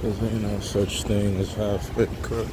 Cause ain't no such thing as half-baked cook.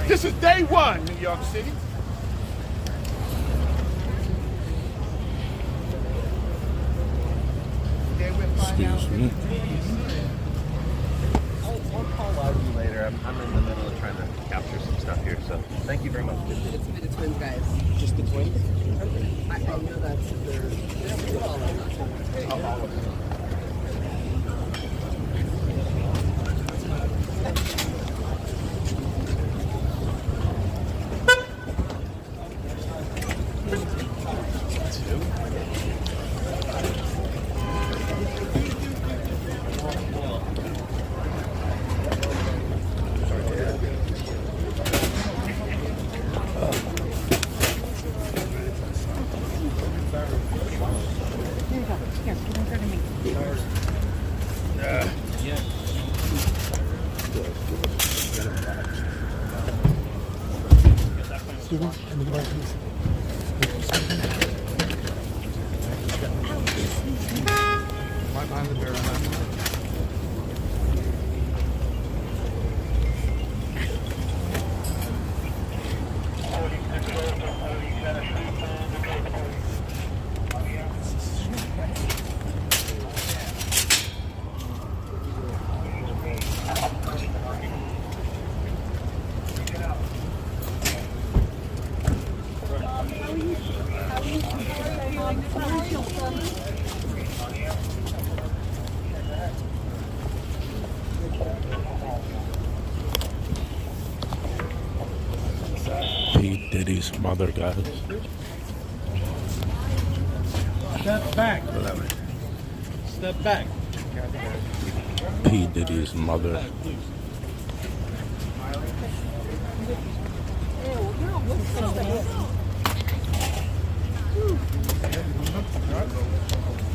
This is day one, New York City. Excuse me. I'll call out you later. I'm in the middle of trying to capture some stuff here, so thank you very much. It's the twins, guys. Just the twins? I know that's I'll follow them. P. Diddy's mother, guys. Step back. Step back. P. Diddy's mother.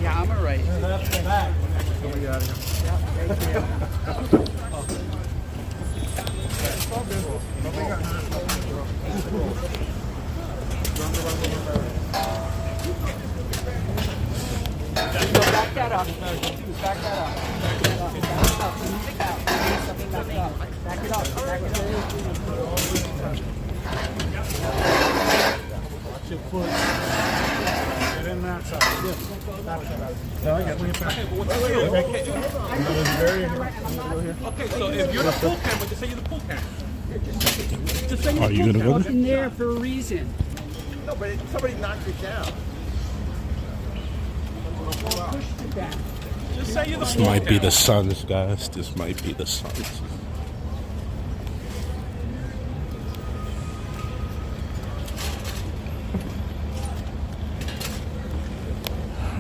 Yeah, I'm alright. Step back. Back that up. Back that up. Back it up. Back it up. Watch your foot. Get in that side. No, I got to back. Okay, so if you're the pool camera, just say you're the pool camera. Are you gonna go there? In there for a reason. No, but somebody knocked it down. Just say you're the This pool might be camera. the Suns, guys. This might be the Suns.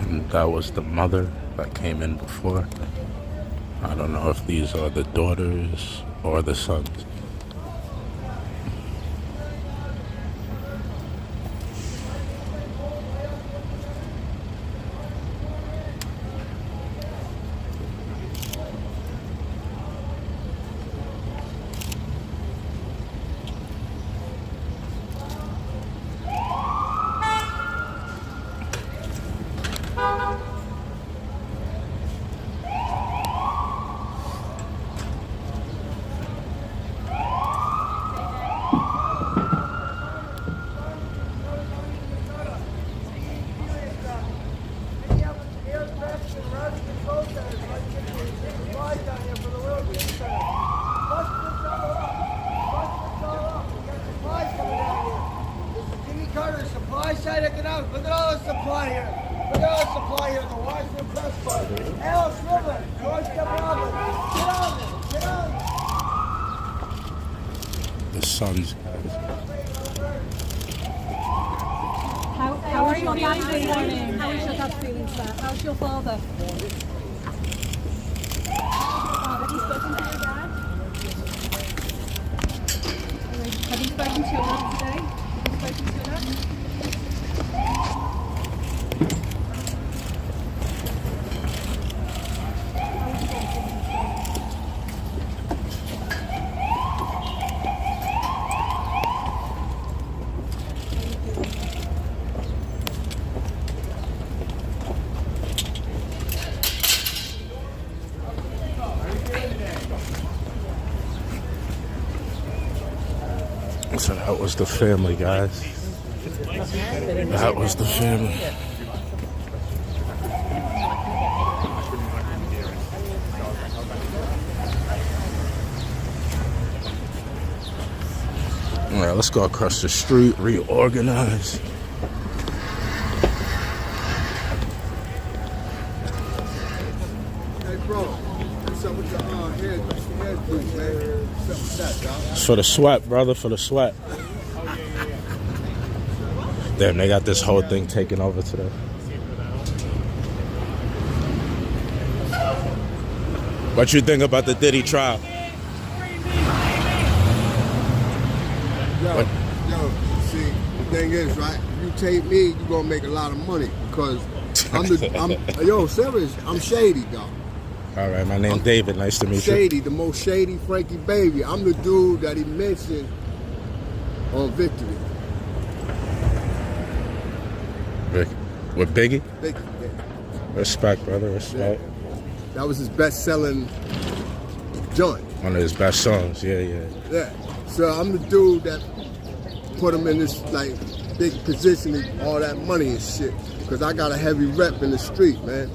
And that was the mother that came in before. I don't know if these are the daughters or the sons. to get out. Look at all the supply here. Look at all the supply here. The Washington Press Club. Alice River. George W. Get on it. Get on it. The Suns, guys. How are you feeling this morning? How is your gut feeling, sir? How's your father? Have you spoken to your dad? Have you spoken to your mum today? Have you spoken to your dad? So that was the family, guys. That was the family. All right, let's go across the street, reorganize. Hey, bro. What's up with your hair boots, man? What's up with that, dog? It's for the sweat, brother, for the sweat. Damn, they got this whole thing taken over today. What you think about the Diddy trial? Yo, see, the thing is, right? If you take me, you gonna make a lot of money because yo, serious. I'm Shady, dog. All right, my name's David. Nice to meet you. Shady, the most shady Frankie baby. I'm the dude that he mentioned on Victory. With Biggie? Biggie, yeah. Respect, brother, respect. Yeah. That was his best-selling joint. One of his best songs, yeah. Yeah. So I'm the dude that put him in this like big position and all that money and shit. Because I got a heavy rep in the street, man.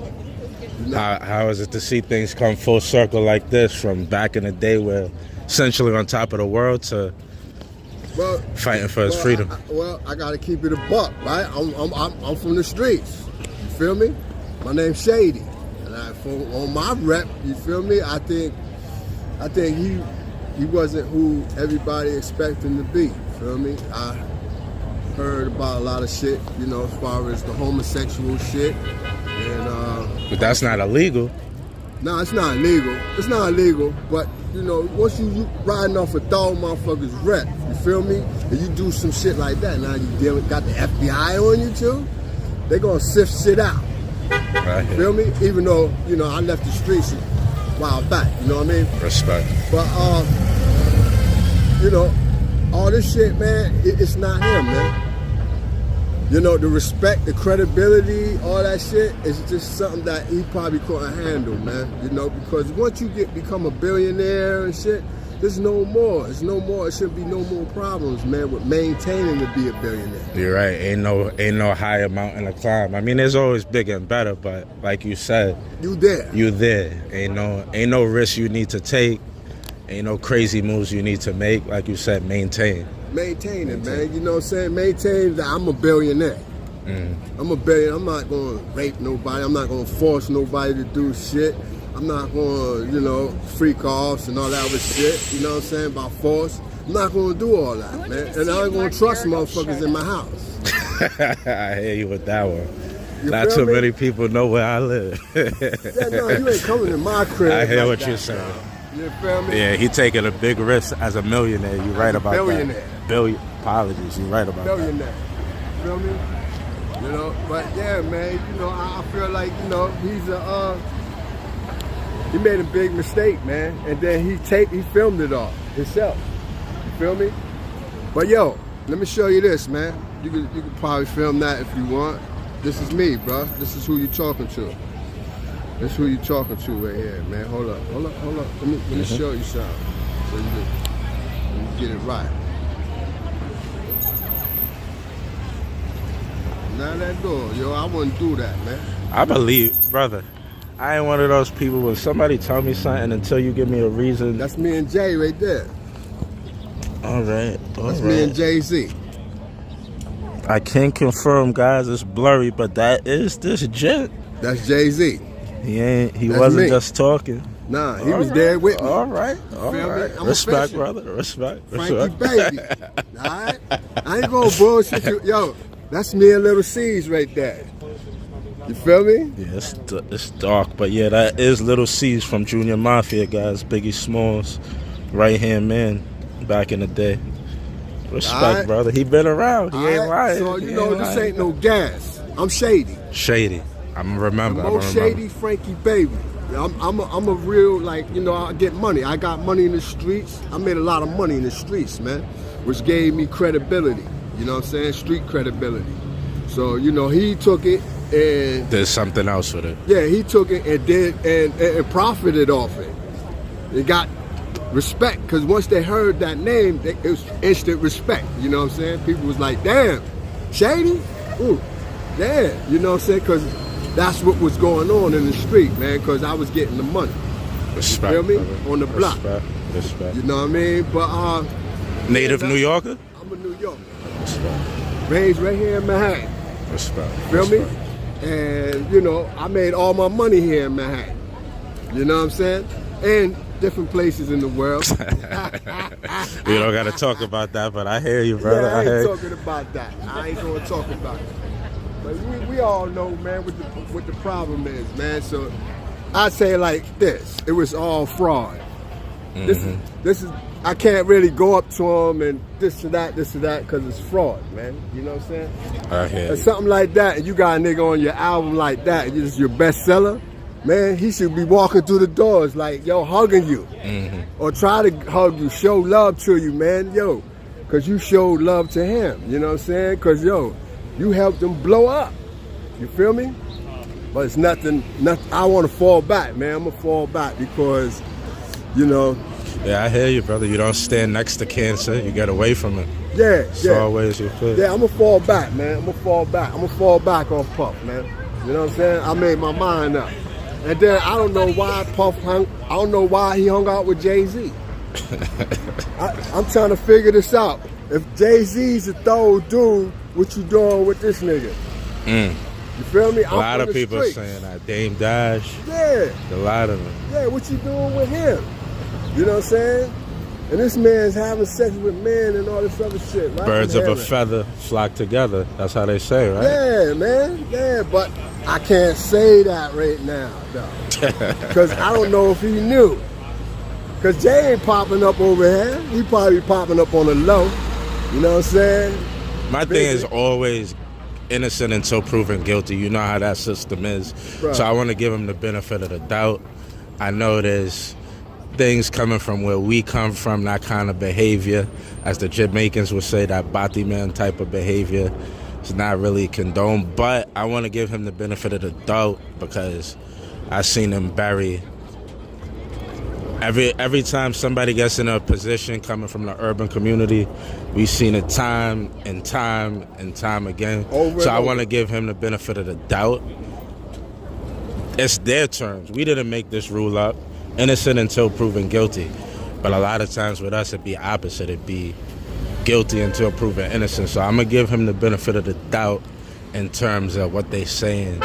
You know? How is it to see things come full circle like this from back in the day where essentially on top of the world to fighting for his freedom? I got to keep it a buck, right? I'm from the streets. You feel me? My name's Shady. And on my rep, you feel me? I think he wasn't who everybody expected him to be. You feel me? I heard about a lot of shit, you know, as far as the homosexual shit. And but that's not illegal. No, it's not illegal. It's not illegal, but you know, once you riding off a dog motherfucker's rep, you feel me? And you do some shit like that, now you got the FBI on you too, they gonna sift shit out. Right. You feel me? Even though, you know, I left the streets a while back, you know what I mean? Respect. But you know, all this shit, man, it's not him, man. You know, the respect, the credibility, all that shit is just something that he probably couldn't handle, man. You know, because once you become a billionaire and shit, there's no more. There's no more. It should be no more problems, man, with maintaining to be a billionaire. You're right. Ain't no higher mountain to climb. I mean, there's always bigger and better, but like you said, you there. Ain't no risk you need to take. Ain't no crazy moves you need to make. Like you said, maintain it, man. You know what I'm saying? Maintain that I'm a billionaire. I'm a billionaire. I'm not going to rape nobody. I'm not going to force nobody to do shit. I'm not going to, you know, freak offs and all that other shit. You know what I'm saying? About force. I'm not going to do all that, man. And I ain't going to trust motherfuckers in my house. I hear you with that one. You Not too me? many people know where I live. Yeah, no, you ain't coming to my crib. I hear like what that, you're saying. You feel me? Yeah, he taking a big risk as a millionaire. You're right about billionaire. that. Apologies. You're right about Billionaire. You feel me? You know, but yeah, man, you know, I feel like, you know, he made a big mistake, man. And then he filmed it all himself. You feel me? But yo, let me show you this, man. You can probably film that if you want. This is me, bro. This is who you talking to. This is who you talking to right here, man. Hold up. Let me show you something. So you get it right. Now that door, yo, I wouldn't do that, man. I believe, brother. I ain't one of those people when somebody tell me something until you give me a reason. That's me and Jay right there. All right. That's me and Jay-Z. I can't confirm, guys. It's blurry, but that is this gent. That's Jay-Z. He That's wasn't me. just talking. Nah, he was there with me. All right. Feel me? I'm Respect, official. brother. Respect. Frankie baby. Alright? I ain't gonna bullshit you. Yo, that's me and Little C's right there. You feel me? Yeah, it's dark, but yeah, that is Little C's from Junior Mafia, guys. Biggie Smalls, right hand man, back in the day. Respect, Alright. brother. He been around. He ain't Alright? lying. So He you know this lying. ain't no gas. I'm Shady. Shady. I'm remember. The most Shady Frankie baby. I'm a real, like, you know, I get money. I got money in the streets. I made a lot of money in the streets, man, which gave me credibility. You know what I'm saying? Street credibility. So, you know, he took it and There's something else with it. yeah, he took it and did and profited off it. It got respect because once they heard that name, it was instant respect. You know what I'm saying? People was like, "Damn, Shady, ooh, damn." You know what I'm saying? Because that's what was going on in the street, man. Because I was getting the money. Respect. Feel me? Brother. On the block. Respect. You know what I mean? But Native yeah, New Yorker? I'm a New Yorker. Respect. Raised right here in Manhattan. Respect. Feel me? Respect. And, you know, I made all my money here in Manhattan. You know what I'm saying? And different places in the world. We don't got to talk about that, but I hear you, brother. Yeah, I hear ain't you. talking about that. I ain't gonna talk about it. But we all know, man, what the problem is, man. So I say it like this: it was all fraud. Mm-hmm. This is. I can't really go up to him and this or that, because it's fraud, man. You know what I'm saying? I hear Or you. something like that, and you got a nigga on your album like that, and it's your bestseller, man, he should be walking through the doors like, yo, hugging you. Mm-hmm. Or try to hug you, show love to you, man, yo. Because you showed love to him, you know what I'm saying? Because, yo, you helped him blow up. You feel me? But it's nothing, I want to fall back, man. I'm going to fall back because, you know. Yeah, I hear you, brother. You don't stand next to cancer. You get away from it. Yeah, It's yeah. always your fit. Yeah, I'm going to fall back, man. I'm going to fall back. I'm going to fall back on Puff, man. You know what I'm saying? I made my mind up. And then I don't know why I don't know why he hung out with Jay-Z. I'm trying to figure this out. If Jay-Z's a third dude, what you doing with this nigga? You feel me? A lot of people saying that. Dame Dash. Yeah. A lot of them. Yeah, what you doing with him? You know what I'm saying? And this man's having sex with men and all this other shit, right? Birds of a Hearing. feather flock together. That's how they say, right? Yeah, man. Yeah, but I can't say that right now, though. Because I don't know if he knew. Because Jay ain't popping up over here. He probably popping up on the low. You know what I'm saying? My thing is always innocent until proven guilty. You know how that system is. Right. So I want to give him the benefit of the doubt. I know there's things coming from where we come from, that kind of behavior, as the Jamaicans would say, that Bati man type of behavior is not really condoned. But I want to give him the benefit of the doubt because I've seen him bury. Every time somebody gets in a position coming from the urban community, we've seen it time and time and time again. So I want to give him the benefit of the doubt. It's their terms. We didn't make this rule up. Innocent until proven guilty. But a lot of times with us, it'd be opposite. It'd be guilty until proven innocent. So I'm going to give him the benefit of the doubt in terms of what they saying,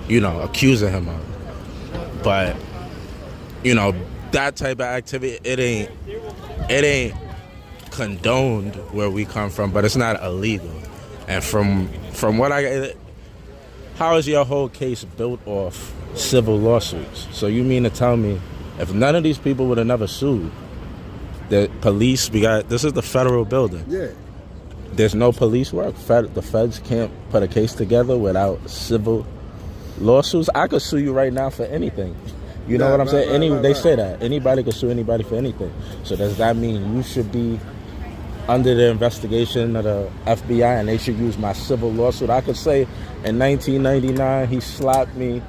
accusing him of. But, that type of activity, it ain't condoned where we come from, but it's not illegal. And from what how is your whole case built off civil lawsuits? So you mean to tell me if none of these people would have never sued, the police, this is the federal building. Yeah. There's no police work. The feds can't put a case together without civil lawsuits. I could sue you right now for anything. You know what I'm saying? They say that. Anybody could sue anybody for anything. So does that mean you should be under the investigation of the FBI and they should use my civil lawsuit? I could say in 1999 he slapped me,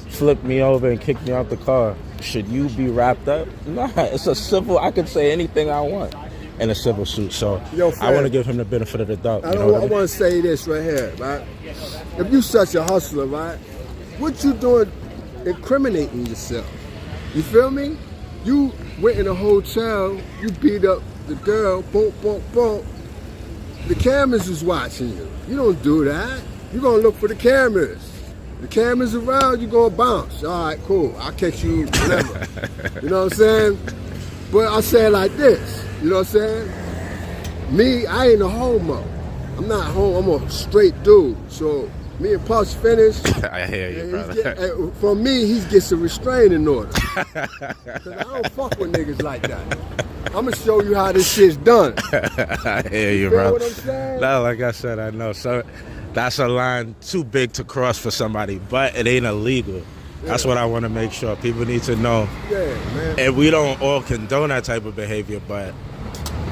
flipped me over and kicked me out the car. Should you be wrapped up? Nah, it's a civil. I could say anything I want in a civil suit. So I want to give him the benefit of the doubt. I want to say this right here, right? If you such a hustler, right, what you doing incriminating yourself? You feel me? You went in a hotel, you beat up the girl, boom, boom, boom. The cameras is watching you. You don't do that. You're gonna look for the cameras. The cameras around, you're gonna bounce. All right, cool. I'll catch you whenever. You know what I'm saying? But I say it like this. You know what I'm saying? Me, I ain't a homo. I'm not homo. I'm a straight dude. So me and Puff's finished. I hear you, brother. For me, he gets a restraining order. Cause I don't fuck with niggas like that. I'm gonna show you how this shit's done. I hear you, You bro. know what I'm saying? No, like I said, I know. So that's a line too big to cross for somebody, but it ain't illegal. That's what I want to make sure people need to know. Yeah, man. And we don't all condone that type of behavior, but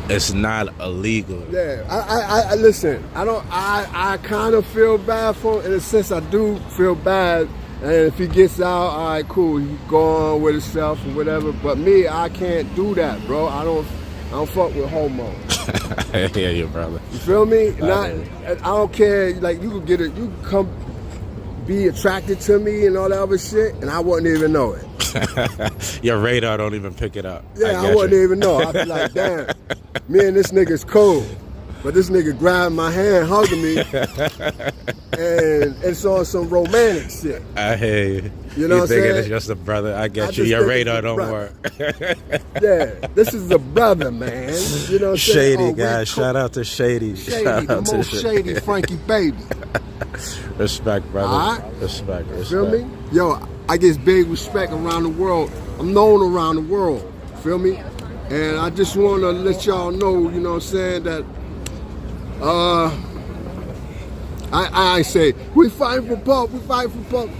it's not illegal. Yeah, I listen. I kind of feel bad for him. In a sense, I do feel bad. And if he gets out, all right, cool. He go on with himself or whatever. But me, I can't do that, bro. I don't fuck with homos. I hear you, brother. You feel me? I don't care. Like you could you could come be attracted to me and all that other shit, and I wouldn't even know it. Your radar don't even pick it up. Yeah, I wouldn't even know. I'd be like, damn, me and this nigga's cool. But this nigga grabbed my hand, hugging me, and it's on some romantic shit. I hear you. You know what I'm thinking saying? it's just a brother. I get I you. just Your think radar it's a don't brother. work. Yeah, this is a brother, man. You know what I'm saying? Shady, Oh, guys. Shout out to Shady. Shady, Shout the out to most shady Frankie baby. Respect, brother. All right? Respect. Feel me? Yo, I get big respect around the world. I'm known around the world. Feel me? And I just want to let y'all know, you know what I'm saying, that I say, we fighting for Puff, we fighting for Puff.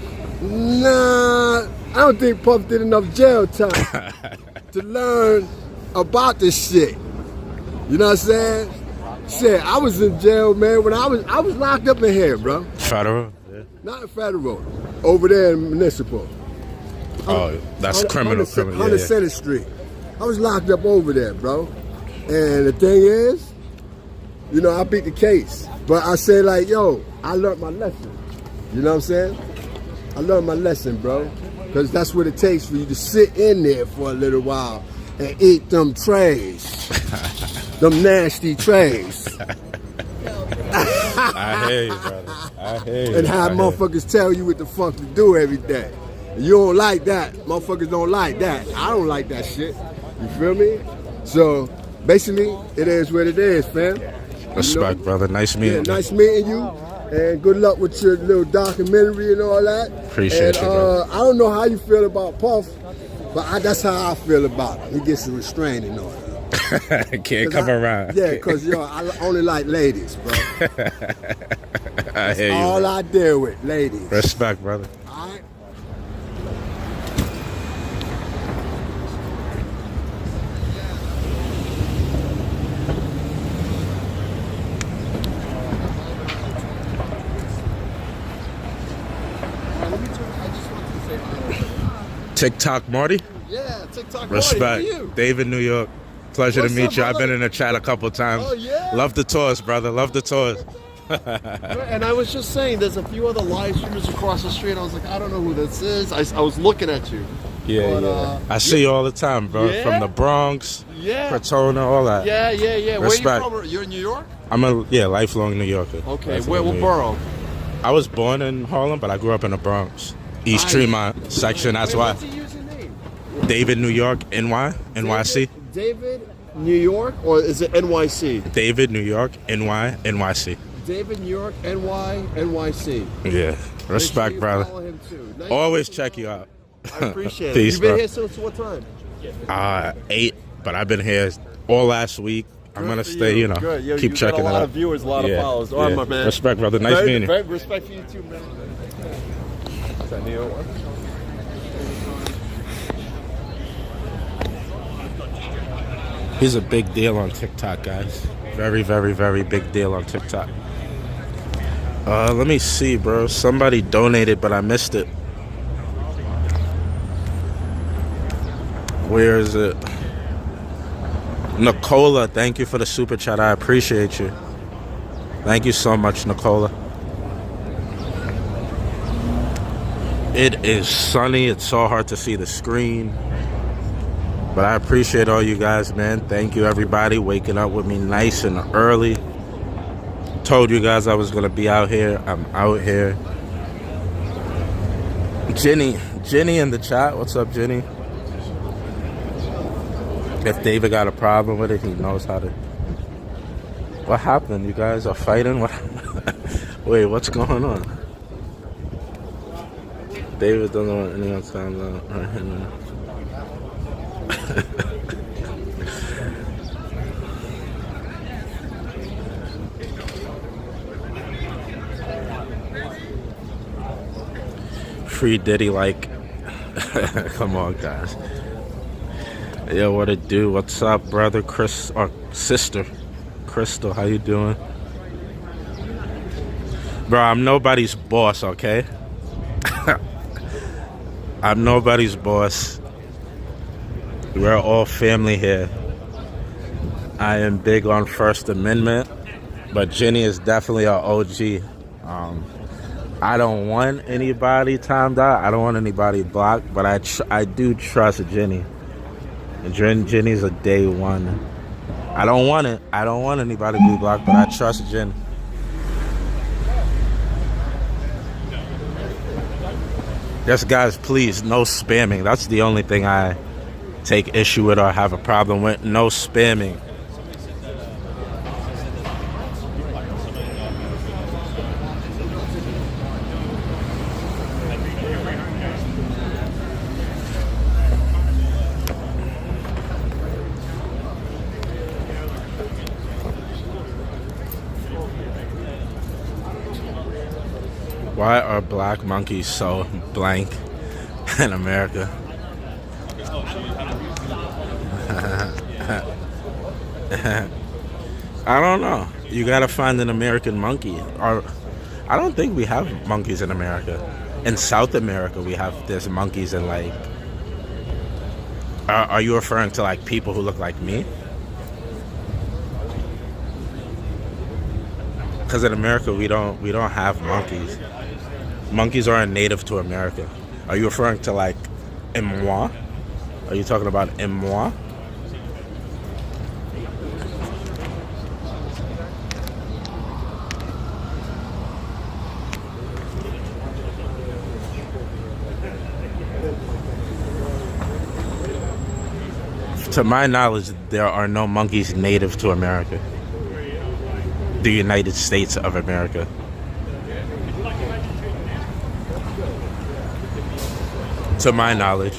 Nah, I don't think Puff did enough jail time to learn about this shit. You know what I'm saying? Shit, I was in jail, man, when I was locked up in here, bro. Federal? Yeah. Not federal, over there in municipal. Oh, that's criminal. 100 Center Street. I was locked up over there, bro. And the thing is, you know, I beat the case. But I say like, yo, I learned my lesson. You know what I'm saying? I learned my lesson, bro. Because that's what it takes for you to sit in there for a little while and eat them trays. Them nasty trays. I hear you, brother. I hear you. And have motherfuckers tell you what the fuck to do every day. You don't like that. Motherfuckers don't like that. I don't like that shit. You feel me? So, basically, it is what it is, fam. Respect, brother. Nice meeting you. Nice meeting you. And good luck with your little documentary and all that. Appreciate you, bro. I don't know how you feel about Puff, but that's how I feel about him. He gets a restraining order. Can't come around. Yeah, because, yo, I only like ladies, bro. I hear you. All I deal with, ladies. Respect, brother. All right? TikTok Marty? Yeah, TikTok. Respect. Who are you? David, New York. Pleasure What's to meet up, you. I've brother? been in the chat a couple times. Oh, yeah? Love the tours, brother. Love the tours. And I was just saying, there's a few other live streamers across the street. I was like, I don't know who this is. I was looking at you. Yeah, But, yeah. I see you all the time, bro. Yeah? From the Bronx, Yeah. Crotona, all that. Yeah. Respect. Where are you from? You're in New York? I'm a lifelong New Yorker. Okay. Lifelong What New Yorker. borough? I was born in Harlem, but I grew up in the Bronx. East Nice. Tremont section, that's Wait, why. What's the username? David, New York, NY, NYC. David, New York, or is it NYC? David, New York, NY, NYC. David, New York, NY, NYC. Yeah. Respect, Make sure you brother. follow him too. Nice Always to meet check you out. you. I appreciate it. Peace, You've been bro. here since what time? 8, but I've been here all last week. I'm gonna for stay, you know, Good. keep you checking got a lot it out. of viewers, a lot of followers. All right, my man. Respect, brother. Nice meeting you. Very respect for you too, man. Is that New York one? He's a big deal on TikTok, guys. Very, very, very big deal on TikTok. Let me see, bro. Somebody donated, but I missed it. Where is it? Nicola, thank you for the super chat. I appreciate you. Thank you so much, Nicola. It is sunny. It's so hard to see the screen. But I appreciate all you guys, man. Thank you, everybody, waking up with me nice and early. Told you guys I was gonna be out here. I'm out here. Jenny in the chat. What's up, Jenny? If David got a problem with it, he knows how to. What happened? You guys are fighting? What? Wait, what's going on? David doesn't want anyone to sound Free Diddy, like. Come on, guys. Yo, what it do? What's up, brother Chris or sister Crystal? How you doing? Bro, I'm nobody's boss, okay? I'm nobody's boss. We're all family here. I am big on First Amendment, but Jenny is definitely our OG. I don't want anybody timed out. I don't want anybody blocked, but I do trust Jenny. And Jenny's a day one. I don't want it. I don't want anybody to be blocked, but I trust Jenny. Yes, guys, please, no spamming. That's the only thing I take issue with or have a problem with. No spamming. Why are black monkeys so blank in America? I don't know. You gotta find an American monkey. Or I don't think we have monkeys in America. In South America, there's monkeys in like. Are you referring to like people who look like me? Because in America we don't have monkeys. Monkeys aren't native to America. Are you referring to like Moi? Are you talking about Moi? To my knowledge, there are no monkeys native to America. The United States of America. To my knowledge.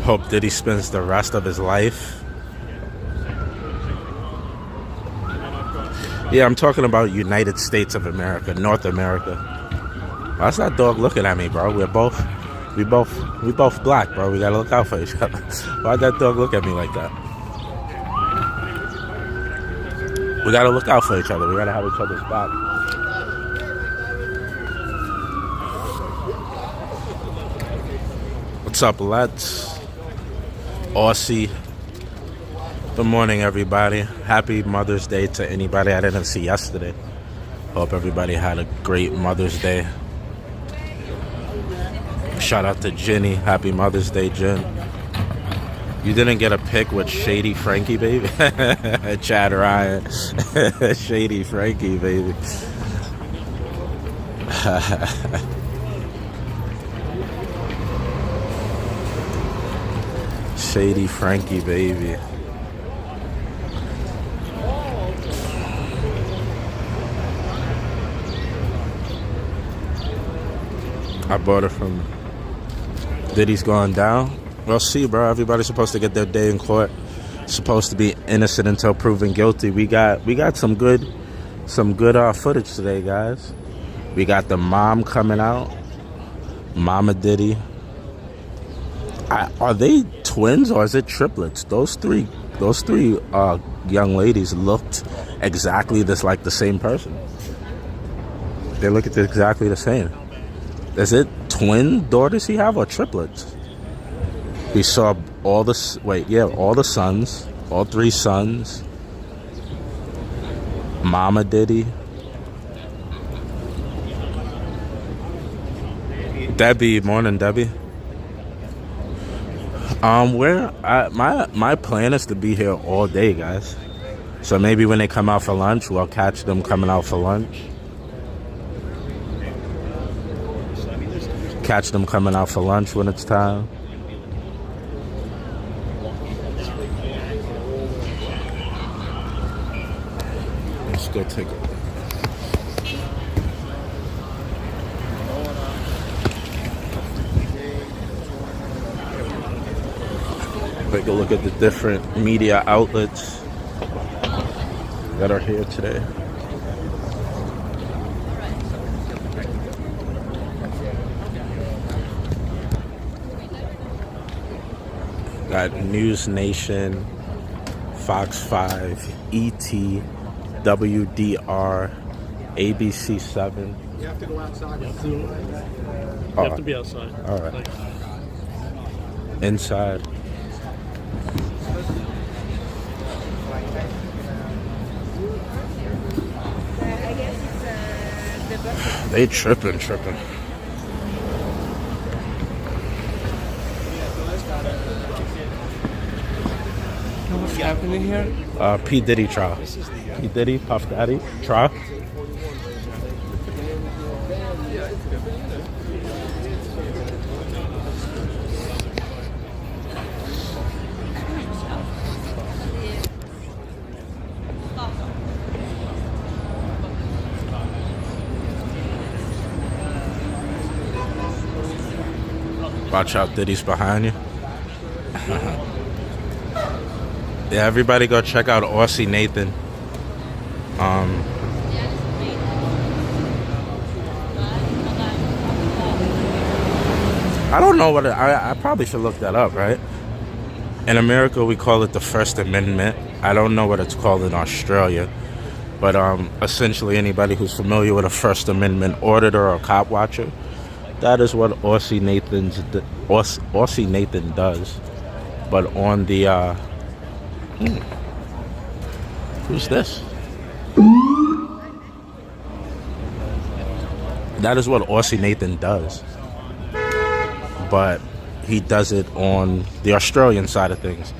Hope Diddy spends the rest of his life. Yeah, I'm talking about United States of America, North America. Why's that dog looking at me, bro? We both black, bro. We gotta look out for each other. Why'd that dog look at me like that? We gotta look out for each other. We gotta have each other's back. What's up, Let's? Aussie. Good morning, everybody. Happy Mother's Day to anybody I didn't see yesterday. Hope everybody had a great Mother's Day. Shout out to Jenny. Happy Mother's Day, Jen. You didn't get a pic with Shady Frankie, baby? Chad Ryan. Shady Frankie, baby. Shady Frankie, baby. I bought it from Diddy's going down. We'll see, bro. Everybody's supposed to get their day in court. Supposed to be innocent until proven guilty. We got some good footage today, guys. We got the mom coming out, Mama Diddy. Are they twins or is it triplets? Those three young ladies looked exactly like the same person. They look exactly the same. Is it twin daughters he have or triplets? We saw all the sons, all 3 sons, Mama Diddy, Debbie. Morning, Debbie. My plan is to be here all day, guys. So maybe when they come out for lunch, we'll catch them coming out for lunch. Catch them coming out for lunch when it's time. Let's go take a look. Take a look at the different media outlets that are here today. Got News Nation, Fox 5, ET, WDR, ABC 7. You have to go outside. You have to be outside. All right. Inside. They tripping. What's happening here? P. Diddy trial. P. Diddy, Puff Daddy trial. Watch out, Diddy's behind you. Yeah, everybody go check out Aussie Nathan. I don't know what I probably should look that up, right? In America, we call it the First Amendment. I don't know what it's called in Australia, but essentially anybody who's familiar with a First Amendment auditor or cop watcher, that is what Aussie Nathan does. But on the who's this? That is what Aussie Nathan does. But he does it on the Australian side of things.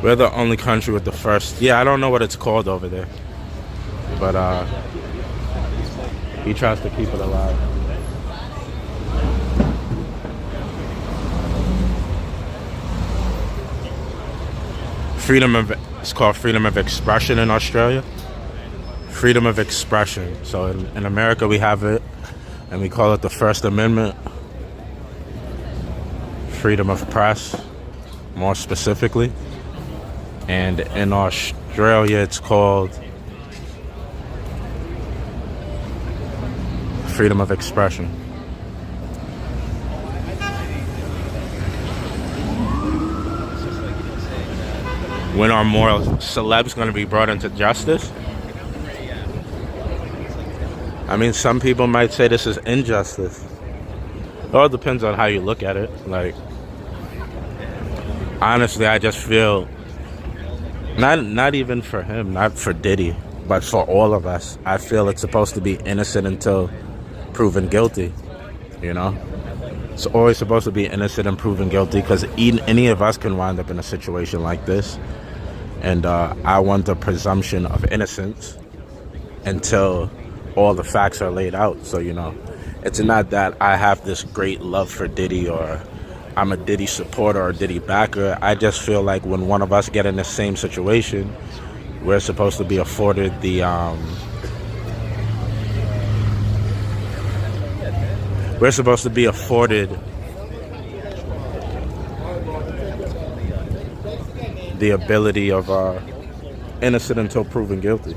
We're the only country with the first. Yeah, I don't know what it's called over there. But he tries to keep it alive. It's called freedom of expression in Australia. Freedom of expression. So in America we have it, and we call it the First Amendment. Freedom of press, more specifically. And in Australia it's called freedom of expression. When are more celebs going to be brought into justice? I mean, some people might say this is injustice. It all depends on how you look at it. Like, honestly, I just feel not even for him, not for Diddy, but for all of us. I feel it's supposed to be innocent until proven guilty. You know, it's always supposed to be innocent and proven guilty, because any of us can wind up in a situation like this. And I want the presumption of innocence until all the facts are laid out. So, you know, it's not that I have this great love for Diddy or I'm a Diddy supporter or Diddy backer. I just feel like when one of us get in the same situation, we're supposed to be afforded the the ability of innocent until proven guilty.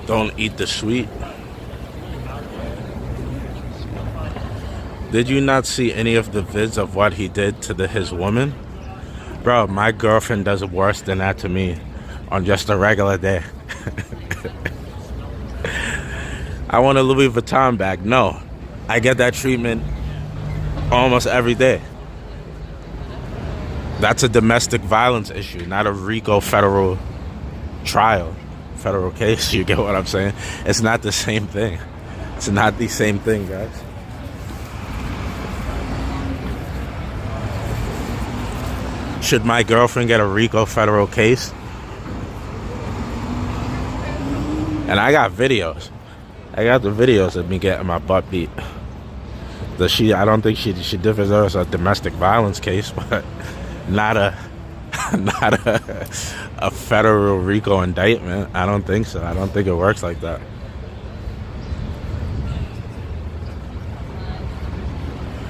Don't eat the sweet. Did you not see any of the vids of what he did to his woman? Bro, my girlfriend does worse than that to me on just a regular day. I want a Louis Vuitton bag. No, I get that treatment almost every day. That's a domestic violence issue, not a RICO federal trial, federal case. You get what I'm saying? It's not the same thing. It's not the same thing, guys. Should my girlfriend get a RICO federal case? And I got videos. I got the videos of me getting my butt beat. I don't think she deserves a domestic violence case, but not a federal RICO indictment. I don't think so. I don't think it works like that.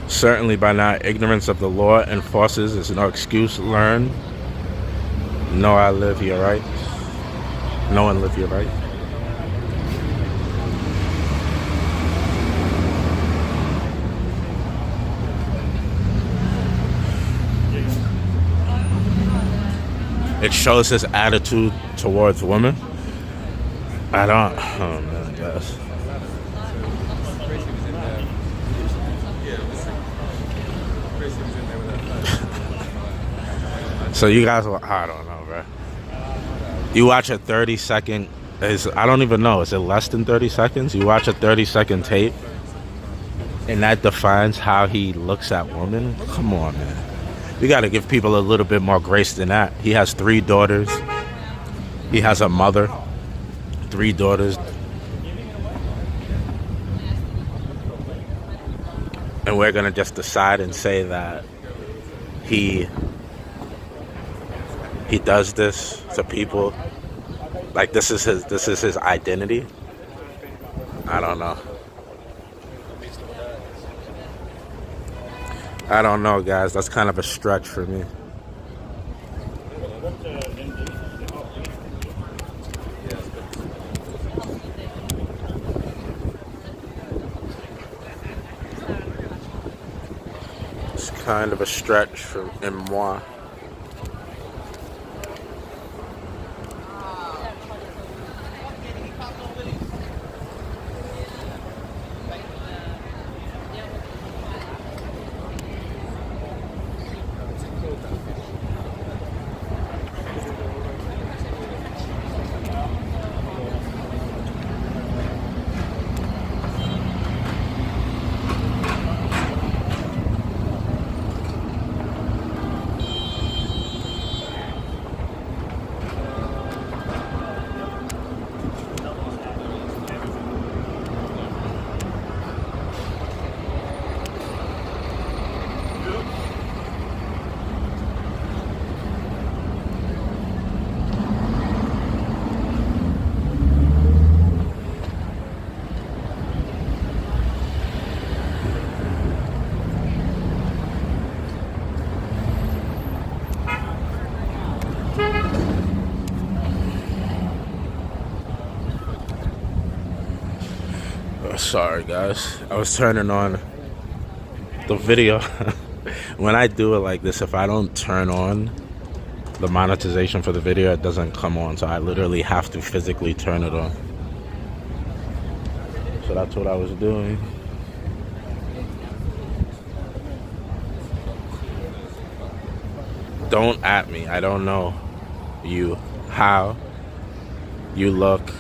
Certainly by now, ignorance of the law and forces is no excuse. Learn. Know I live here, right? No one live here, right? It shows his attitude towards women. I don't. Oh man, yes. So you guys, I don't know, bro. You watch a 30-second, I don't even know, is it less than 30 seconds? You watch a 30-second tape, and that defines how he looks at women? Come on, man. We got to give people a little bit more grace than that. He has 3 daughters. He has a mother, 3 daughters. And we're going to just decide and say that he does this to people, like this is his identity. I don't know. I don't know, guys. That's kind of a stretch for me. It's kind of a stretch for moi. Sorry guys, I was turning on the video. When I do it like this, if I don't turn on the monetization for the video, it doesn't come on, so I literally have to physically turn it on. So that's what I was doing. Don't at me. I don't know you, how you look.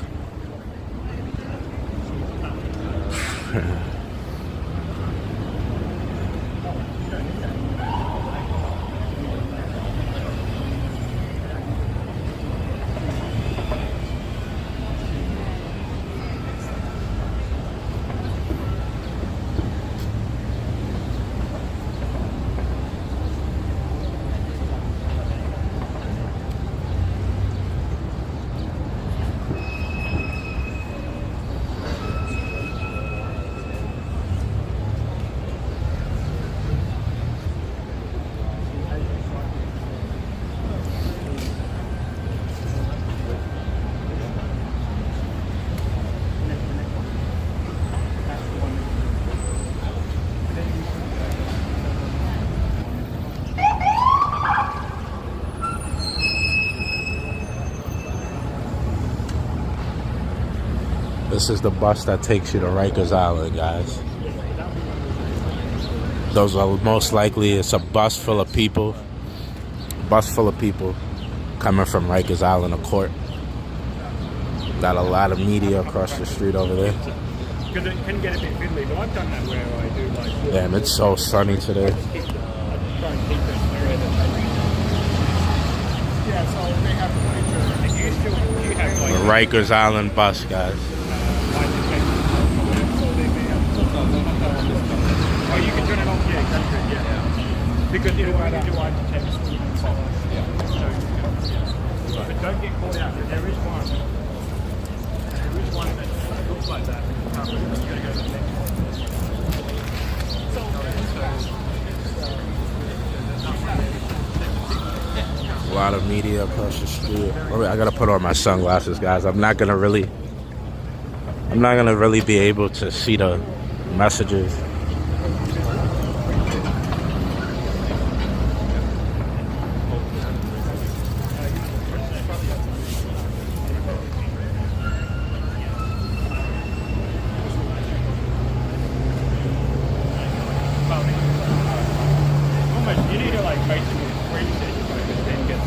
This is the bus that takes you to Rikers Island, guys. Those are most likely, it's a bus full of people. Bus full of people coming from Rikers Island to court. Got a lot of media across the street over there. Because it can get a bit fiddly, but I've done that where I do like... Damn, it's so sunny today. Try and keep it area that yeah, so they have to make sure. You have like... The Rikers Island bus, guys. Oh, you can turn it on, yeah, exactly, yeah. Because it'll add to text. But don't get caught out. There is one. There is one that looks like that. You gotta go to the next A lot of media across the street. I gotta put on my sunglasses, guys. I'm not gonna really be able to see the messages. You need to like basically freeze it and then get.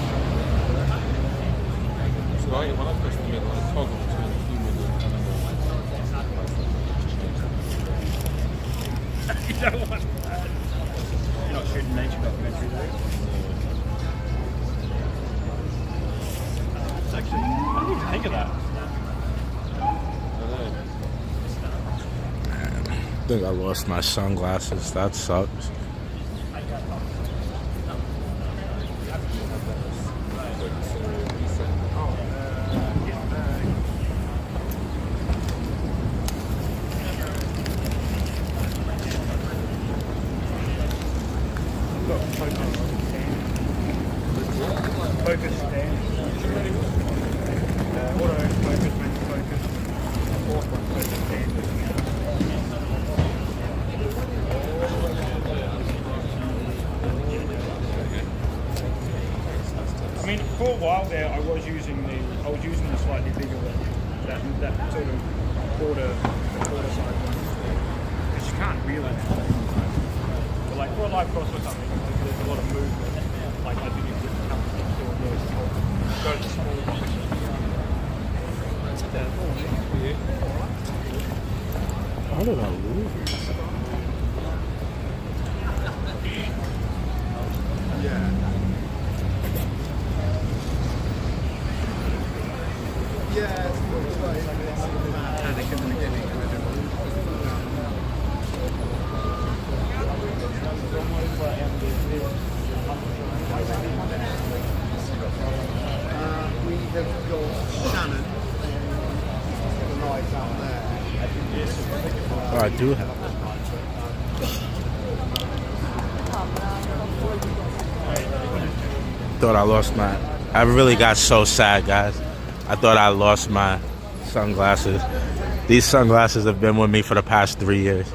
So when I press the middle, I toggle between human and animal. You don't want that. You're not shooting nature documentary though. It's actually, I didn't even think of that. I think I lost my sunglasses. That sucks. Focus stand. Auto focus, mental focus. Fourth one, focus stand. I mean, for a while there, I was using the slightly bigger one, that sort of quarter side one, because you can't really. But like for a live cross or something, there's a lot of movement. Like I think it's comfortable to go to small box. How did I lose this? We have got Shannon the lights out there. Oh, I do have it. Thought I lost my... I really got so sad, guys. I thought I lost my sunglasses. These sunglasses have been with me for the past 3 years.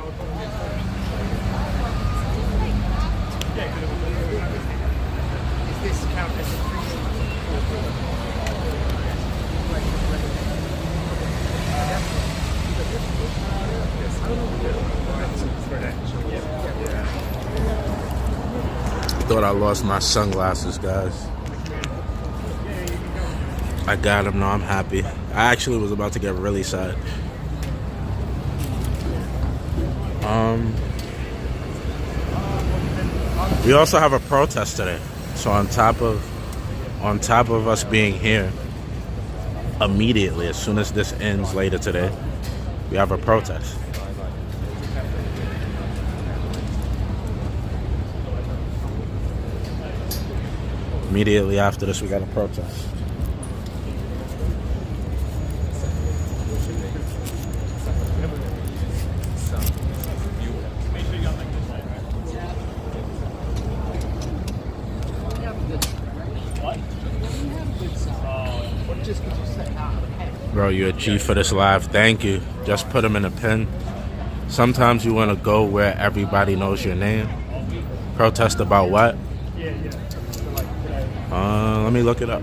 Thought I lost my sunglasses, guys. I got them. No, I'm happy. I actually was about to get really sad. We also have a protest today. So on top of us being here, immediately as soon as this ends later today, we have a protest. Immediately after this, we got a protest. Bro, you're a G for this live. Thank you. Just put them in a pin. Sometimes you want to go where everybody knows your name. Protest about what? Let me look it up.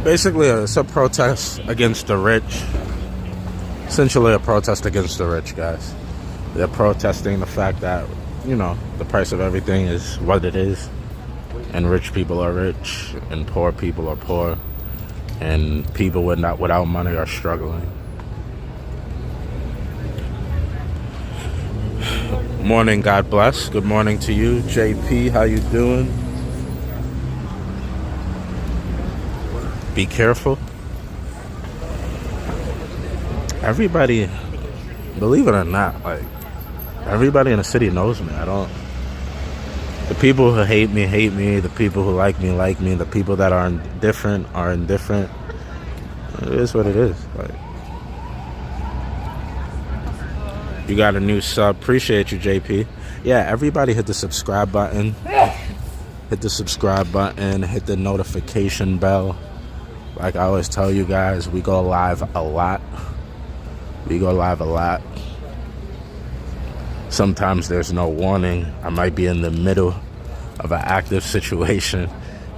Basically, it's a protest against the rich. Essentially, a protest against the rich, guys. They're protesting the fact that, you know, the price of everything is what it is. And rich people are rich, and poor people are poor. And people without money are struggling. Morning, God bless. Good morning to you, JP. How you doing? Be careful. Everybody, believe it or not, like, everybody in the city knows me. The people who hate me. The people who like me. The people that are indifferent are indifferent. It is what it is. Like, you got a new sub. Appreciate you, JP. Yeah, everybody hit the subscribe button. Hit the subscribe button. Hit the notification bell. Like I always tell you guys, we go live a lot. Sometimes there's no warning. I might be in the middle of an active situation.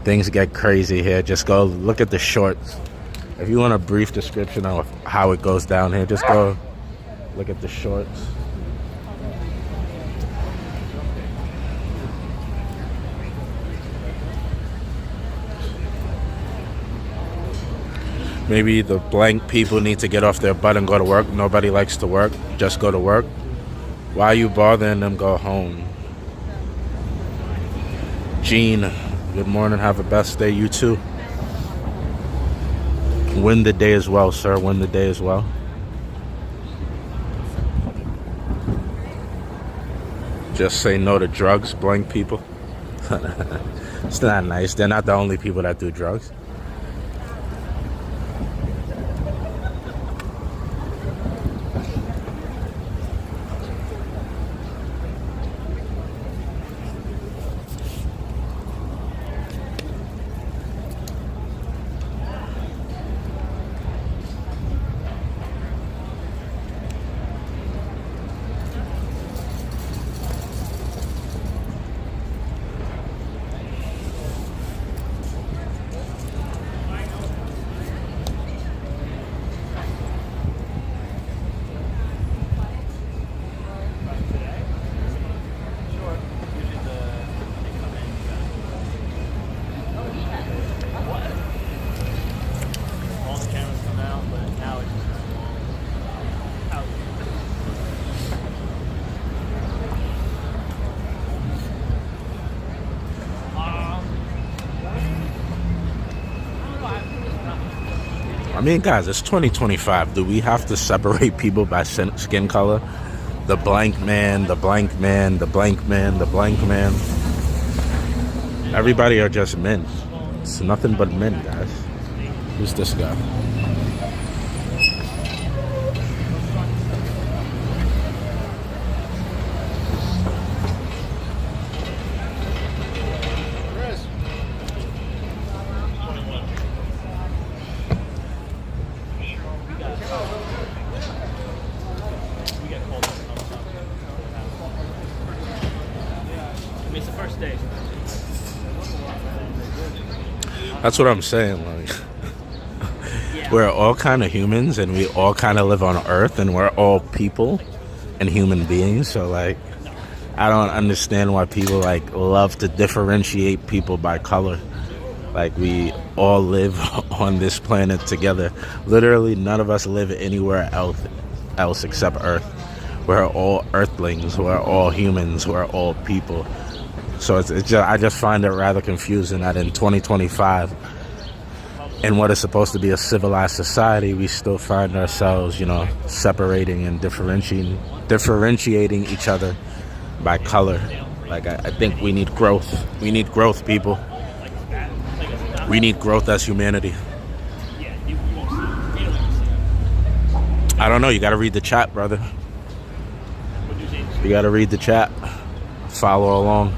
Things get crazy here. Just go look at the shorts. If you want a brief description of how it goes down here, just go look at the shorts. Maybe the blank people need to get off their butt and go to work. Nobody likes to work. Just go to work. Why are you bothering them? Go home. Gene, good morning. Have a best day. You too. Win the day as well, sir. Win the day as well. Just say no to drugs, blank people. It's not nice. They're not the only people that do drugs. I mean, guys, it's 2025. Do we have to separate people by skin color? The blank man, the blank man, the blank man, the blank man. Everybody are just men. It's nothing but men, guys. Who's this guy? That's what I'm saying. Like, we're all kind of humans, and we all kind of live on Earth, and we're all people and human beings. So, like, I don't understand why people like love to differentiate people by color. Like, we all live on this planet together. Literally, none of us live anywhere else except Earth. We're all Earthlings. We're all humans. We're all people. So I just find it rather confusing that in 2025, in what is supposed to be a civilized society, we still find ourselves, you know, separating and differentiating each other by color. Like, I think we need growth. We need growth, people. We need growth as humanity. I don't know. You got to read the chat, brother. You got to read the chat. Follow along.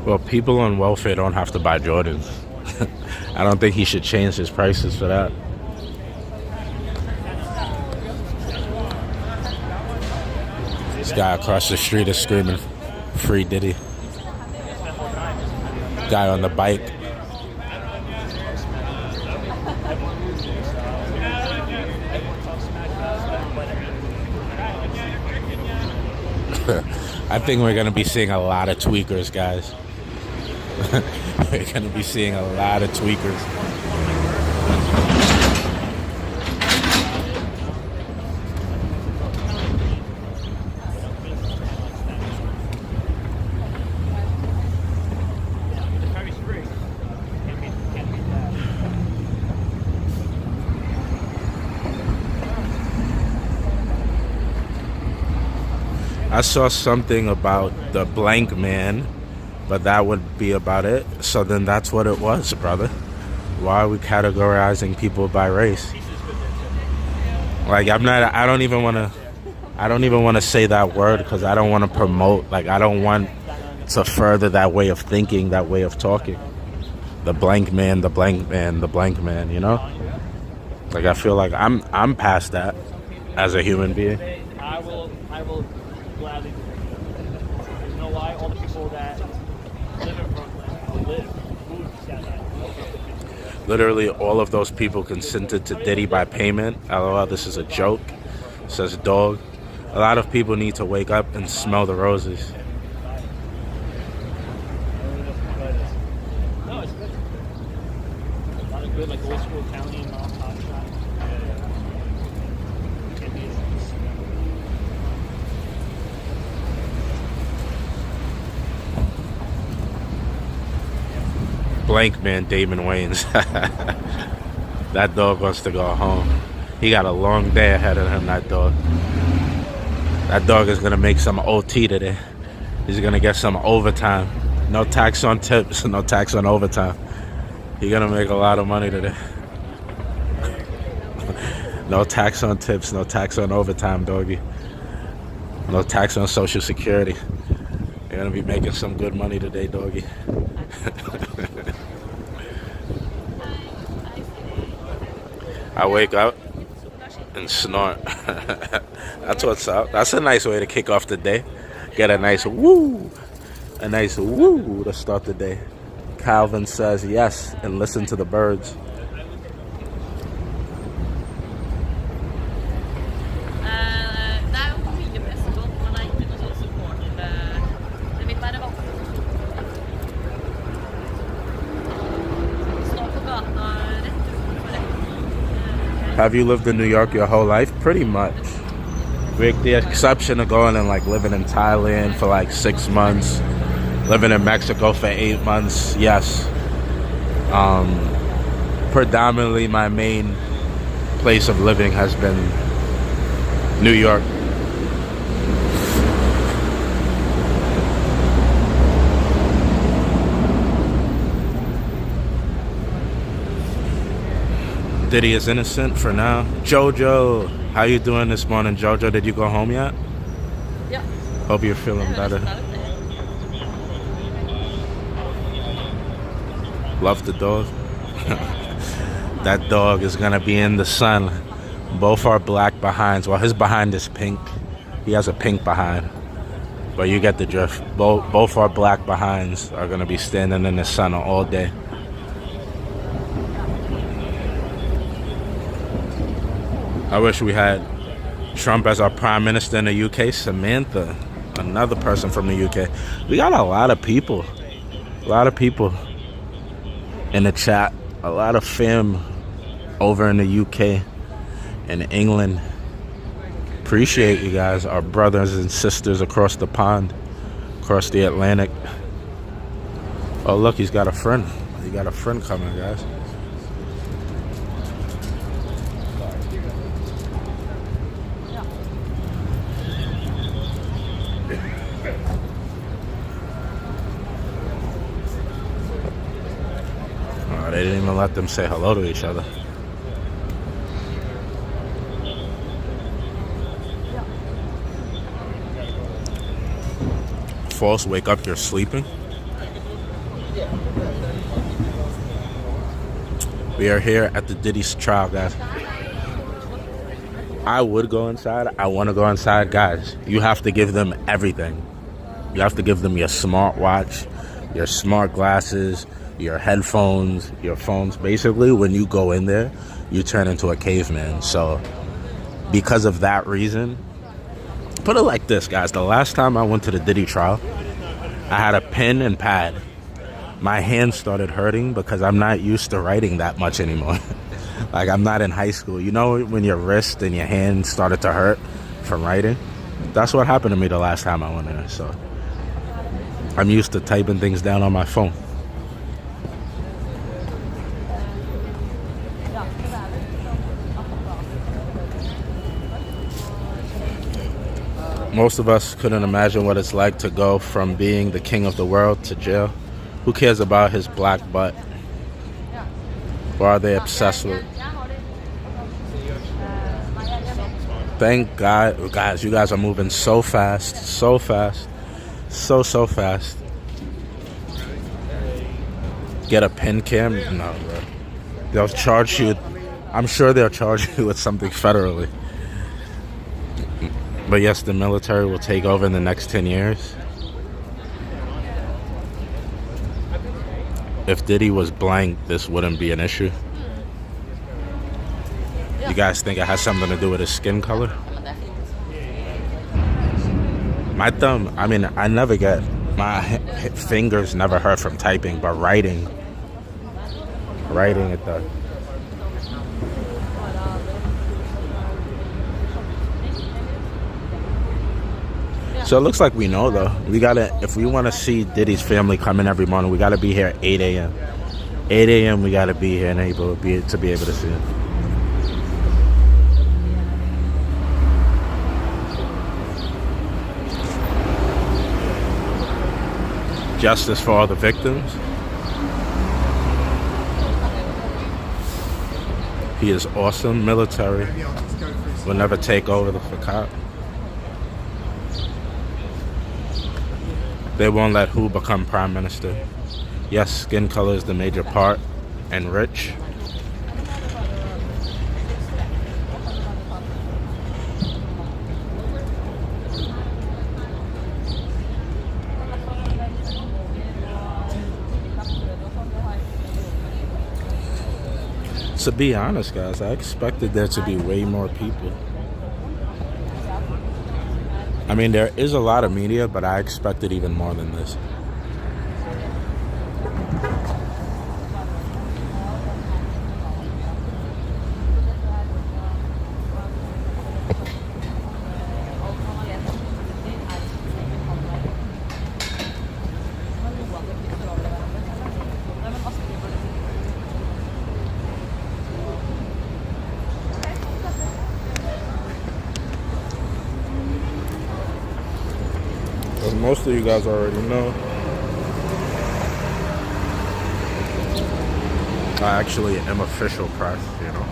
Well, people on welfare don't have to buy Jordans. I don't think he should change his prices for that. This guy across the street is screaming, "Free Diddy." Guy on the bike. I think we're going to be seeing a lot of tweakers, guys. We're going to be seeing a lot of tweakers. I saw something about the blank man, but that would be about it. So then that's what it was, brother. Why are we categorizing people by race? Like, I don't even want to say that word because I don't want to promote, like, I don't want to further that way of thinking, that way of talking. The blank man, the blank man, the blank man, you know? Like, I feel like I'm past that as a human being. I will gladly do it. You know why? All the people that live in Brooklyn moved down there. Literally, all of those people consented to Diddy by payment. LOL, this is a joke. Says dog. A lot of people need to wake up and smell the roses. No, it's good. A lot of good, like old school Italian mom pop shop. Blank man, Damon Wayans. That dog wants to go home. He got a long day ahead of him, that dog. That dog is going to make some OT today. He's going to get some overtime. No tax on tips, no tax on overtime. He's going to make a lot of money today. No tax on tips, no tax on overtime, doggy. No tax on Social Security. You're going to be making some good money today, doggy. I wake up and snort. That's what's up. That's a nice way to kick off the day. Get a nice woo. A nice woo to start the day. Calvin says yes and listen to the birds. Have you lived in New York your whole life? Pretty much. With the exception of going and like living in Thailand for like 6 months, living in Mexico for 8 months, yes. Predominantly my main place of living has been New York. Diddy is innocent for now. Jojo, how you doing this morning, Jojo? Did you go home yet? Yeah. Hope you're feeling better. Love the dog. That dog is gonna be in the sun. Both are black behinds. Well, his behind is pink. He has a pink behind. But you get the drift. Both our black behinds are gonna be standing in the sun all day. I wish we had Trump as our prime minister in the UK. Samantha, another person from the UK. We got a lot of people. A lot of people in the chat. A lot of fam over in the UK and England. Appreciate you guys, our brothers and sisters across the pond, across the Atlantic. Oh, look, he's got a friend. He got a friend coming, guys. They didn't even let them say hello to each other. False, wake up, you're sleeping. We are here at the Diddy's trial, guys. I would go inside. I want to go inside, guys. You have to give them everything. You have to give them your smartwatch, your smart glasses, your headphones, your phones. Basically, when you go in there, you turn into a caveman. So, because of that reason, put it like this, guys. The last time I went to the Diddy trial, I had a pen and pad. My hands started hurting because I'm not used to writing that much anymore. Like, I'm not in high school. You know when your wrist and your hands started to hurt from writing? That's what happened to me the last time I went in. So I'm used to typing things down on my phone. Most of us couldn't imagine what it's like to go from being the king of the world to jail. Who cares about his black butt? Or are they obsessed with it? Thank God, guys, you guys are moving so fast, so fast, so fast. Get a pen cam? No, bro. They'll charge you. I'm sure they'll charge you with something federally. But yes, the military will take over in the next 10 years. If Diddy was blank, this wouldn't be an issue. You guys think it has something to do with his skin color? My thumb, I mean, I never get, my fingers never hurt from typing, but writing it does. So it looks like we know, though. We gotta, if we want to see Diddy's family come in every morning, we gotta be here at 8 a.m. 8 a.m. we gotta be here and to be able to see it. Justice for all the victims. He is awesome. Military will never take over the cop. They won't let who become prime minister. Yes, skin color is the major part, and rich. To be honest, guys, I expected there to be way more people. I mean, there is a lot of media, but I expected even more than this. As most of you guys already know, I actually am official press, you know.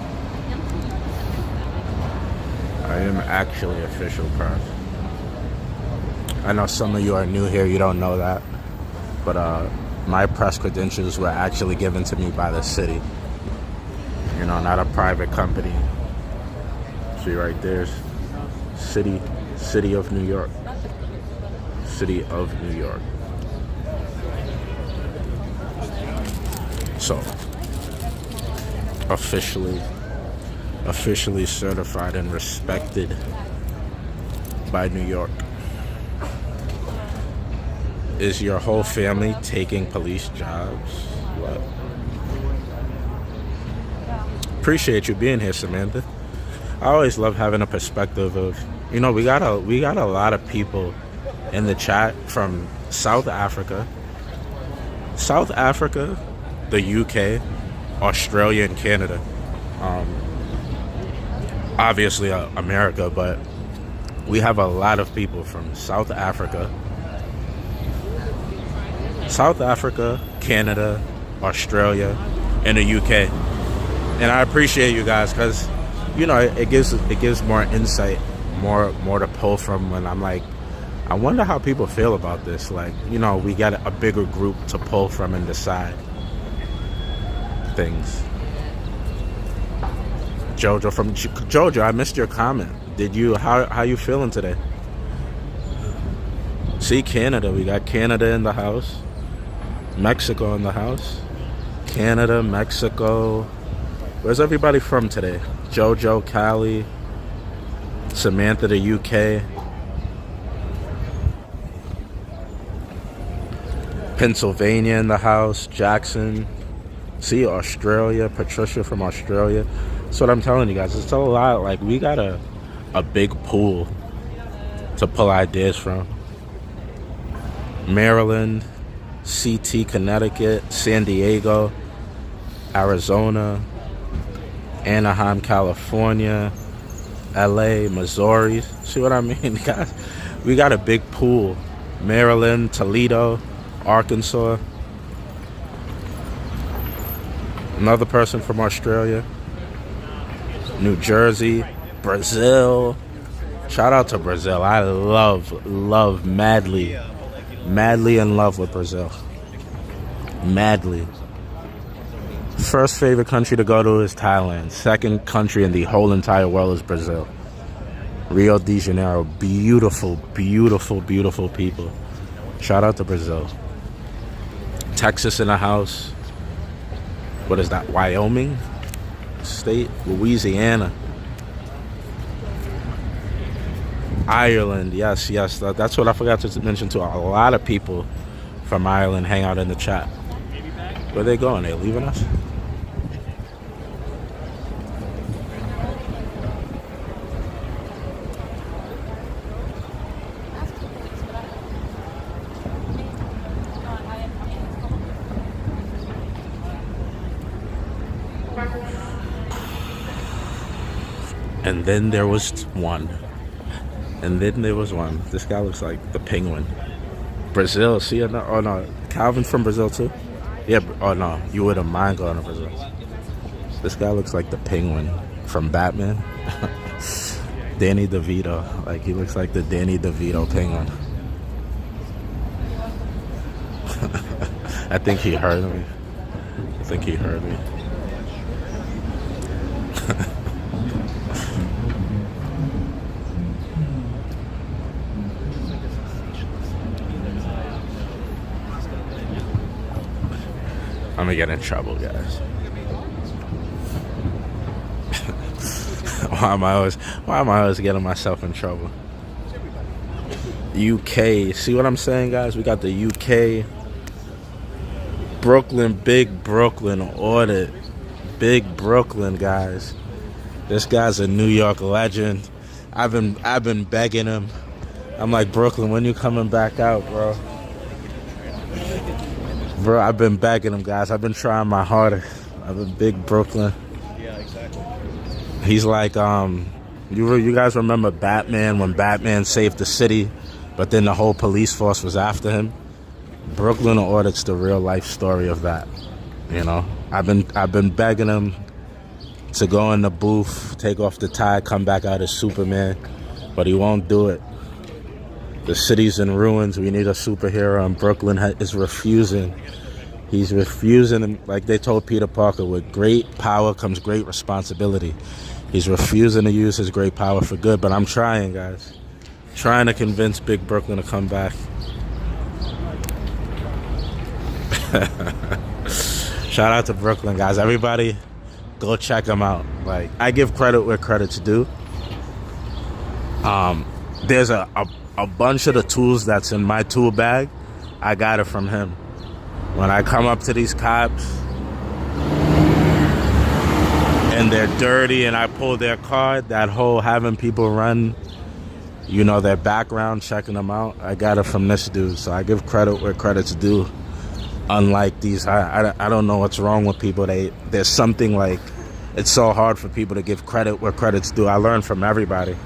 I am actually official press. I know some of you are new here, you don't know that. But my press credentials were actually given to me by the city. You know, not a private company. See right there's City of New York. City of New York. So, officially certified and respected by New York. Is your whole family taking police jobs? What? Appreciate you being here, Samantha. I always love having a perspective of, you know, we got a lot of people in the chat from South Africa, the UK, Australia, and Canada. Obviously America, but we have a lot of people from South Africa, Canada, Australia, and the UK. And I appreciate you guys because, you know, it gives more insight, more to pull from when I'm like, I wonder how people feel about this. Like, you know, we got a bigger group to pull from and decide things. Jojo from Jojo. I missed your comment. Did you? How you feeling today? See, Canada. We got Canada in the house. Mexico in the house. Canada, Mexico. Where's everybody from today? Jojo, Cali, Samantha, the UK. Pennsylvania in the house. Jackson. See, Australia. Patricia from Australia. That's what I'm telling you guys. It's a lot. Like, we got a big pool to pull ideas from. Maryland, CT, Connecticut, San Diego, Arizona, Anaheim, California, LA, Missouri. See what I mean, guys? We got a big pool. Maryland, Toledo, Arkansas. Another person from Australia. New Jersey, Brazil. Shout out to Brazil. I love madly in love with Brazil. Madly. First favorite country to go to is Thailand. Second country in the whole entire world is Brazil. Rio de Janeiro. Beautiful, beautiful, beautiful people. Shout out to Brazil. Texas in the house. What is that? Wyoming State? Louisiana. Ireland, yes. That's what I forgot to mention too. A lot of people from Ireland hang out in the chat. Where they going? They leaving us? And then there was one. This guy looks like the penguin. Brazil, see? Oh no, Calvin from Brazil too? Yeah, oh no, you wouldn't mind going to Brazil. This guy looks like the penguin from Batman. Danny DeVito. Like, he looks like the Danny DeVito penguin. I think he heard me. I'm gonna get in trouble, guys. Why am I always getting myself in trouble? UK, see what I'm saying, guys? We got the UK, Brooklyn, big Brooklyn audit, big Brooklyn, guys. This guy's a New York legend. I've been begging him. I'm like, Brooklyn, when you coming back out, bro? Bro, I've been begging him, guys. I've been trying my hardest. I've been big Brooklyn. Yeah, exactly. He's like, you guys remember Batman, when Batman saved the city, but then the whole police force was after him? Brooklyn audit's the real life story of that. You know, I've been begging him to go in the booth, take off the tie, come back out as Superman, but he won't do it. The city's in ruins. We need a superhero, and Brooklyn is refusing. He's refusing, like they told Peter Parker, with great power comes great responsibility. He's refusing to use his great power for good, but I'm trying, guys. Trying to convince Big Brooklyn to come back. Shout out to Brooklyn, guys. Everybody, go check him out. Like, I give credit where credit's due. There's a bunch of the tools that's in my tool bag, I got it from him. When I come up to these cops and they're dirty and I pull their card, that whole having people run, you know, their background, checking them out, I got it from this dude. So I give credit where credit's due. Unlike these, I don't know what's wrong with people. There's something like, it's so hard for people to give credit where credit's due. I learn from everybody,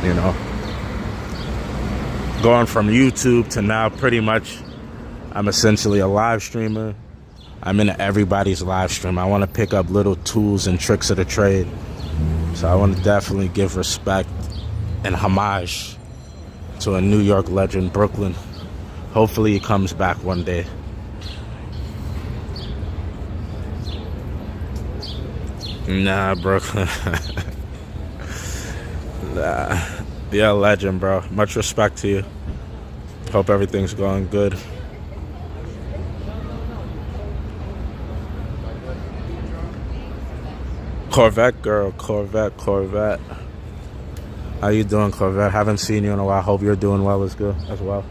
you know. Going from YouTube to now, pretty much, I'm essentially a live streamer. I'm in everybody's live stream. I want to pick up little tools and tricks of the trade. So I want to definitely give respect and homage to a New York legend, Brooklyn. Hopefully he comes back one day. Nah, Brooklyn. Nah. You're a legend, bro. Much respect to you. Hope everything's going good. Corvette girl, Corvette. How you doing, Corvette? Haven't seen you in a while. Hope you're doing well as well.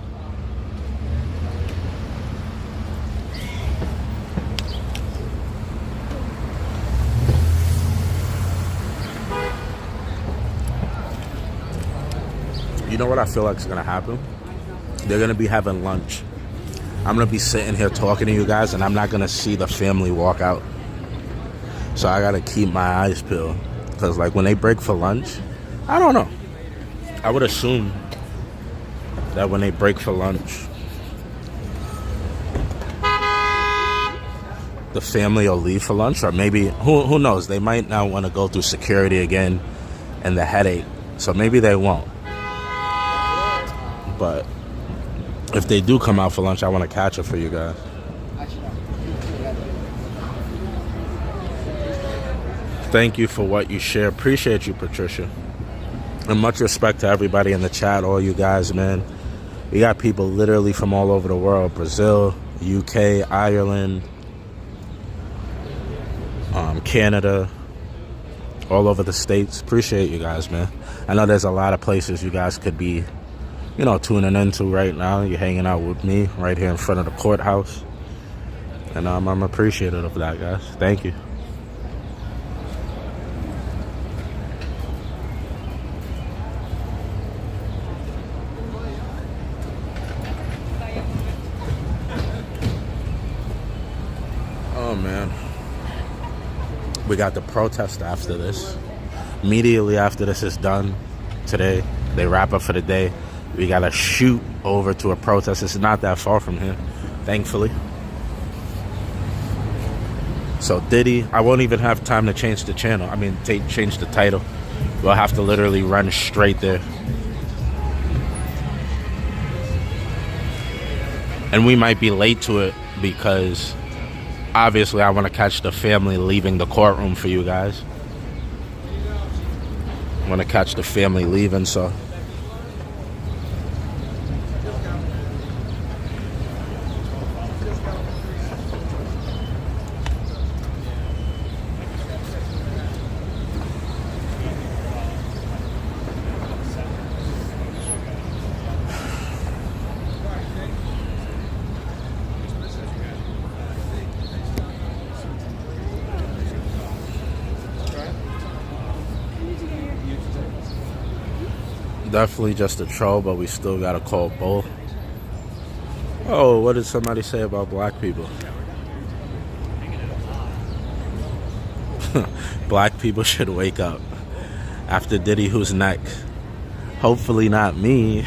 You know what I feel like is gonna happen? They're gonna be having lunch. I'm gonna be sitting here talking to you guys, and I'm not gonna see the family walk out. So I gotta keep my eyes peeled, because like when they break for lunch, I don't know. I would assume that when they break for lunch, the family will leave for lunch, or maybe who knows? They might not want to go through security again and the headache, so maybe they won't. But if they do come out for lunch, I want to catch it for you guys. Thank you for what you share. Appreciate you, Patricia. And much respect to everybody in the chat, all you guys, man. We got people literally from all over the world. Brazil, UK, Ireland, Canada, all over the States. Appreciate you guys, man. I know there's a lot of places you guys could be, you know, tuning into right now. You're hanging out with me right here in front of the courthouse. And I'm appreciative of that, guys. Thank you. Oh, man. We got the protest after this. Immediately after this is done today, they wrap up for the day. We got to shoot over to a protest. It's not that far from here, thankfully. So Diddy, I won't even have time to change the channel. I mean, change the title. We'll have to literally run straight there. And we might be late to it because obviously I want to catch the family leaving the courtroom for you guys. I want to catch the family leaving, so. Definitely just a troll, but we still gotta call both. Oh, what did somebody say about black people? Black people should wake up. After Diddy, who's next? Hopefully not me.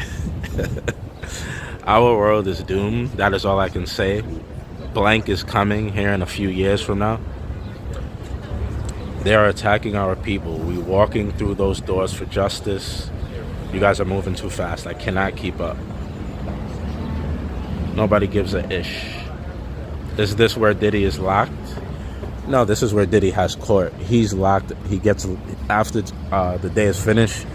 Our world is doomed. That is all I can say. Blank is coming here in a few years from now. They are attacking our people. We're walking through those doors for justice. You guys are moving too fast. I cannot keep up. Nobody gives a ish. Is this where Diddy is locked? No, this is where Diddy has court. He's locked. He gets, after the day is finished,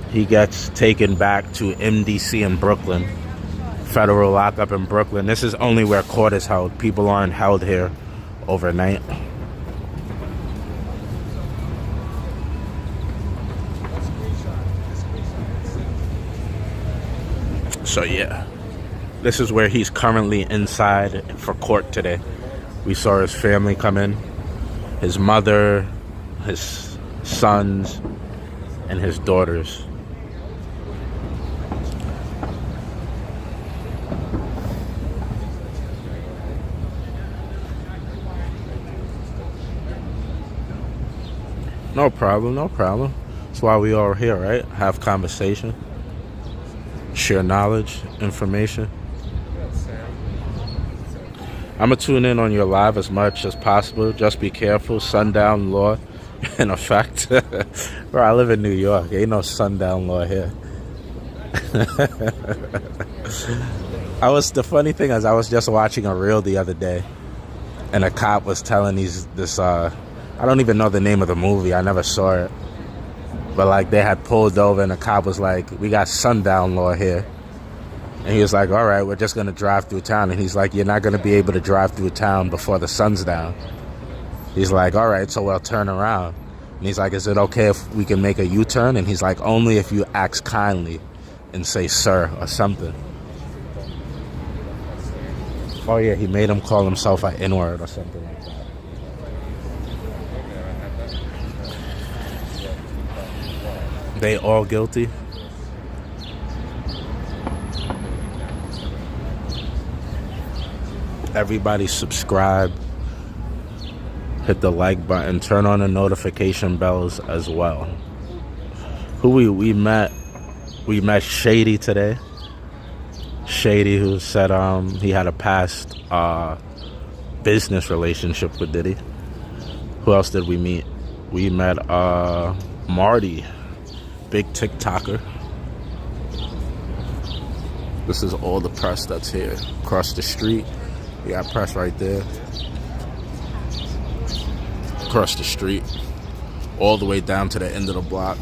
he gets taken back to MDC in Brooklyn. Federal lockup in Brooklyn. This is only where court is held. People aren't held here overnight. So yeah, this is where he's currently inside for court today. We saw his family come in, his mother, his sons, and his daughters. No problem, no problem. That's why we all here, right? Have conversation. Share knowledge, information. I'm going to tune in on your live as much as possible. Just be careful. Sundown law in effect. Bro, I live in New York. Ain't no sundown law here. The funny thing is I was just watching a reel the other day, and a cop was telling this I don't even know the name of the movie. I never saw it. But like they had pulled over and the cop was like, we got sundown law here. And he was like, all right, we're just going to drive through town. And he's like, you're not going to be able to drive through town before the sun's down. He's like, all right, so we'll turn around. And he's like, is it okay if we can make a U-turn? And he's like, only if you ask kindly and say sir or something. Oh yeah, he made him call himself an N-word or something like that. They all guilty? Everybody subscribe, hit the like button, turn on the notification bells as well. Who we met Shady today. Shady, who said he had a past business relationship with Diddy. Who else did we meet? We met Marty, big TikToker. This is all the press that's here. Across the street, you got press right there. Across the street, all the way down to the end of the block.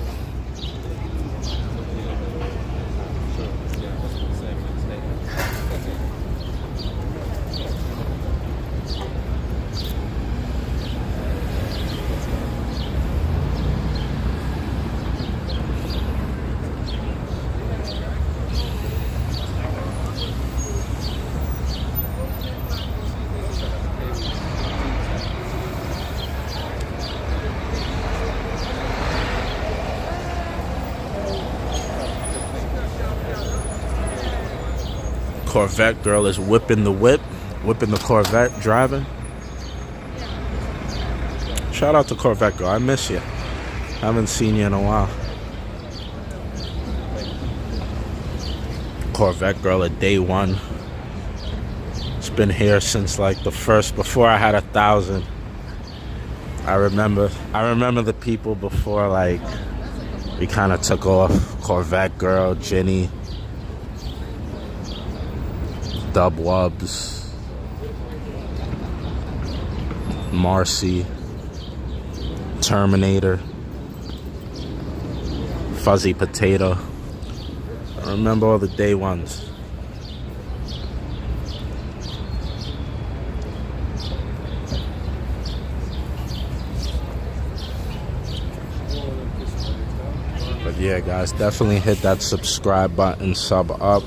Corvette girl is whipping the Corvette, driving. Shout out to Corvette girl, I miss you. Haven't seen you in a while. Corvette girl at day one. It's been here since like the first, before I had 1,000. I remember the people before, like, we kind of took off. Corvette girl, Jenny, Dub Wubs, Marcy, Terminator, Fuzzy Potato. I remember all the day ones. But yeah, guys, definitely hit that subscribe button, sub up.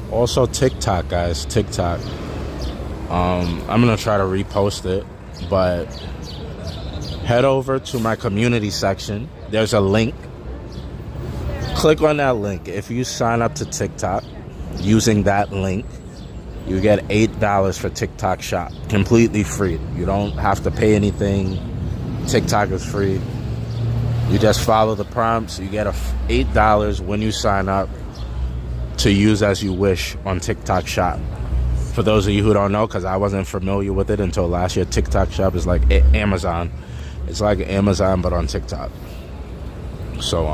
Also TikTok, guys, TikTok. I'm gonna try to repost it, but head over to my community section. There's a link. Click on that link. If you sign up to TikTok using that link, you get $8 for TikTok Shop, completely free. You don't have to pay anything. TikTok is free. You just follow the prompts. You get $8 when you sign up to use as you wish on TikTok Shop. For those of you who don't know, because I wasn't familiar with it until last year, TikTok Shop is like Amazon. It's like Amazon, but on TikTok. So,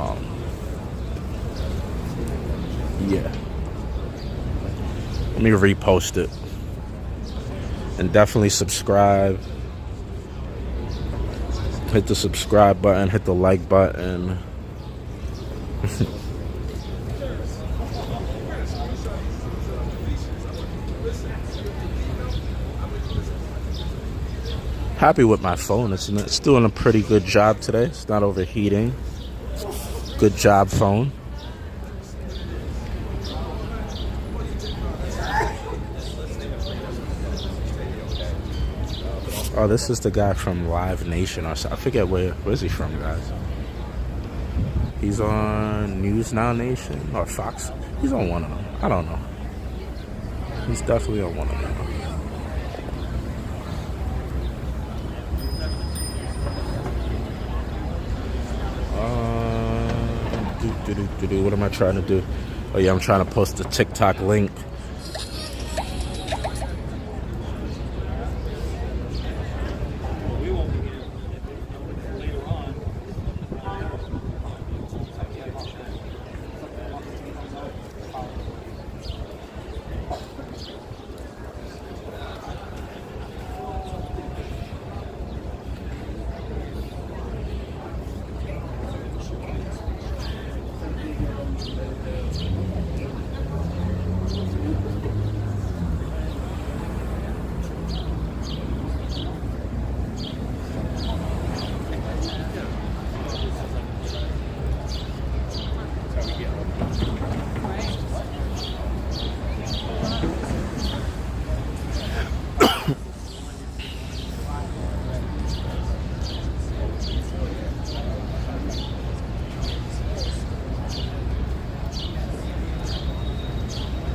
yeah. Let me repost it. And definitely subscribe. Hit the subscribe button, hit the like button. Happy with my phone. It's doing a pretty good job today. It's not overheating. Good job, phone. Oh, this is the guy from Live Nation or something. I forget where's he from, guys. He's on News Now Nation or Fox. He's on one of them. I don't know. He's definitely on one of them. What am I trying to do? Oh yeah, I'm trying to post the TikTok link.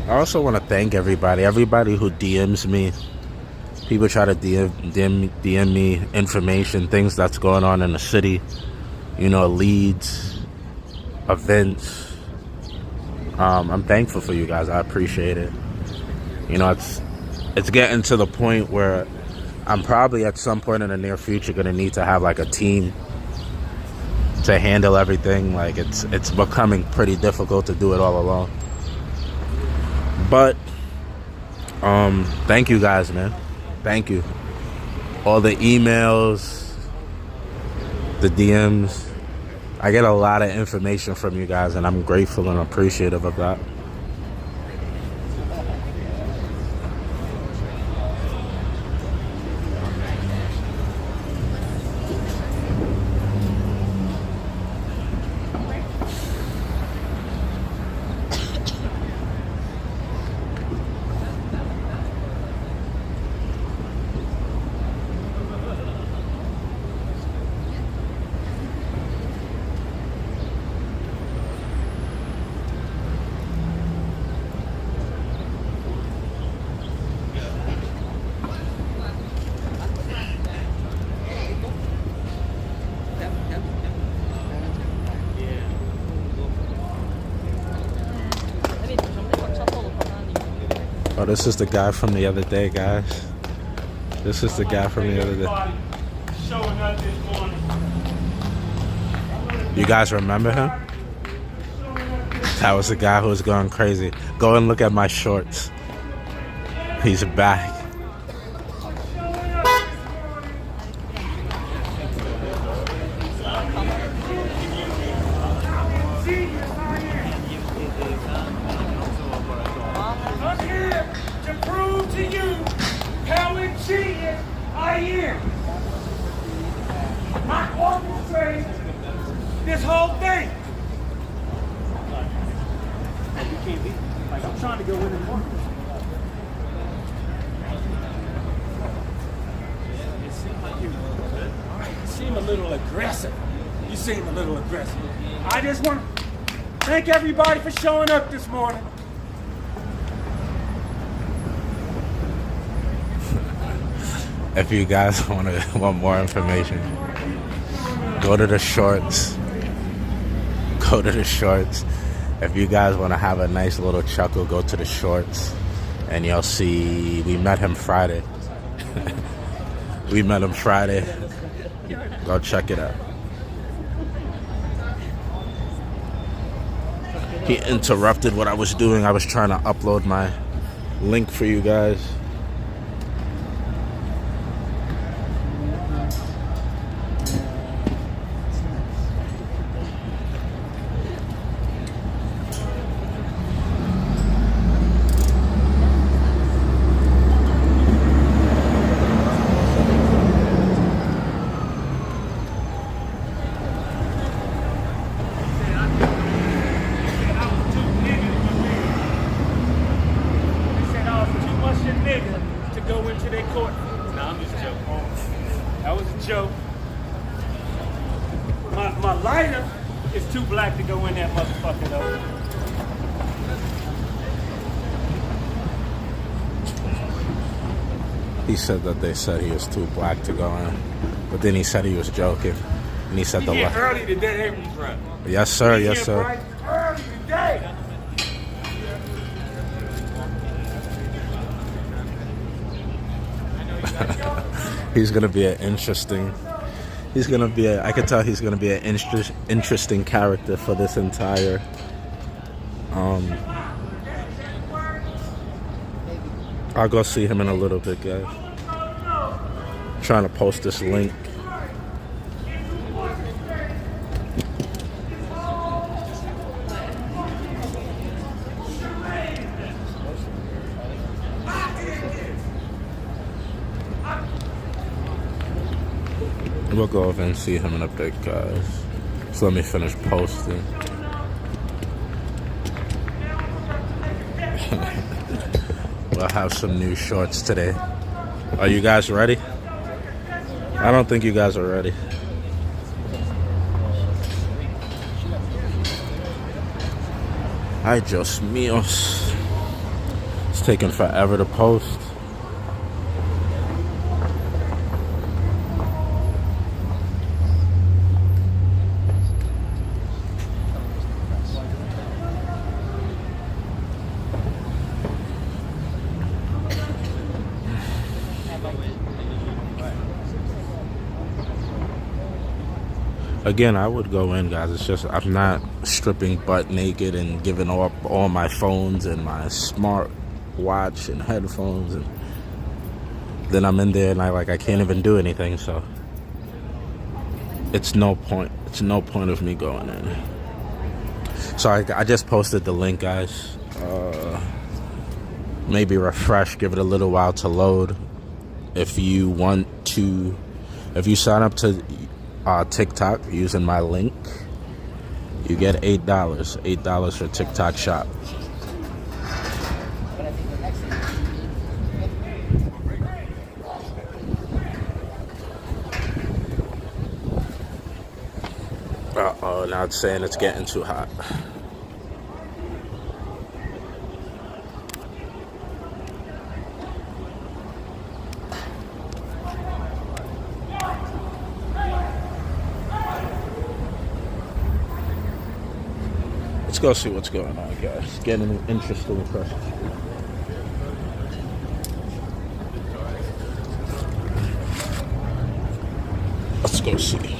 I also want to thank everybody who DMs me. People try to DM me information, things that's going on in the city, you know, leads, events. I'm thankful for you guys. I appreciate it. You know, it's getting to the point where I'm probably at some point in the near future going to need to have like a team to handle everything. Like it's becoming pretty difficult to do it all alone. But thank you guys, man. Thank you. All the emails, the DMs. I get a lot of information from you guys, and I'm grateful and appreciative of that. Oh, this is the guy from the other day, guys. This is the guy from the other day. Showing up this morning. You guys remember him? That was the guy who was going crazy. Go and look at my shorts. He's back. I'm here to prove to you how ingenious I am. I orchestrated this whole thing. You can't be like I'm trying to go in and work. It seems like you seem a little aggressive. You seem a little aggressive. I just want to thank everybody for showing up this morning. If you guys want more information, go to the shorts. Go to the shorts. If you guys want to have a nice little chuckle, go to the shorts, and you'll see. We met him Friday. We met him Friday. Go check it out. He interrupted what I was doing. I was trying to upload my link for you guys. To go into their court. No, I'm just joking. That was a joke. My lighter is too black to go in that motherfucker though. He said that they said he was too black to go in, but then he said he was joking, and he said the light. Early today, right? Yes, sir. Yes, sir. Early today. He's gonna be an interesting. I could tell he's gonna be an interesting character for this entire. I'll go see him in a little bit, guys. I'm trying to post this link. We'll go over and see him in a bit, guys. So let me finish posting. We'll have some new shorts today. Are you guys ready? I don't think you guys are ready. Ay, Dios míos. It's taking forever to post. Again, I would go in, guys. It's just I'm not stripping butt naked and giving up all my phones and my smart watch and headphones, and then I'm in there and I can't even do anything. So it's no point. It's no point of me going in. So I just posted the link, guys. Maybe refresh, give it a little while to load. If you sign up to TikTok using my link, you get $8 for TikTok shop. Uh-oh, now it's saying it's getting too hot. Let's go see what's going on, guys. It's getting an interesting question. Let's go see.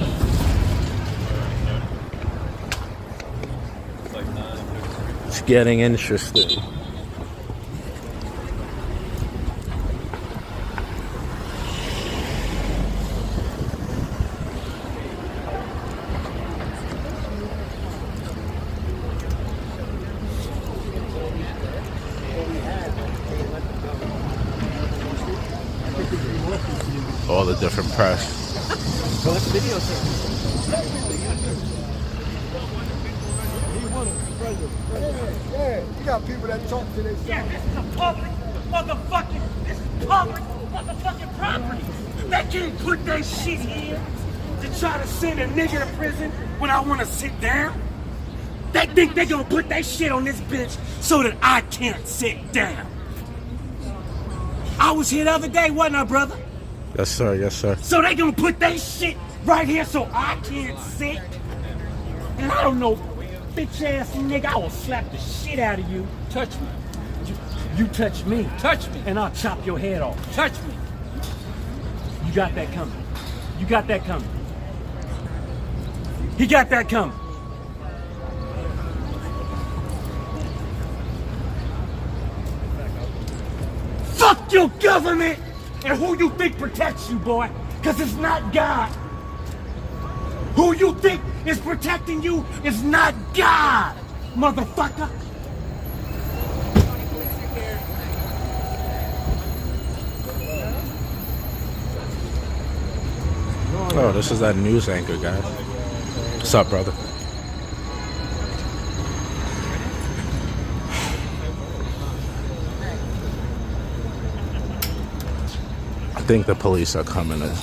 It's getting interesting. All the different press. So what's the video Yeah, you got people that talk to themselves. Yeah, this is a public motherfucking property. They can't put that shit here to try to send a nigga to prison when I want to sit down. They think they gonna put that shit on this bitch so that I can't sit down. I was here the other day, wasn't I, brother? Yes, sir. Yes, sir. So they gonna put that shit right here so I can't sit? And I don't know, bitch ass nigga, I will slap the shit out of you. Touch me. You touch me. Touch me. And I'll chop your head off. Touch me. You got that coming. You got that coming. He got that coming. Fuck your government and who you think protects you, boy. Cause it's not God. Who you think is protecting you is not God, motherfucker. Oh, this is that news anchor guy. What's up, brother? I think the police are coming to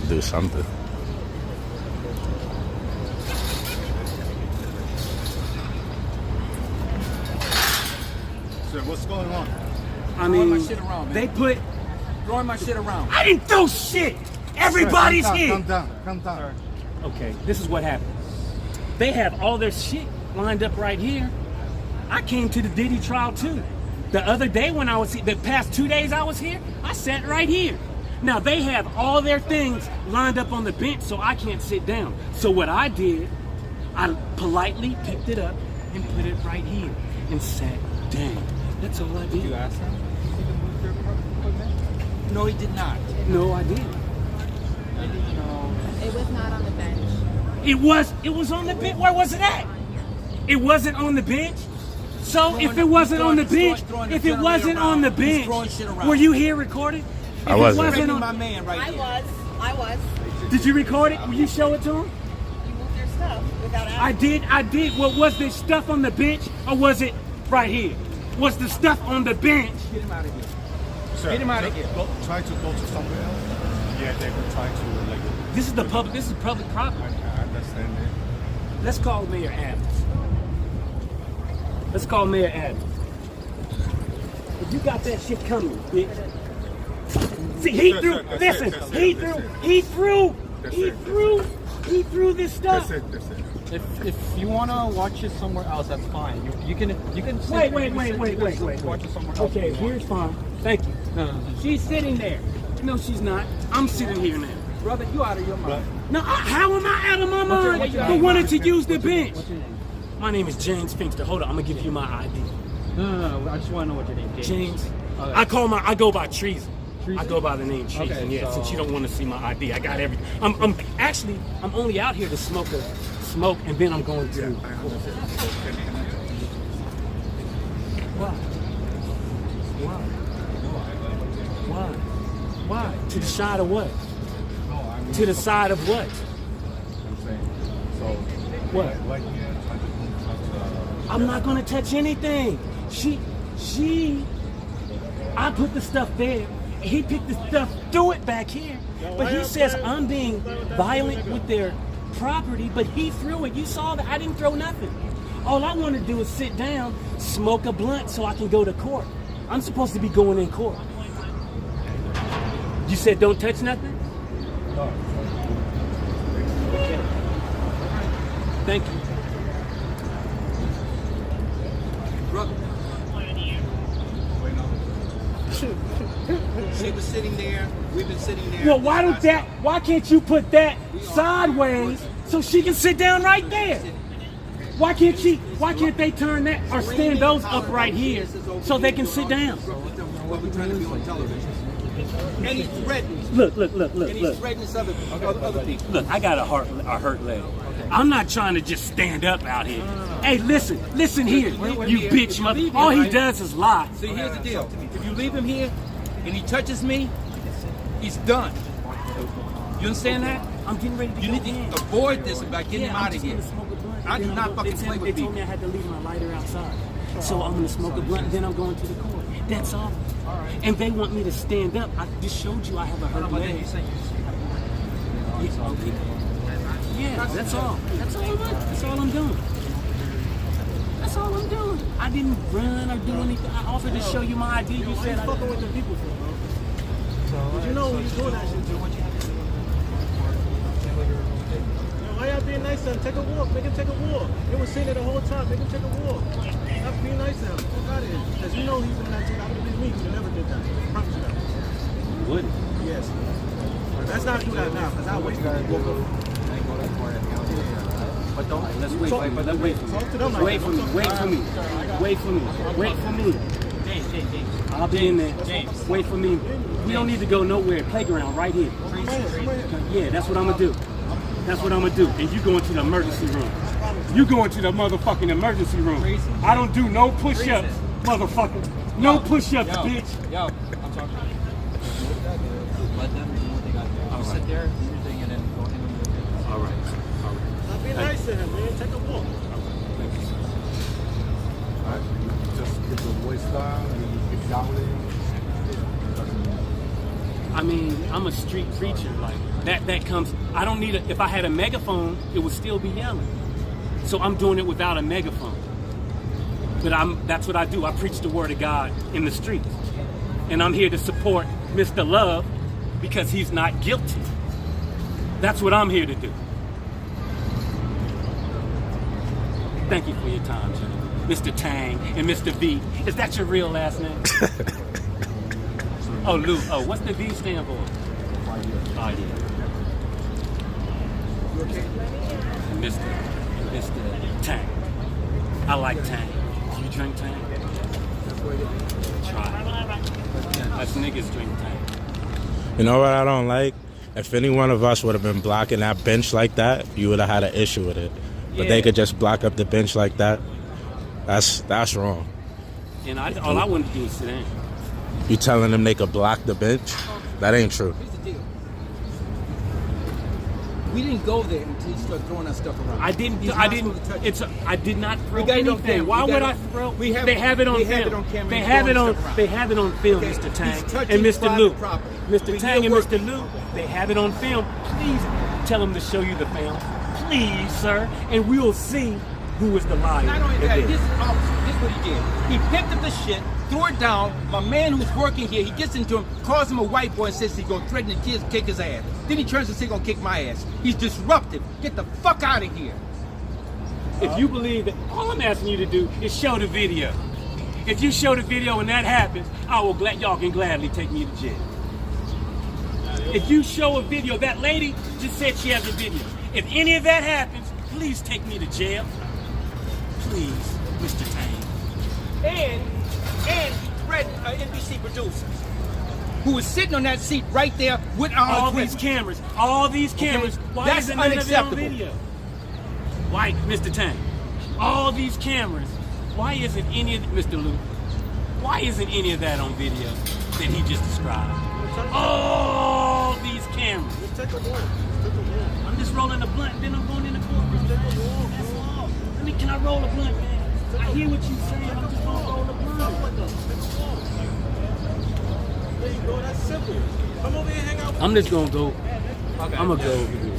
do something. Sir, what's going on? I mean, my shit around, man. they put... Throwing my shit around. I didn't throw shit! Everybody's Sir, here! Calm down, calm down. Okay, this is what happened. They have all their shit lined up right here. I came to the Diddy trial too. The other day when I was here, the past 2 days I was here, I sat right here. Now they have all their things lined up on the bench so I can't sit down. So what I did, I politely picked it up and put it right here and sat down. That's all I did. Did you ask him? Did he move your equipment? No, he did not. No, I didn't. I didn't know. It was not on the bench. It was on the bench. Where was it at? It wasn't on the bench. So if it wasn't on the bench, were you here recording? I wasn't. It wasn't My on, man right here. I was. did you record it? Will you show it to him? You moved your stuff without asking. I did. Well, was there stuff on the bench or was it right here? Was the stuff on the bench? Get him out of here. Sir, Get him out of here. Try to go to somewhere else. Yeah, they were trying to like. This is public property. I understand it. Let's call Mayor Adams. Let's call Mayor Adams. You got that shit coming, bitch. See, he threw. Listen, he threw this stuff. If you wanna watch it somewhere else, that's fine. You can. Wait. Watch it somewhere else. Okay, here's fine. Thank you. No. She's sitting there. No, she's not. I'm sitting here now. Brother, you out of your mind. No, how am I out of my mind? Who wanted to use the bench? What's your name? My name is James Finster. Hold on, I'm gonna give you my ID. No. I just want to know what your name is. James. Okay. I go by Treason. Treason? I go by the name Treason. Okay, Yeah, so- since you don't want to see my ID, I got everything. I'm only out here to smoke, and then I'm going to. Why? To the side of what? To the side of what? What? I'm not gonna touch anything. I put the stuff there. He picked the stuff, threw it back here. But he says I'm being violent with their property, but he threw it. You saw that. I didn't throw nothing. All I want to do is sit down, smoke a blunt so I can go to court. I'm supposed to be going in court. You said don't touch nothing? Okay. Thank you. She was sitting there. We've been sitting there. Well, why can't you put that sideways so she can sit down right there? Why can't they turn that or stand those up right here so they can sit down? What we're trying to be on television. And he threatens. Look. And he threatens other people. Look, I got a hurt leg. I'm not trying to just stand up out here. Hey, listen here, you bitch mother. All he does is lie. See, here's the deal. If you leave him here and he touches me, he's done. You understand that? I'm getting ready to You go need to in. avoid this by getting him out of here. I do not fucking play with They told me I had to leave my lighter outside. So I'm gonna smoke a blunt and then I'm going to the court. That's all. And they want me to stand up. I just showed you I have a hurt leg. Yeah, that's all. That's all I'm doing. That's all I'm doing. That's all I'm doing. I didn't run or do anything. I offered to show you my ID. You said I fucking with the people for, bro. But you know when you're doing that shit, do what you have to do. Why y'all being nice to him? Take a walk. Make him take a walk. They was saying it the whole time. Make him take a walk. Stop being nice to him. Fuck out of here. Because you know he's gonna take out of me. He never did that. I promise you that. You wouldn't? Yes. Let's not do that now, because I'll wait for you. But don't. Let's wait. Talk to them like Wait for me. I'll be in there. Wait for me. We don't need to go nowhere. Playground right here. Yeah, that's what I'm gonna do. And you go into the emergency room. You go into the motherfucking emergency room. I don't do no push-ups, motherfucker. No push-ups, bitch. Yo, I'm talking. Let them do what they got to do. I'll sit there, do your thing, and then go in. All right. Stop being nice to him, man. Take a walk. Just get the voice down and you get down. I mean, I'm a street preacher. Like that comes. I don't need if I had a megaphone, it would still be yelling. So I'm doing it without a megaphone. But that's what I do. I preach the word of God in the streets. And I'm here to support Mr. Love because he's not guilty. That's what I'm here to do. Thank you for your time, gentlemen. Mr. Tang and Mr. V. Is that your real last name? Oh, Lou. Oh, what's the V stand for? Oh, yeah. Mr. Tang. I like Tang. Do you drink Tang? Try it. Us niggas drink Tang. You know what I don't like? If any one of us would have been blocking that bench like that, you would have had an issue with it. But they could just block up the bench like that. That's wrong. And all I wanted to do is sit down. You telling them they could block the bench? That ain't true. Here's the deal. We didn't go there until you started throwing that stuff around. I did not throw got it on anything. film. Why We would got I it- throw? we have They it- have it on we film. have it on camera. They He's have it throwing on. stuff around. They have it on film, Okay, Mr. Tang he's touching and Mr. private Lou. property. Mr. We Tang and hear Mr. Lou. They have it on film. Please tell them to show you the film, please, sir, and we will see who is the liar. Not only in that, this. this what he did. He picked up the shit, threw it down. My man who's working here, he gets into him, calls him a white boy and says he's gonna threaten the kids, kick his ass. Then he turns and says he's gonna kick my ass. He's disruptive. Get the fuck out of here. If you believe that, all I'm asking you to do is show the video. If you show the video and that happens, y'all can gladly take me to jail. If you show a video, that lady just said she has a video. If any of that happens, please take me to jail. Please, Mr. Tang. And he threatened an NBC producer who was sitting on that seat right there with all these cameras. Why that's isn't none of it on unacceptable. video? Why, Mr. Tang? All these cameras. Why isn't any of Mr. Luke? Why isn't any of that on video that he just described? All these cameras. Let's take a walk. I'm just rolling a blunt, then I'm going in the courtroom. That's all. Can I roll a blunt, man? I hear what you're saying. I'm just gonna roll a blunt. There you go. That's simple. Come over here and hang out with I'm just gonna go. I'm gonna go over here.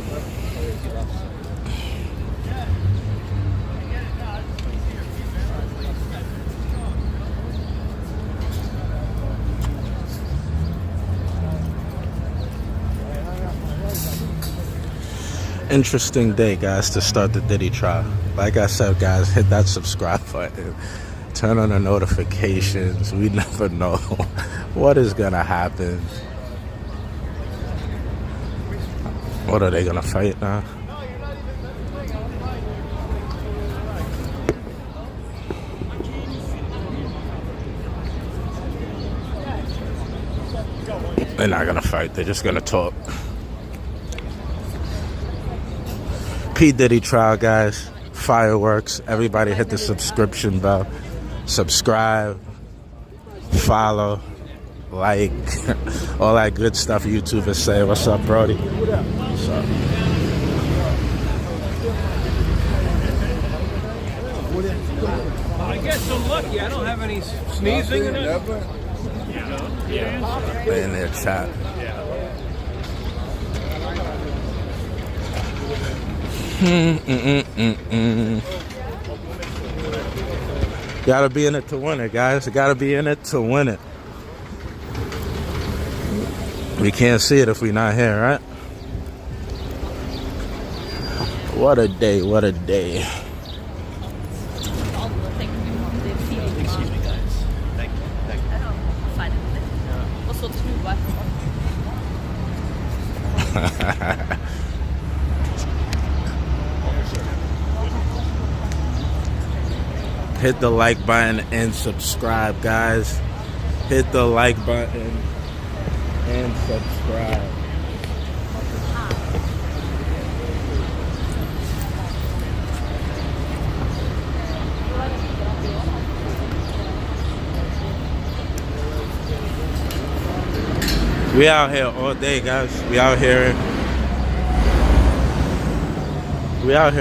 Interesting day, guys, to start the Diddy trial. Like I said, guys, hit that subscribe button. Turn on the notifications. We never know what is gonna happen. What are they gonna fight now? They're not gonna fight. They're just gonna talk. P. Diddy trial, guys. Fireworks. Everybody hit the subscription bell. Subscribe. Follow. Like. All that good stuff YouTubers say. What's up, Brody? What's up? I guess I'm lucky. I don't have any sneezing in it. They in their chat. Gotta be in it to win it, guys. Gotta be in it to win it. We can't see it if we're not here, right? What a day, what a day. Excuse me, guys. Thank you. Fine. What's so true, what? Hit the like button and subscribe, guys. Hit the like button and subscribe. We out here all day, guys. We out here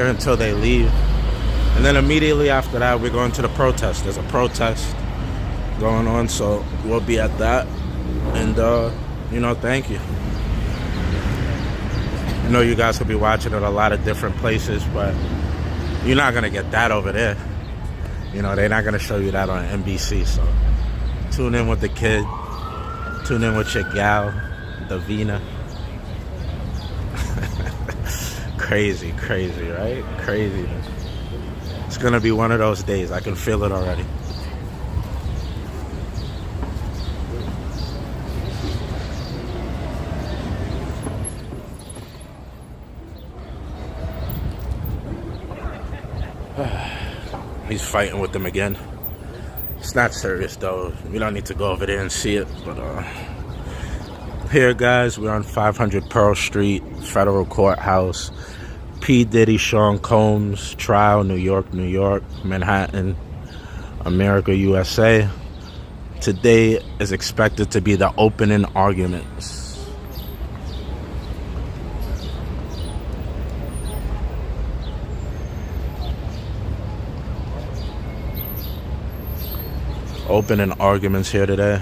until they leave. And then immediately after that, we're going to the protest. There's a protest going on, so we'll be at that. And, thank you. I know you guys could be watching it a lot of different places, but you're not going to get that over there. They're not going to show you that on NBC, so tune in with the kid. Tune in with your gal, Davina. Crazy, right? Craziness. It's gonna be one of those days. I can feel it already. He's fighting with them again. It's not serious though. We don't need to go over there and see it. But here, guys, we're on 500 Pearl Street, Federal Courthouse. P. Diddy, Sean Combs, trial, New York, Manhattan, America, USA. Today is expected to be the opening arguments. Opening arguments here today.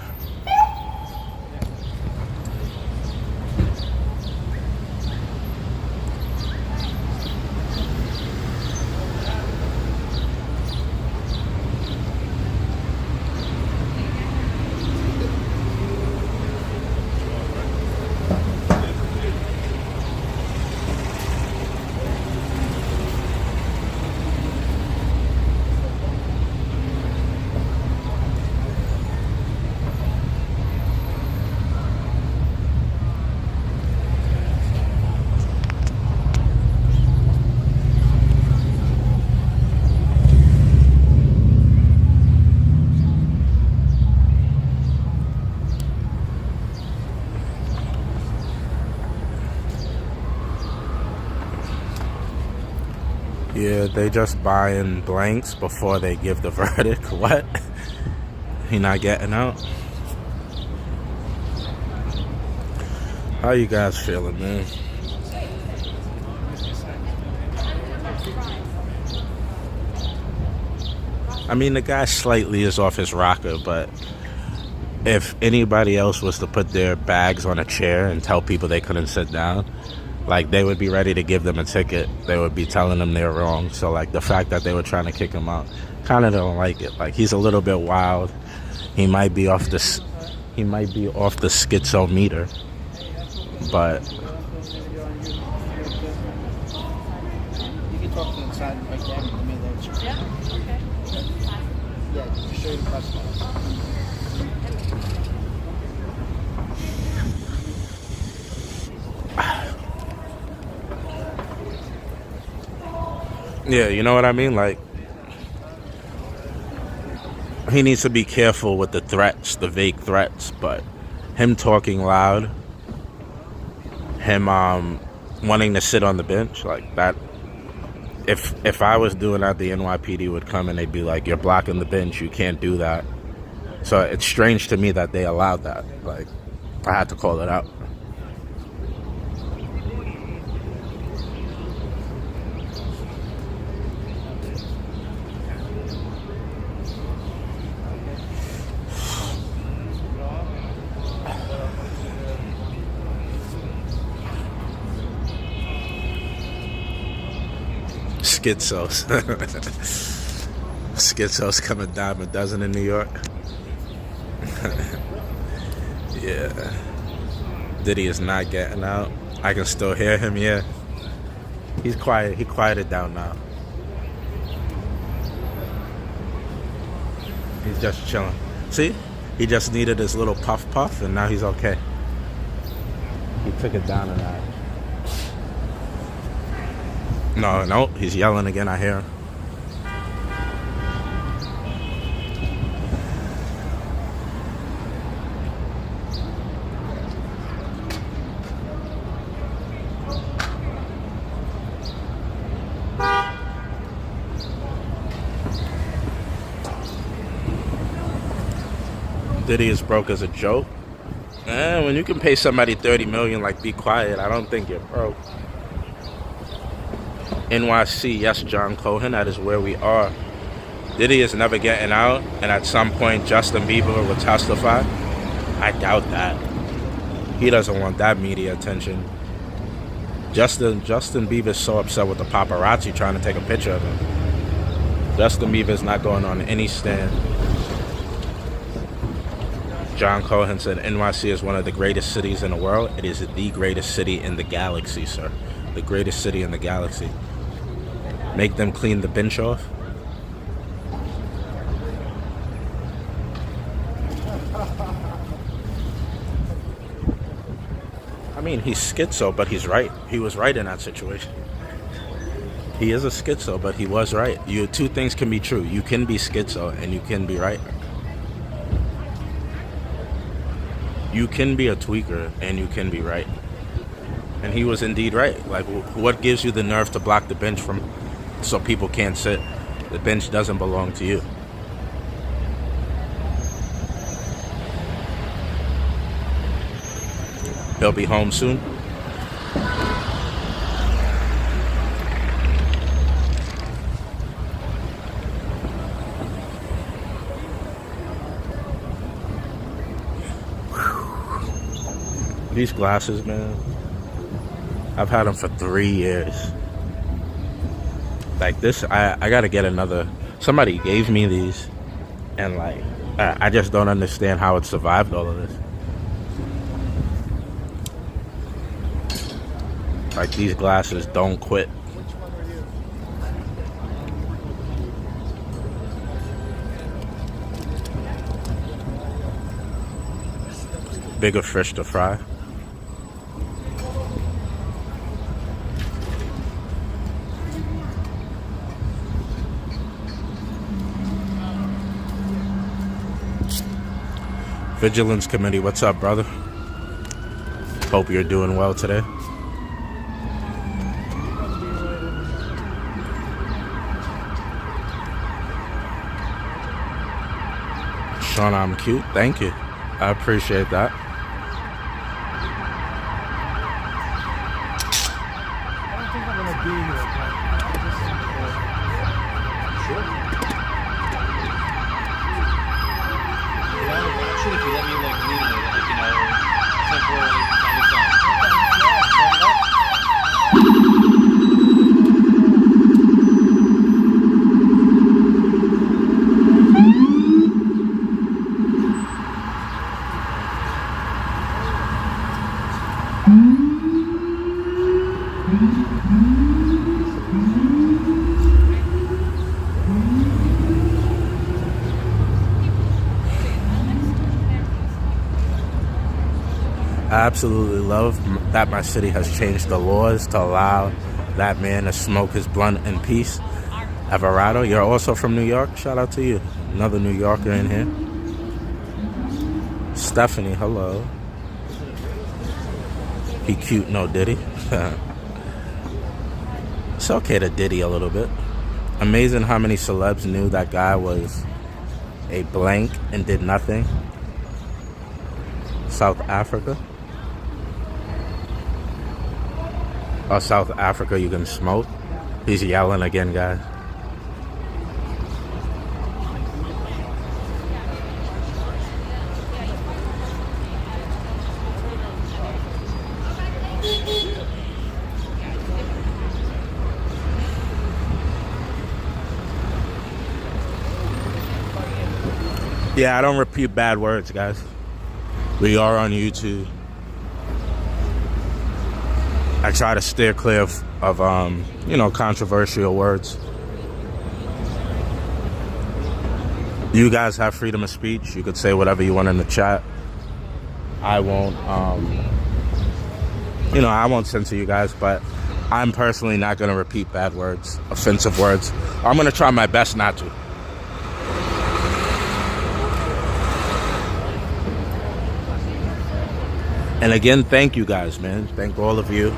They just buying blanks before they give the verdict. What? He not getting out? How you guys feeling, man? I mean, the guy slightly is off his rocker, but if anybody else was to put their bags on a chair and tell people they couldn't sit down, like, they would be ready to give them a ticket. They would be telling them they're wrong. So, like, the fact that they were trying to kick him out, kind of don't like it. Like, he's a little bit wild. He might be off the schizo meter, but You can talk to the inside and right there. Yeah? Okay. Yeah, just show you the press box. yeah, you know what I mean? Like, he needs to be careful with the threats, the vague threats, but him talking loud, him wanting to sit on the bench, like that. If I was doing that, the NYPD would come and they'd be like, you're blocking the bench, you can't do that. So it's strange to me that they allowed that. Like, I had to call it out. Schizos. Schizos come a dime a dozen in New York. Yeah. Diddy is not getting out. I can still hear him, yeah. He's quiet. He quieted down now. He's just chilling. See? He just needed his little puff and now he's okay. He took it down a notch. No, he's yelling again, I hear him. Diddy is broke as a joke. When you can pay somebody $30 million, like, be quiet, I don't think you're broke. NYC, yes, John Cohen, that is where we are. Diddy is never getting out, and at some point Justin Bieber will testify. I doubt that. He doesn't want that media attention. Justin Bieber's so upset with the paparazzi trying to take a picture of him. Justin Bieber's not going on any stand. John Cohen said NYC is one of the greatest cities in the world. It is the greatest city in the galaxy, sir. The greatest city in the galaxy. Make them clean the bench off. I mean, he's schizo, but he's right. He was right in that situation. He is a schizo, but he was right. Two things can be true. You can be schizo and you can be right. You can be a tweaker and you can be right. And he was indeed right. Like, what gives you the nerve to block the bench so people can't sit? The bench doesn't belong to you. He'll be home soon. These glasses, man, I've had them for 3 years. Like this, I gotta get another. Somebody gave me these, and like, I just don't understand how it survived all of this. Like, these glasses don't quit. Bigger fish to fry. Vigilance Committee, what's up, brother? Hope you're doing well today. Sean, I'm cute. Thank you. I appreciate that. I don't think I'm gonna be here, Yeah, actually, if you let me like lead it, like, you know, temporarily time to time. I absolutely love that my city has changed the laws to allow that man to smoke his blunt in peace. Everardo, you're also from New York? Shout out to you. Another New Yorker in here. Stephanie, hello. He cute, no Diddy. It's okay to Diddy a little bit. Amazing how many celebs knew that guy was a blank and did nothing. South Africa. Oh, South Africa, you can smoke. He's yelling again, guys. Yeah, I don't repeat bad words, guys. We are on YouTube. I try to steer clear of you know, controversial words. You guys have freedom of speech. You could say whatever you want in the chat. I won't, you know, I won't censor you guys, but I'm personally not going to repeat bad words, offensive words. I'm going to try my best not to. And again, thank you guys, man. Thank all of you.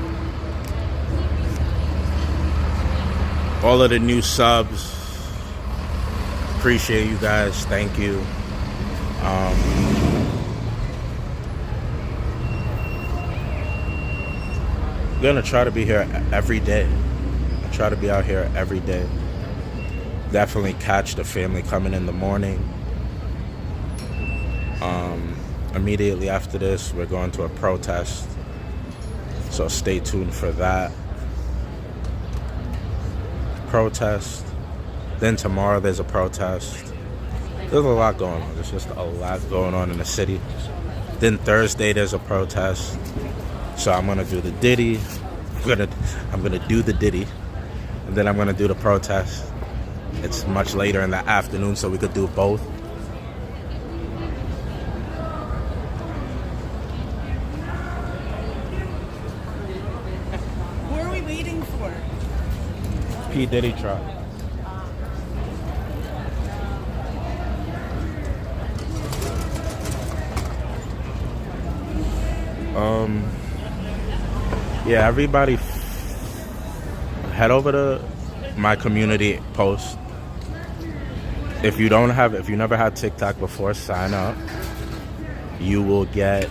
All of the new subs. Appreciate you guys. Thank you. I'm gonna try to be here every day. I try to be out here every day. Definitely catch the family coming in the morning. Immediately after this, we're going to a protest, so stay tuned for that. Protest. Then tomorrow there's a protest. There's a lot going on. There's just a lot going on in the city. Then Thursday there's a protest, so I'm gonna do the Diddy. I'm gonna do the Diddy, and then I'm gonna do the protest. It's much later in the afternoon, so we could do both. P. Diddy trial. Yeah, everybody head over to my community post. If you never had TikTok before, sign up. You will get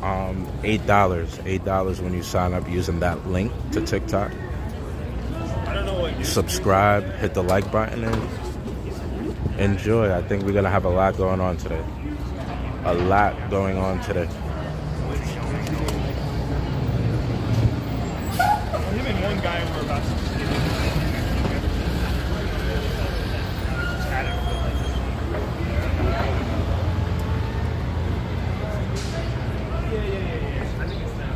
$8 when you sign up using that link to TikTok. Subscribe, hit the like button, and enjoy. I think we're gonna have a lot going on today. A lot going on today. Him and one guy were about to I think it's them.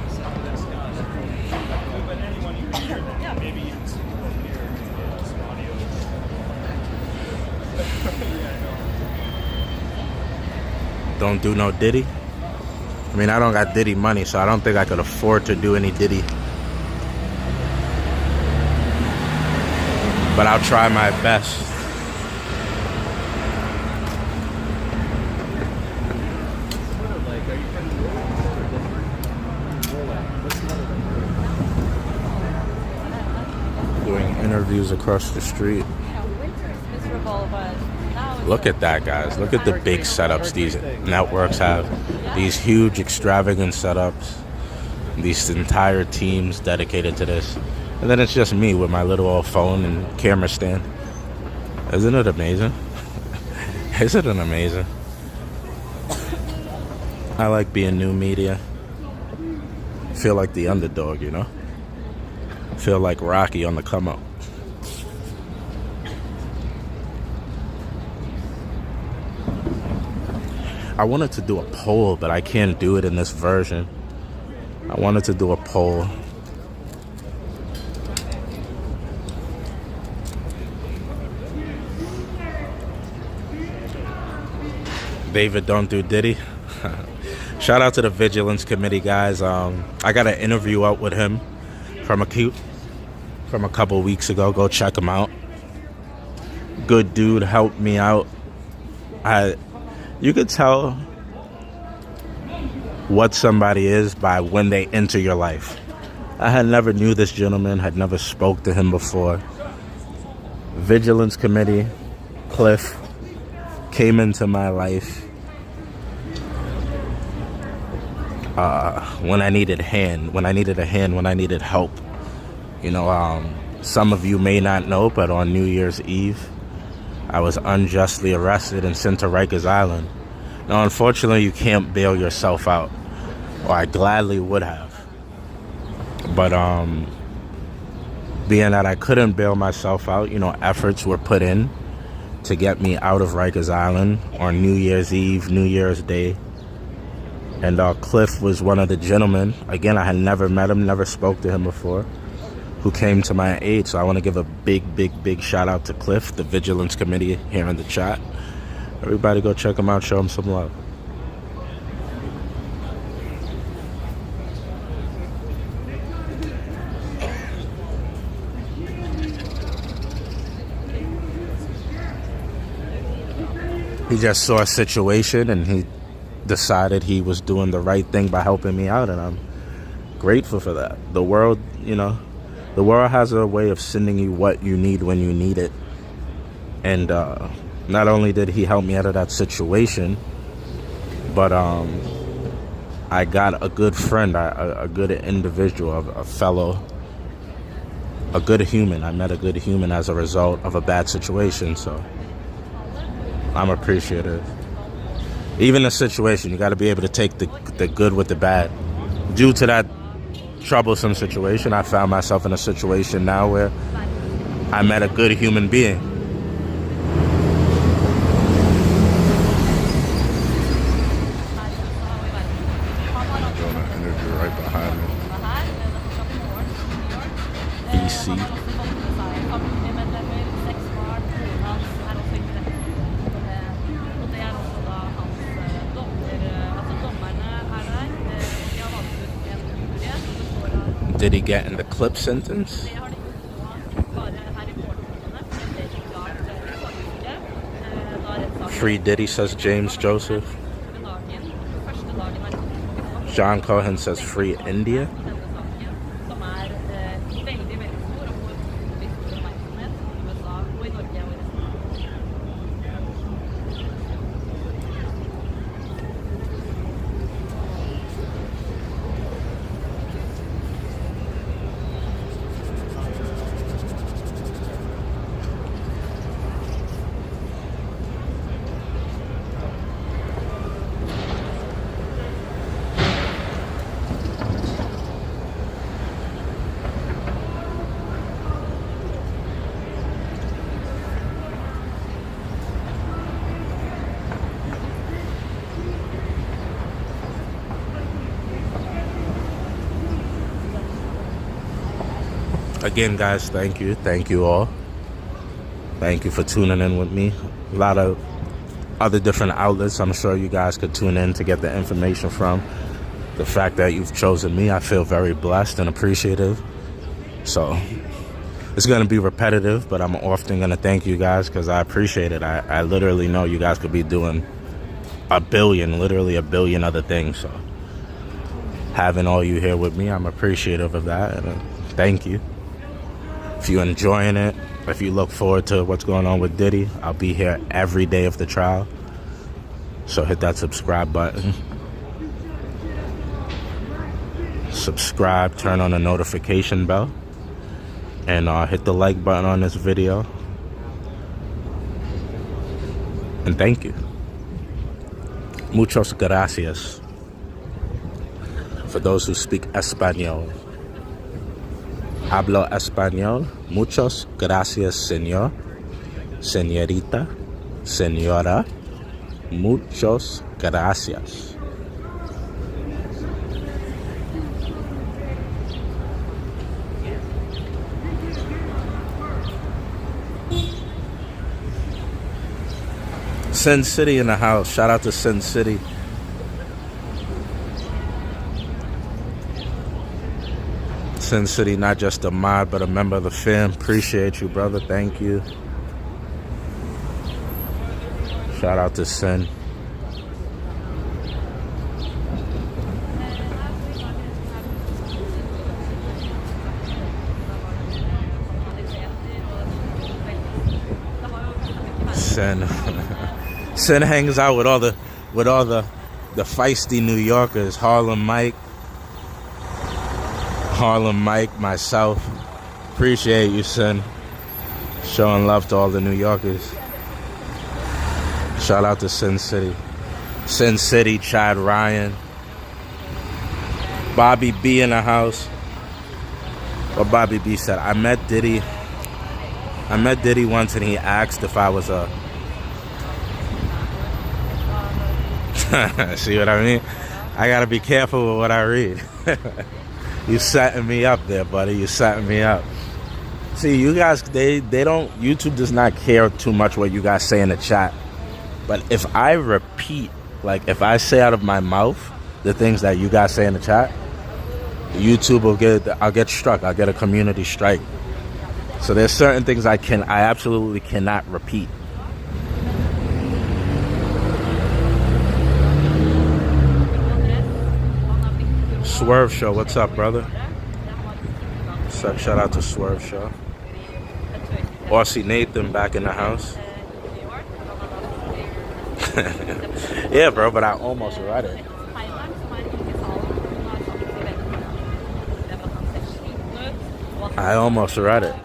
But anyone you can hear that, maybe even some audio. Don't do no Diddy. I mean, I don't got Diddy money, so I don't think I could afford to do any Diddy. But I'll try my best. Doing interviews across the street. Winter is miserable, but now Look at that, guys. Look at the big setups these networks have. These huge, extravagant setups. These entire teams dedicated to this. And then it's just me with my little old phone and camera stand. Isn't it amazing? Isn't it amazing? I like being new media. Feel like the underdog, you know? Feel like Rocky on the come up. I wanted to do a poll, but I can't do it in this version. I wanted to do a poll. David, don't do Diddy. Shout out to the Vigilance Committee, guys. I got an interview out with him from a couple weeks ago. Go check him out. Good dude, helped me out. You could tell what somebody is by when they enter your life. I had never knew this gentleman, had never spoke to him before. Vigilance Committee, Cliff, came into my life when I needed help. You know, some of you may not know, but on New Year's Eve, I was unjustly arrested and sent to Rikers Island. Now, unfortunately, you can't bail yourself out, or I gladly would have. But being that I couldn't bail myself out, you know, efforts were put in to get me out of Rikers Island on New Year's Eve, New Year's Day. And Cliff was one of the gentlemen. Again, I had never met him, never spoke to him before, who came to my aid. So I want to give a big shout out to Cliff, the Vigilance Committee here in the chat. Everybody go check him out, show him some love. He just saw a situation and he decided he was doing the right thing by helping me out, and I'm grateful for that. The world, you know, the world has a way of sending you what you need when you need it. And not only did he help me out of that situation, but I got a good friend, a good individual, a fellow, a good human. I met a good human as a result of a bad situation, so I'm appreciative. Even the situation, you got to be able to take the good with the bad. Due to that troublesome situation, I found myself in a situation now where I met a good human being. Doing an interview right behind me. BC. Did he get in the clip sentence? Free Diddy, says James Joseph. John Cohen says free India. Again, guys, thank you all. Thank you for tuning in with me. A lot of other different outlets I'm sure you guys could tune in to get the information from. The fact that you've chosen me, I feel very blessed and appreciative. So it's going to be repetitive, but I'm often going to thank you guys because I appreciate it. I literally know you guys could be doing literally a billion other things. So having all you here with me, I'm appreciative of that, and thank you. If you're enjoying it, If you look forward to what's going on with Diddy, I'll be here every day of the trial. So hit that subscribe button. Subscribe, turn on the notification bell, and hit the like button on this video. And thank you. Muchos gracias. For those who speak Espanol. Hablo Español. Muchos gracias, señor, señorita, señora. Muchos gracias. Sin City in the house. Shout out to Sin City. Sin City, not just a mod, but a member of the fam. Appreciate you, brother. Thank you. Shout out to Sin. Sin. Sin hangs out with all the feisty New Yorkers. Harlem Mike, myself. Appreciate you, Sin. Showing love to all the New Yorkers. Shout out to Sin City. Sin City, Chad Ryan. Bobby B in the house. What Bobby B said, I met Diddy once and he asked if I was a... See what I mean? I gotta be careful with what I read. You setting me up there, buddy. You setting me up. See, you guys, they don't... YouTube does not care too much what you guys say in the chat. But if I repeat, like if I say out of my mouth the things that you guys say in the chat, YouTube will I'll get struck. I'll get a community strike. So there's certain things I absolutely cannot repeat. Swerve Show, what's up, brother? What's up? Shout out to Swerve Show. Aussie Nathan back in the house. Yeah, bro, but I almost read it. I almost read it.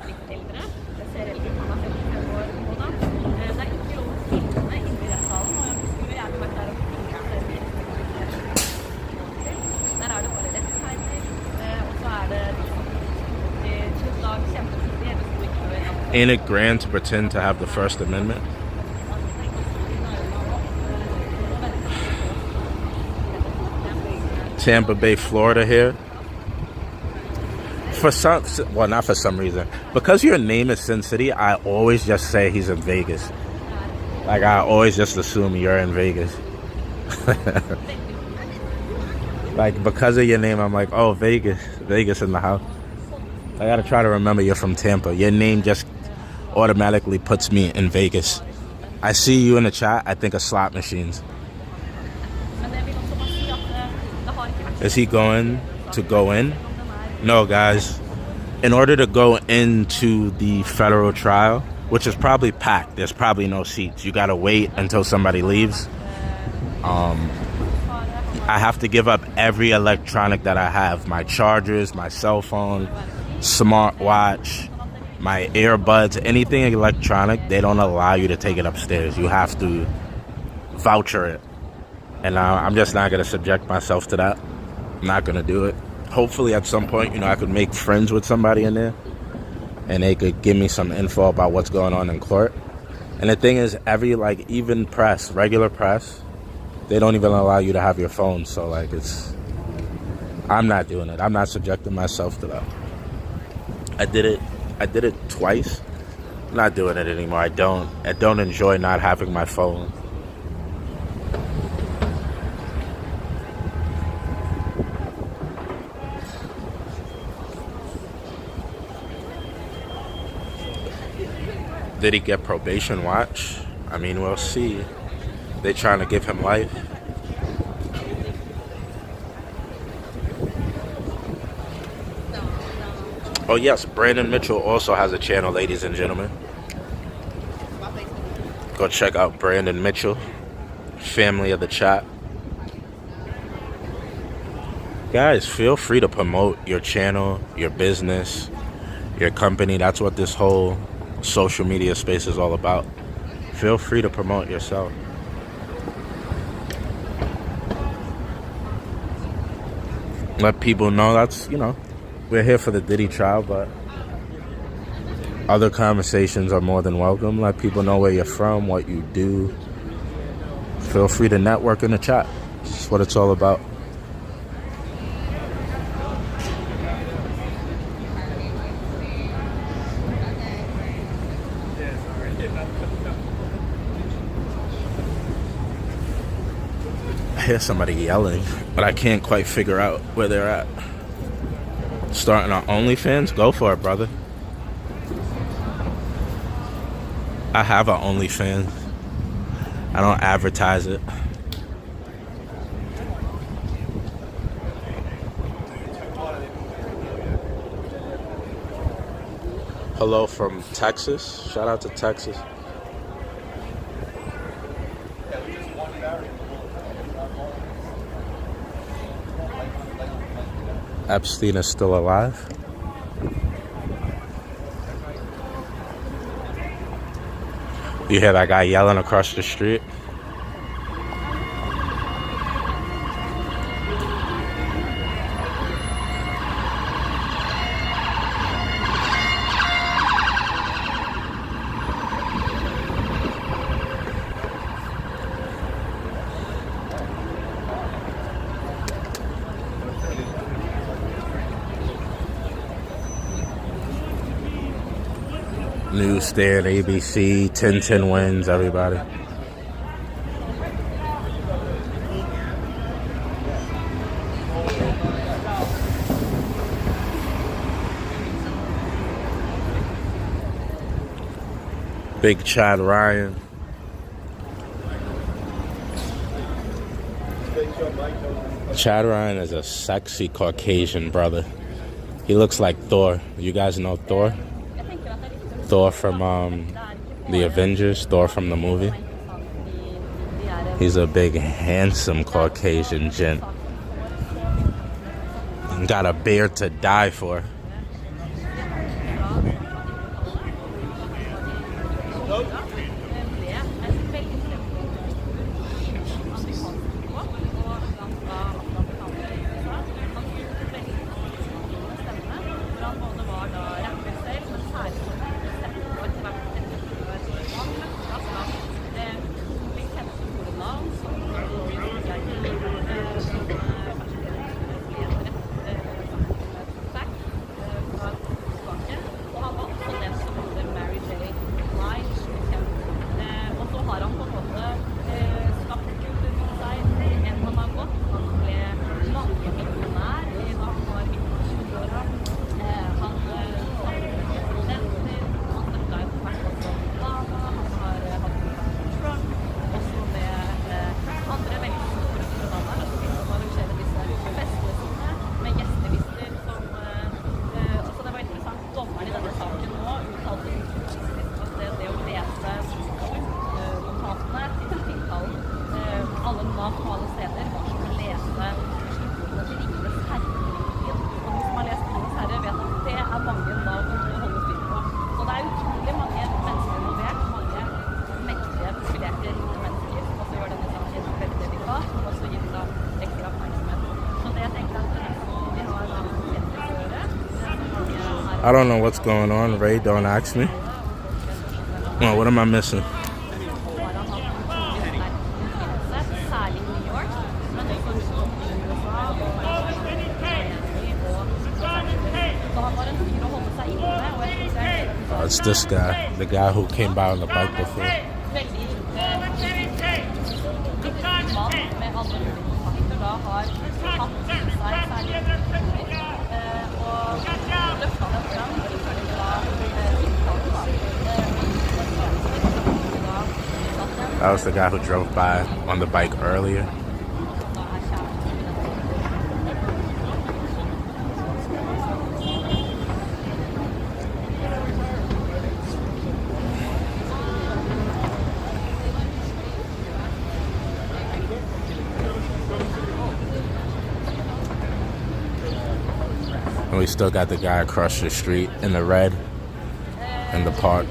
Ain't it grand to pretend to have the First Amendment? Tampa Bay, Florida here. Well, not for some reason. Because your name is Sin City, I always just say he's in Vegas. Like, I always just assume you're in Vegas. Like, because of your name, I'm like, oh, Vegas. Vegas in the house. I gotta try to remember you're from Tampa. Your name just automatically puts me in Vegas. I see you in the chat, I think of slot machines. Is he going to go in? No, guys. In order to go into the federal trial, which is probably packed, there's probably no seats. You gotta wait until somebody leaves. I have to give up every electronic that I have. My chargers, my cell phone, smartwatch, my earbuds, anything electronic, they don't allow you to take it upstairs. You have to voucher it. And I'm just not gonna subject myself to that. I'm not gonna do it. Hopefully at some point, I could make friends with somebody in there and they could give me some info about what's going on in court. And the thing is, even press, regular press, they don't even allow you to have your phone. So like I'm not doing it. I'm not subjecting myself to that. I did it twice. I'm not doing it anymore. I don't enjoy not having my phone. Did he get probation watch? I mean, we'll see. They trying to give him life. Oh yes, Brandon Mitchell also has a channel, ladies and gentlemen. Go check out Brandon Mitchell, family of the chat. Guys, feel free to promote your channel, your business, your company. That's what this whole social media space is all about. Feel free to promote yourself. Let people know that's, you know, we're here for the Diddy trial, but other conversations are more than welcome. Let people know where you're from, what you do. Feel free to network in the chat. That's what it's all about. I hear somebody yelling, but I can't quite figure out where they're at. Starting on OnlyFans? Go for it, brother. I have an OnlyFans. I don't advertise it. Hello from Texas. Shout out to Texas. Epstein is still alive. You hear that guy yelling across the street? Newsstand, ABC, 10-10 wins, everybody. Big Chad Ryan. Chad Ryan is a sexy Caucasian brother. He looks like Thor. You guys know Thor? Thor from the Avengers, Thor from the movie. He's a big, handsome Caucasian gent. Got a beard to die for. I don't know what's going on, Ray. Don't ask me. Well, what am I missing? Oh, it's this guy, the guy who came by on the bike before. That was the guy who drove by on the bike earlier. we still got the guy across the street in the red in the park.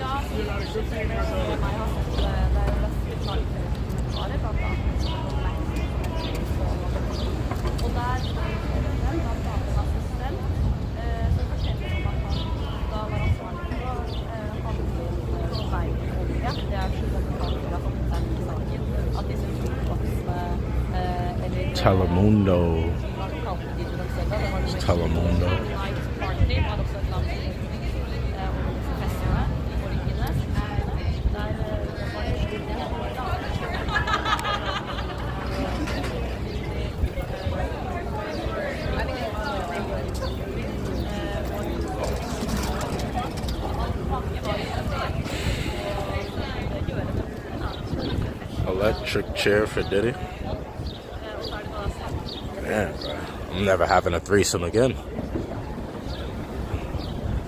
Telemundo. It's Telemundo. Electric chair for Diddy. Man, bro. I'm never having a threesome again.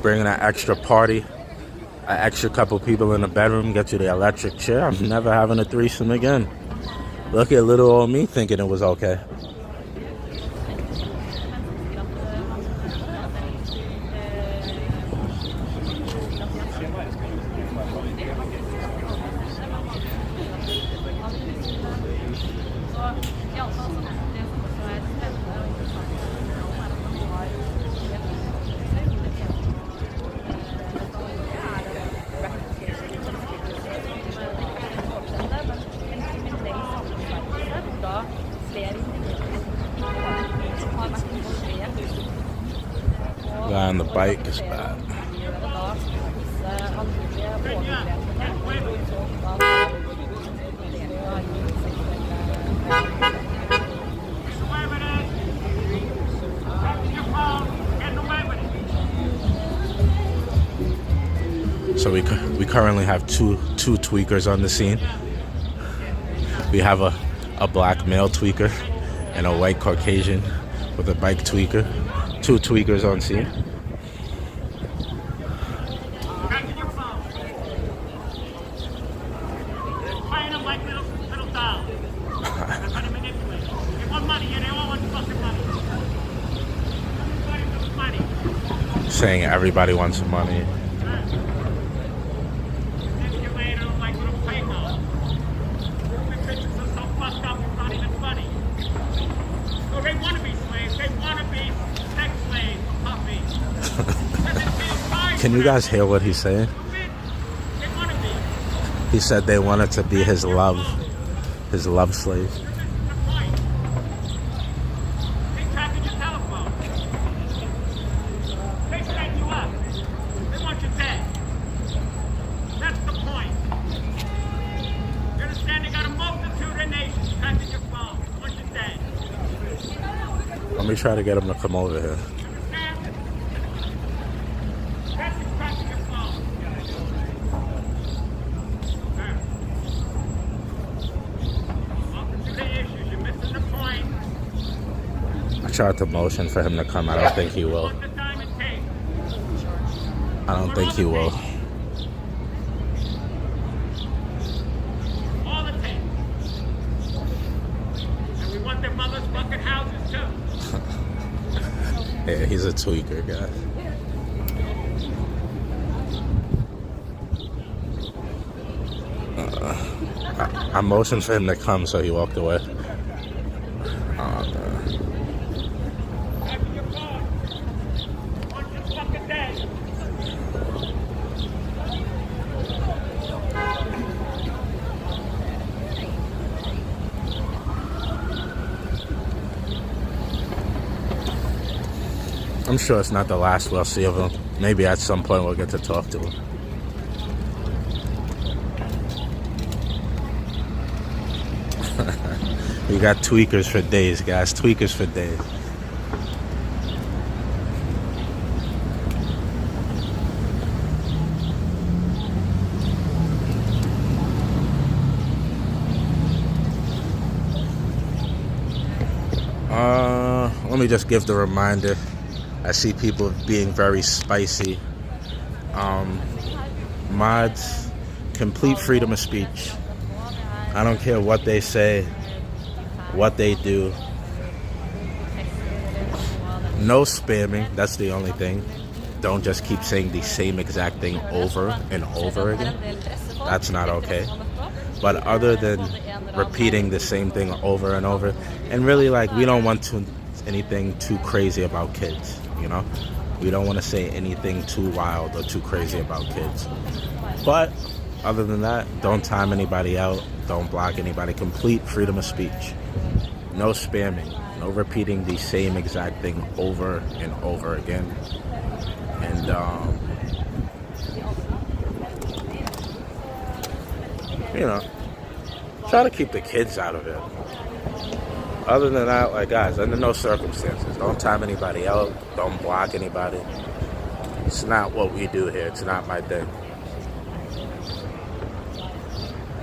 Bringing an extra party, an extra couple people in the bedroom, get you the electric chair. I'm never having a threesome again. Look at little old me thinking it was okay. Guy on the bike is bad. So we currently have two tweakers on the scene. We have a black male tweaker and a white Caucasian with a bike tweaker. Two tweakers on scene. Saying everybody wants some money. Can you guys hear what he's saying? He said they wanted to be his love slave. Let me try to get him to come over here. I tried to motion for him to come. I don't think he will. I don't think he will. Yeah, he's a tweaker guy. I motioned for him to come, so he walked away. Oh, man. I'm sure it's not the last we'll see of him. Maybe at some point we'll get to talk to him. We got tweakers for days, guys. Tweakers for days. Let me just give the reminder. I see people being very spicy. Mods, complete freedom of speech. I don't care what they say, what they do. No spamming. That's the only thing. Don't just keep saying the same exact thing over and over again. That's not okay. But other than repeating the same thing over and over, and really, like, we don't want anything too crazy about kids, you know? We don't want to say anything too wild or too crazy about kids. But other than that, don't time anybody out. Don't block anybody. Complete freedom of speech. No spamming. No repeating the same exact thing over and over again. And, you know, try to keep the kids out of it. Other than that, like, guys, under no circumstances, don't time anybody out. Don't block anybody. It's not what we do here. It's not my thing.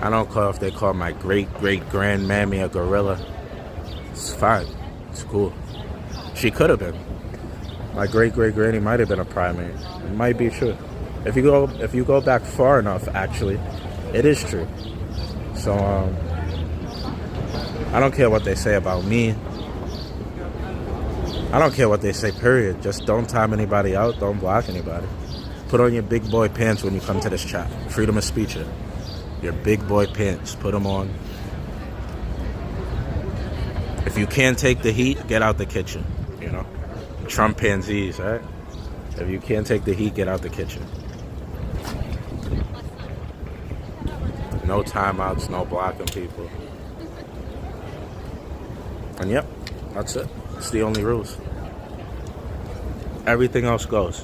I don't care if they call my great-great-grandmammy a gorilla. It's fine. It's cool. She could have been. My great-great-granny might have been a primate. It might be true. If you go back far enough, actually, it is true. So, I don't care what they say about me. I don't care what they say, period. Just don't time anybody out. Don't block anybody. Put on your big boy pants when you come to this chat. Freedom of speech here. Your big boy pants. Put them on. If you can't take the heat, get out the kitchen. You know? Trumpanzees, right? If you can't take the heat, get out the kitchen. No timeouts, no blocking people. And yep, that's it. It's the only rules. Everything else goes.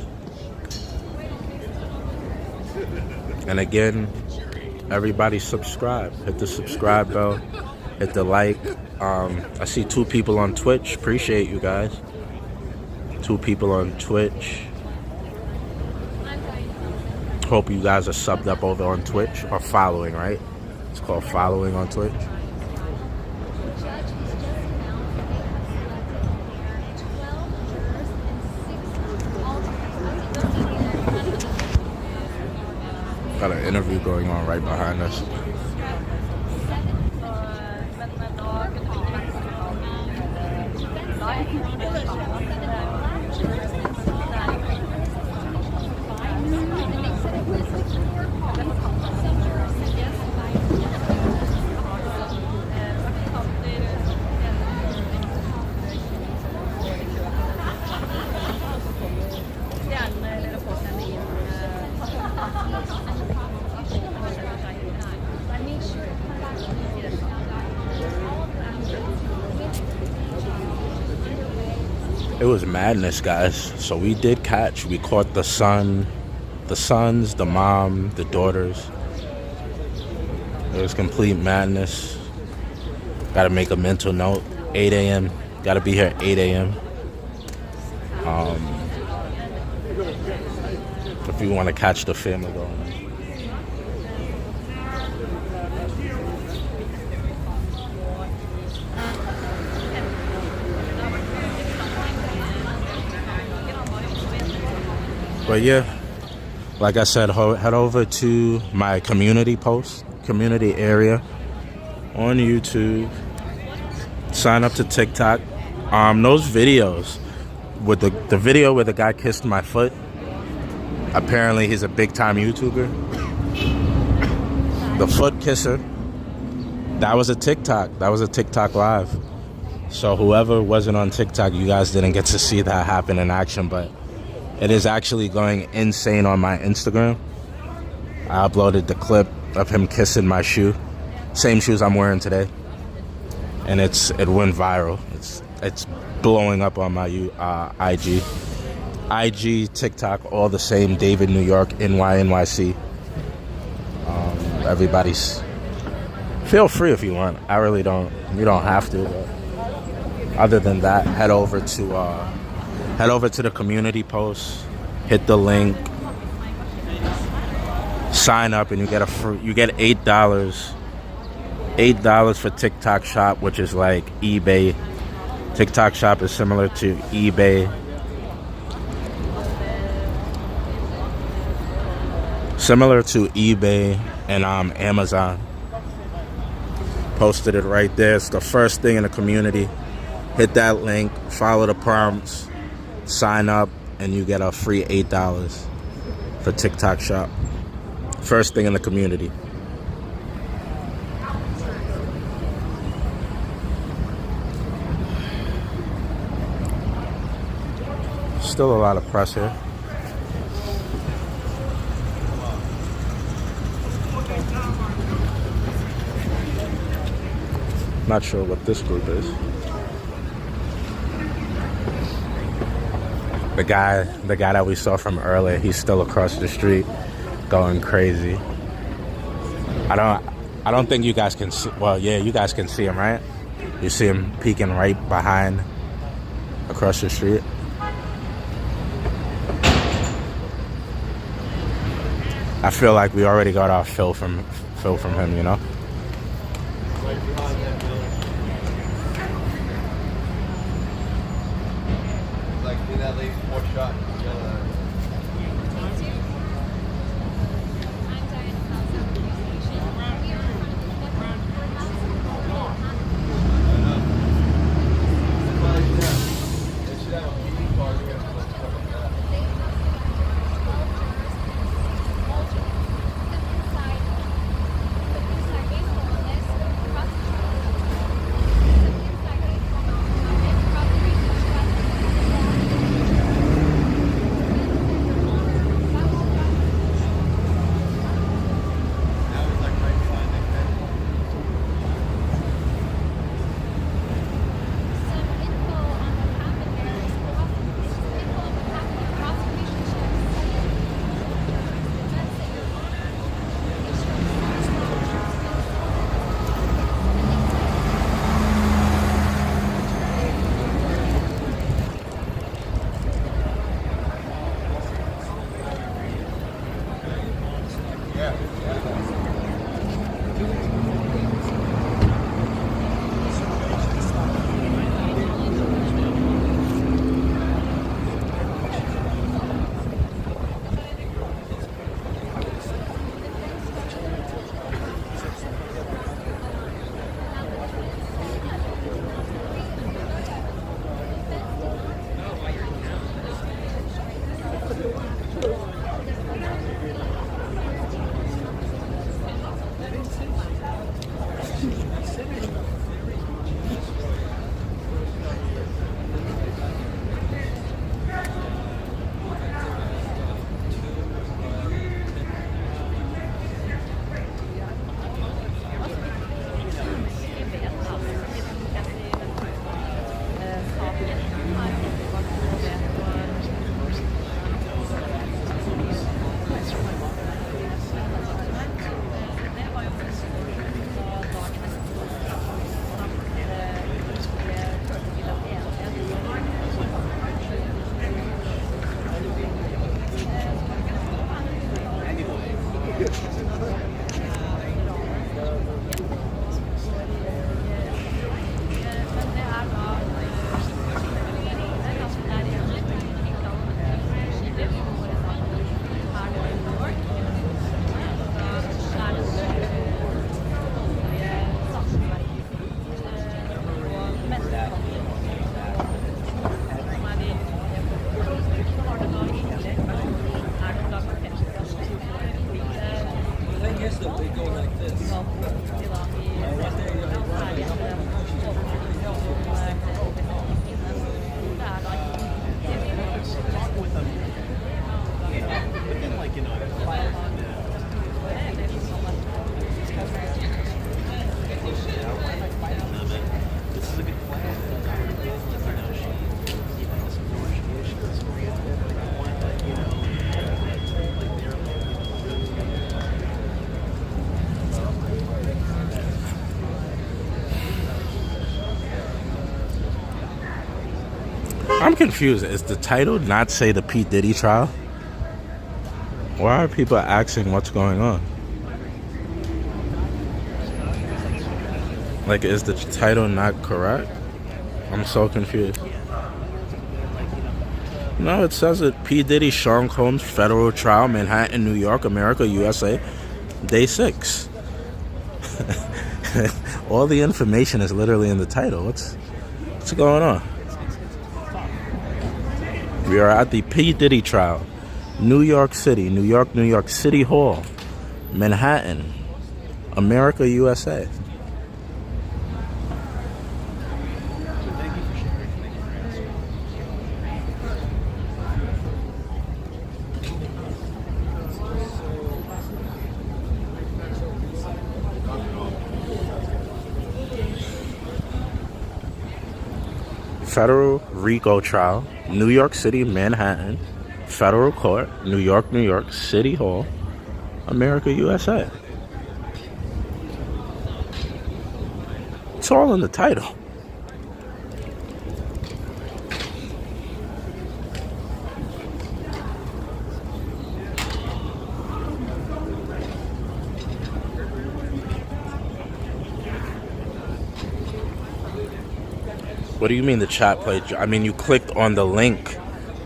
And again, everybody subscribe. Hit the subscribe bell. Hit the like. I see 2 people on Twitch. Appreciate you guys. 2 people on Twitch. Hope you guys are subbed up over on Twitch. Or following, right? It's called following on Twitch. Got an interview going on right behind us. It was madness, guys. So we caught the sons, the mom, the daughters. It was complete madness. Gotta make a mental note. 8 a.m. Gotta be here at 8 a.m. If you want to catch the family going. But yeah, like I said, head over to my community area on YouTube. Sign up to TikTok. Those videos with the video where the guy kissed my foot. Apparently, he's a big-time YouTuber. The foot kisser. That was a TikTok. That was a TikTok live. So whoever wasn't on TikTok, you guys didn't get to see that happen in action, but it is actually going insane on my Instagram. I uploaded the clip of him kissing my shoe. Same shoes I'm wearing today. And it went viral. It's blowing up on my IG. IG, TikTok, all the same. David, New York, NYC. Everybody's... Feel free if you want. I really don't. You don't have to. But other than that, head over to the community post. Hit the link. Sign up, and you get $8. $8 for TikTok Shop, which is like eBay. TikTok Shop is similar to eBay. Similar to eBay and Amazon. Posted it right there. It's the first thing in the community. Hit that link. Follow the prompts. sign up and you get a free $8 for TikTok shop. First thing in the community. Still a lot of press here. Not sure what this group is. The guy that we saw from earlier, he's still across the street going crazy. I don't think you guys can see, well, yeah, you guys can see him, right? You see him peeking right behind across the street. I feel like we already got our fill from him, you know? Like, give that lady more shot. I'm confused. Is the title not say the P. Diddy trial? Why are people asking what's going on? Like, is the title not correct? I'm so confused. No, it says it. P. Diddy, Sean Combs, federal trial, Manhattan, New York, America, USA, day 6. All the information is literally in the title. What's going on? We are at the P. Diddy trial. New York City, New York City Hall, Manhattan, America, USA. Federal RICO trial, New York City, Manhattan, Federal Court, New York, City Hall, America, USA. It's all in the title. What do you mean the chat played? I mean, you clicked on the link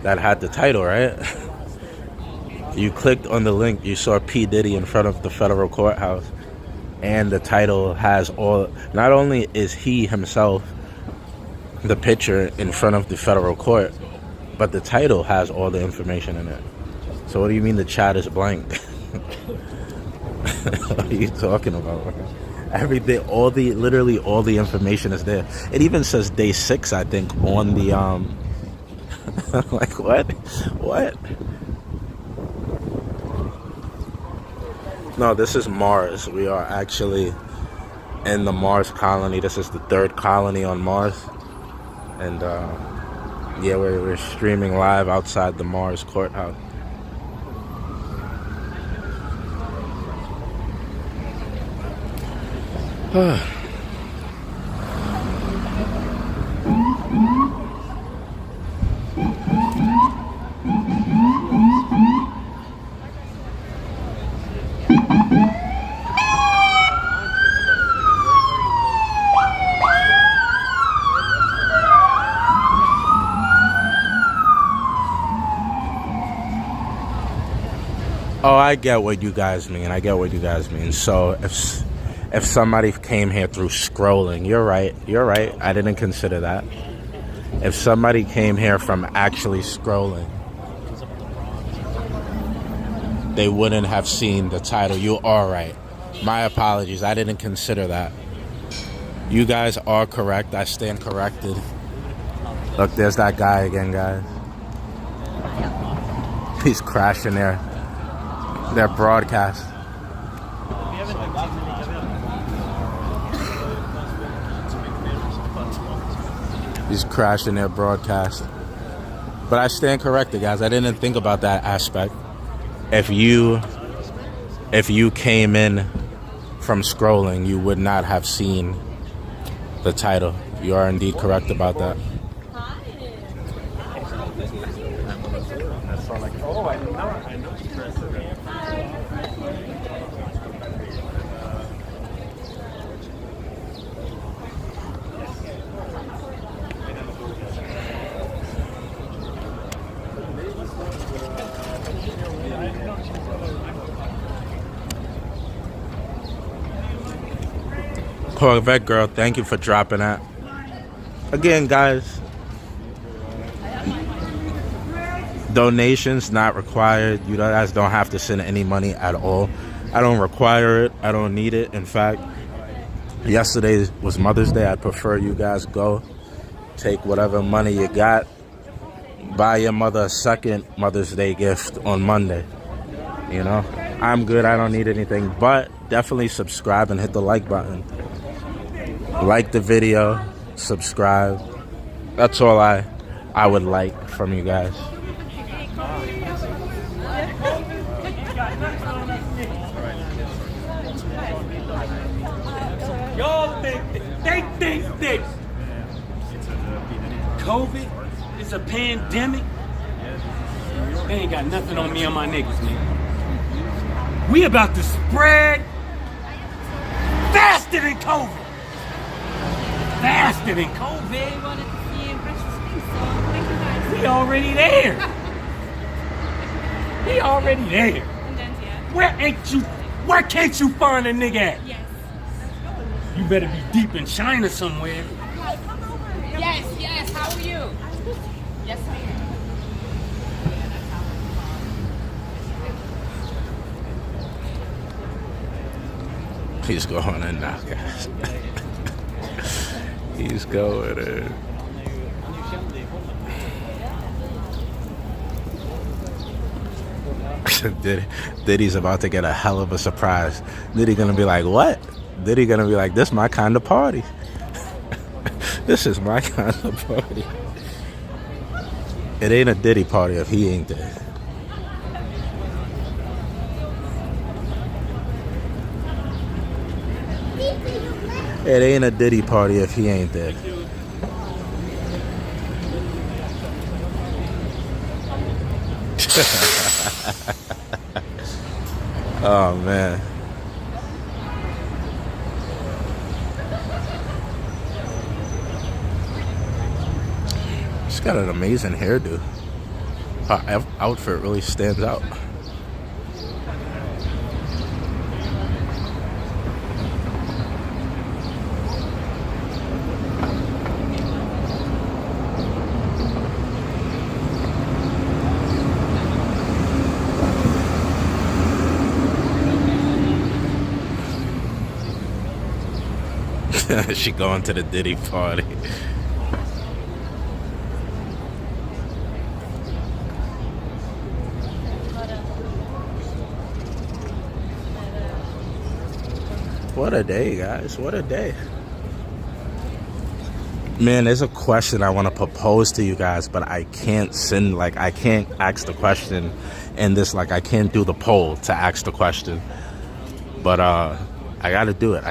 that had the title, right? You clicked on the link, you saw P. Diddy in front of the federal courthouse, and the title has all, not only is he himself the picture in front of the federal court, but the title has all the information in it. So what do you mean the chat is blank? What are you talking about? Everything, literally all the information is there. It even says day 6, I think, on the like what? No, this is Mars. We are actually in the Mars colony. This is the 3rd colony on Mars, and yeah, we're streaming live outside the Mars courthouse. Oh, I get what you guys mean. So if somebody came here through scrolling, you're right. I didn't consider that. If somebody came here from actually scrolling, they wouldn't have seen the title. You are right. My apologies. I didn't consider that. You guys are correct. I stand corrected. Look, there's that guy again, guys. He's crashing their broadcast. He's crashing their broadcast. But I stand corrected, guys. I didn't think about that aspect. If you came in from scrolling, you would not have seen the title. You are indeed correct about that. Corvette girl, thank you for dropping that. Again, guys, donations not required. You guys don't have to send any money at all. I don't require it. I don't need it. In fact, yesterday was Mother's Day. I prefer you guys go take whatever money you got, buy your mother a second Mother's Day gift on Monday. You know, I'm good. I don't need anything, but definitely subscribe and hit the like button. Like the video, subscribe. That's all I would like from you guys. Y'all think this. COVID is a pandemic. They ain't got nothing on me and my niggas, man. We about to spread faster than COVID. Faster than COVID. We wanted to see you in precious space, so thank you guys. We already there. We already there. And then, yeah. Where can't you find a nigga at? Yes. You better be deep in China somewhere. Yes. How are you? Yes, ma'am. He's going in now, guys. He's going in. Diddy's about to get a hell of a surprise. Diddy gonna be like, what? Diddy gonna be like, this my kind of party. This is my kind of party. It ain't a Diddy party if he ain't there. It ain't a Diddy party if he ain't there. Oh man. She's got an amazing hairdo. Her outfit really stands out. She going to the Diddy party. What a day, guys. What a day. Man, there's a question I want to propose to you guys, but I can't I can't ask the question in this, I can't do the poll to ask the question. But I gotta do it.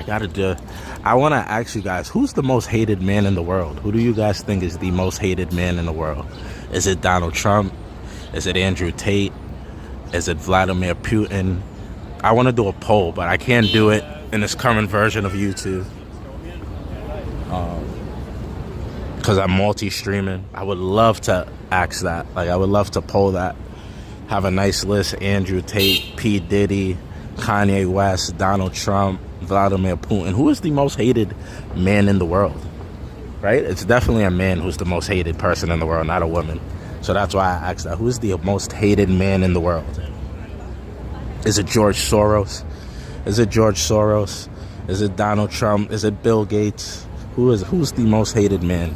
I want to ask you guys, who's the most hated man in the world? Who do you guys think is the most hated man in the world? Is it Donald Trump? Is it Andrew Tate? Is it Vladimir Putin? I want to do a poll, but I can't do it in this current version of YouTube. Because I'm multi-streaming. I would love to ask that. I would love to poll that. Have a nice list. Andrew Tate, P. Diddy, Kanye West, Donald Trump, Vladimir Putin. Who is the most hated man in the world? Right? It's definitely a man who's the most hated person in the world, not a woman. So that's why I asked that. Who is the most hated man in the world? Is it George Soros? Is it George Soros? Is it Donald Trump? Is it Bill Gates? Who's the most hated man?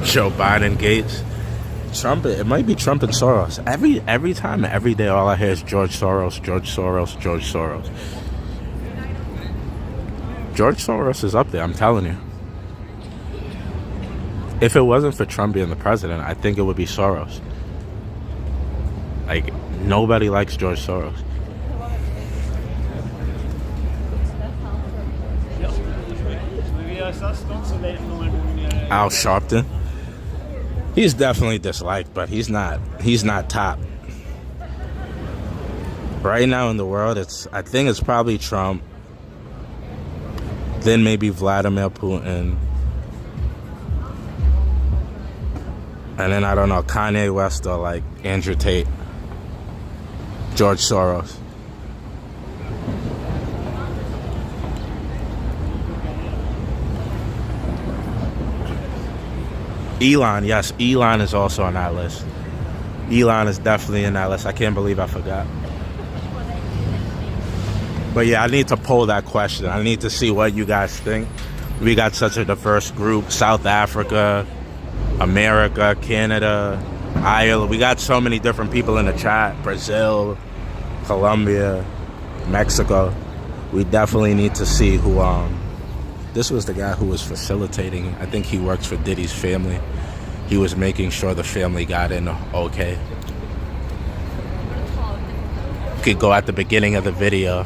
Joe Biden, Gates, Trump. It might be Trump and Soros. Every time, every day, all I hear is George Soros, George Soros, George Soros. George Soros is up there, I'm telling you. If it wasn't for Trump being the president, I think it would be Soros. Nobody likes George Soros. Al Sharpton. He's definitely disliked, but he's not top. Right now in the world, I think it's probably Trump, then maybe Vladimir Putin, and then I don't know, Kanye West or Andrew Tate, George Soros. Elon, yes, Elon is also on that list. Elon is definitely in that list. I can't believe I forgot. But yeah, I need to poll that question. I need to see what you guys think. We got such a diverse group. South Africa, America, Canada, Ireland. We got so many different people in the chat. Brazil, Colombia, Mexico. We definitely need to see who... This was the guy who was facilitating. I think he works for Diddy's family. He was making sure the family got in okay. You could go at the beginning of the video.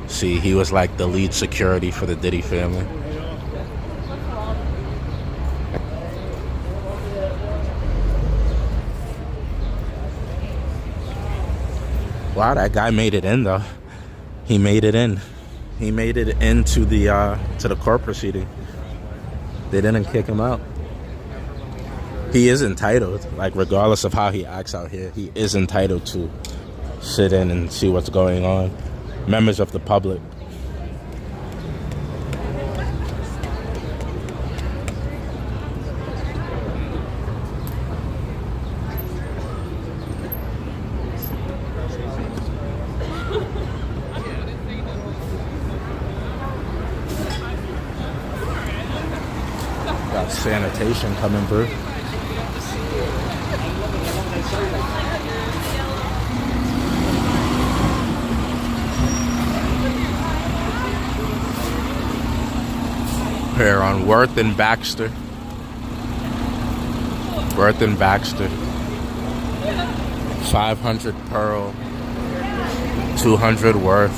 See, he was the lead security for the Diddy family. Wow, that guy made it in though. He made it in. He made it into the court proceeding. They didn't kick him out. He is entitled, regardless of how he acts out here, he is entitled to sit in and see what's going on. Members of the public. sanitation coming through. Here on Worth and Baxter. Worth and Baxter. 500 Pearl. 200 Worth.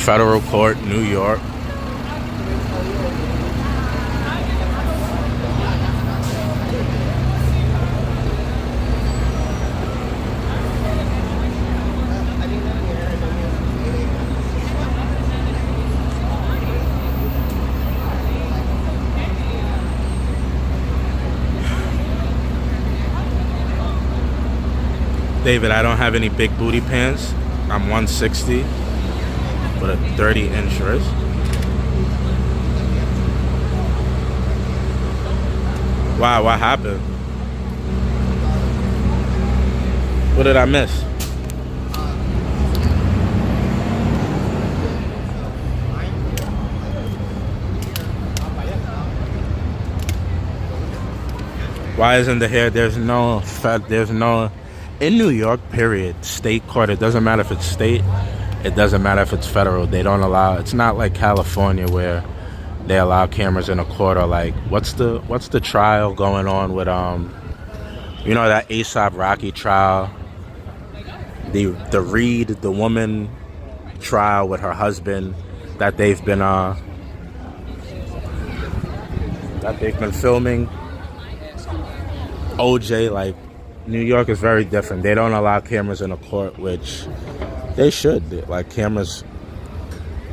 Federal Court, New York. David, I don't have any big booty pants. I'm 160 with a 30-inch wrist. Wow, what happened? What did I miss? Why isn't the hair? There's no in New York, period, state court, it doesn't matter if it's state, it doesn't matter if it's federal, they don't allow, it's not like California where they allow cameras in a court, or like, what's the trial going on with, you know, that A$AP Rocky trial, the Reed, the woman trial with her husband that they've been filming, OJ, like, New York is very different. They don't allow cameras in a court, which they should. Like, cameras,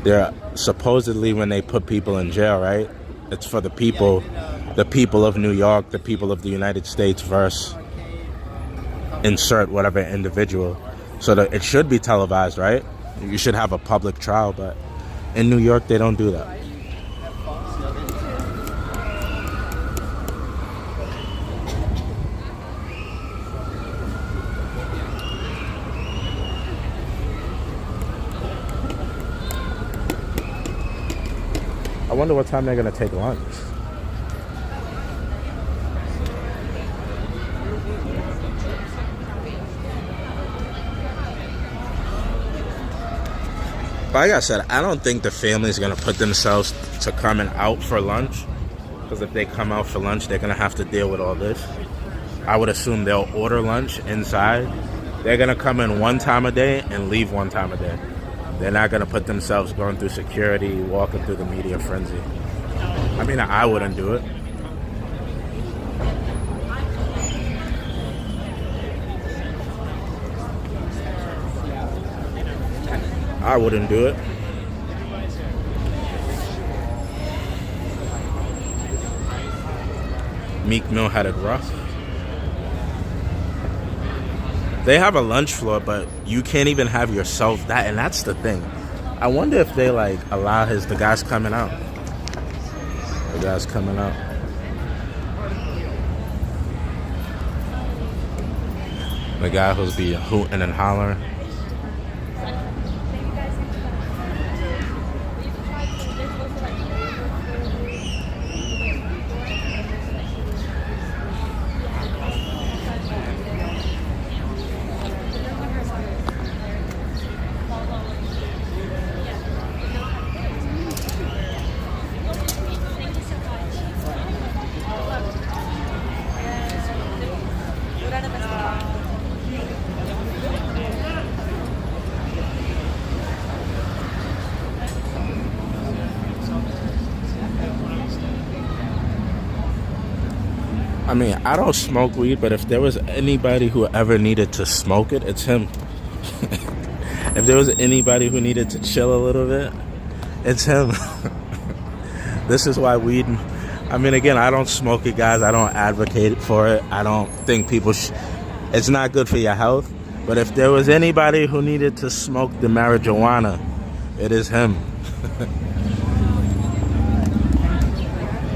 they're supposedly, when they put people in jail, right? It's for the people of New York, the people of the United States versus insert whatever individual. So that it should be televised, right? You should have a public trial, but in New York, they don't do that. I wonder what time they're gonna take lunch. Like I said, I don't think the family's gonna put themselves to coming out for lunch, because if they come out for lunch, they're gonna have to deal with all this. I would assume they'll order lunch inside. They're gonna come in one time a day and leave one time a day. They're not going to put themselves going through security, walking through the media frenzy. I mean, I wouldn't do it. I wouldn't do it. Meek Mill had it rough. They have a lunch floor, but you can't even have yourself that, and that's the thing. I wonder if they like allow the guys coming out. The guys coming out. The guy who's be hooting and hollering. I mean, I don't smoke weed, but if there was anybody who ever needed to smoke it, it's him. If there was anybody who needed to chill a little bit, it's him. This is why weed, I mean, again, I don't smoke it, guys. I don't advocate for it. I don't think people it's not good for your health. But if there was anybody who needed to smoke the marijuana, it is him.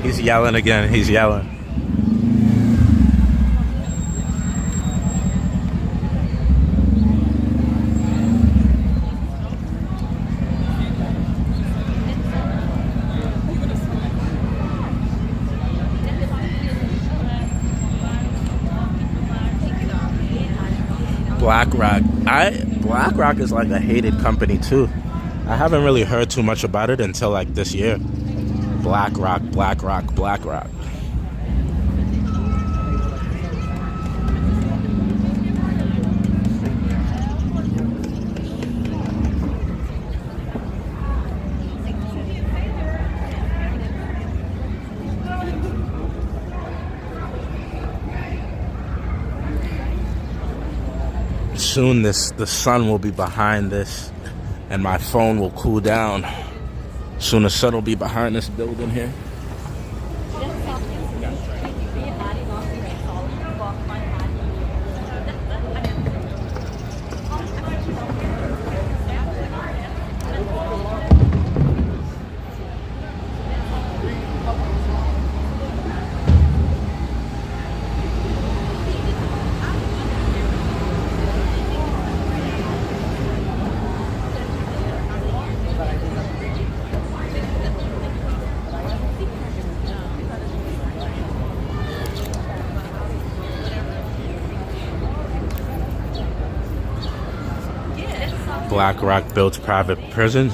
He's yelling again. He's yelling. BlackRock. BlackRock is like a hated company too. I haven't really heard too much about it until like this year. BlackRock. Soon the sun will be behind this and my phone will cool down. Soon the sun will be behind this building here. BlackRock builds private prisons.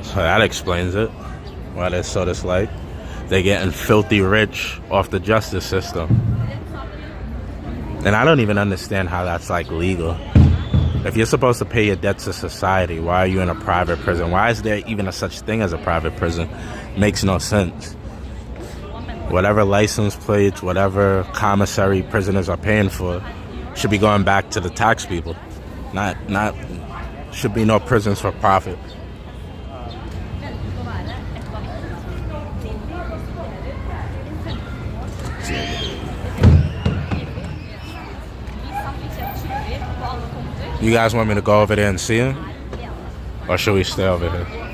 So that explains it. Why they're so disliked. They're getting filthy rich off the justice system. And I don't even understand how that's like legal. If you're supposed to pay your debts to society, why are you in a private prison? Why is there even a such thing as a private prison? Makes no sense. Whatever license plates, whatever commissary prisoners are paying for should be going back to the tax people. Not should be no prisons for profit. You guys want me to go over there and see him? Or should we stay over here?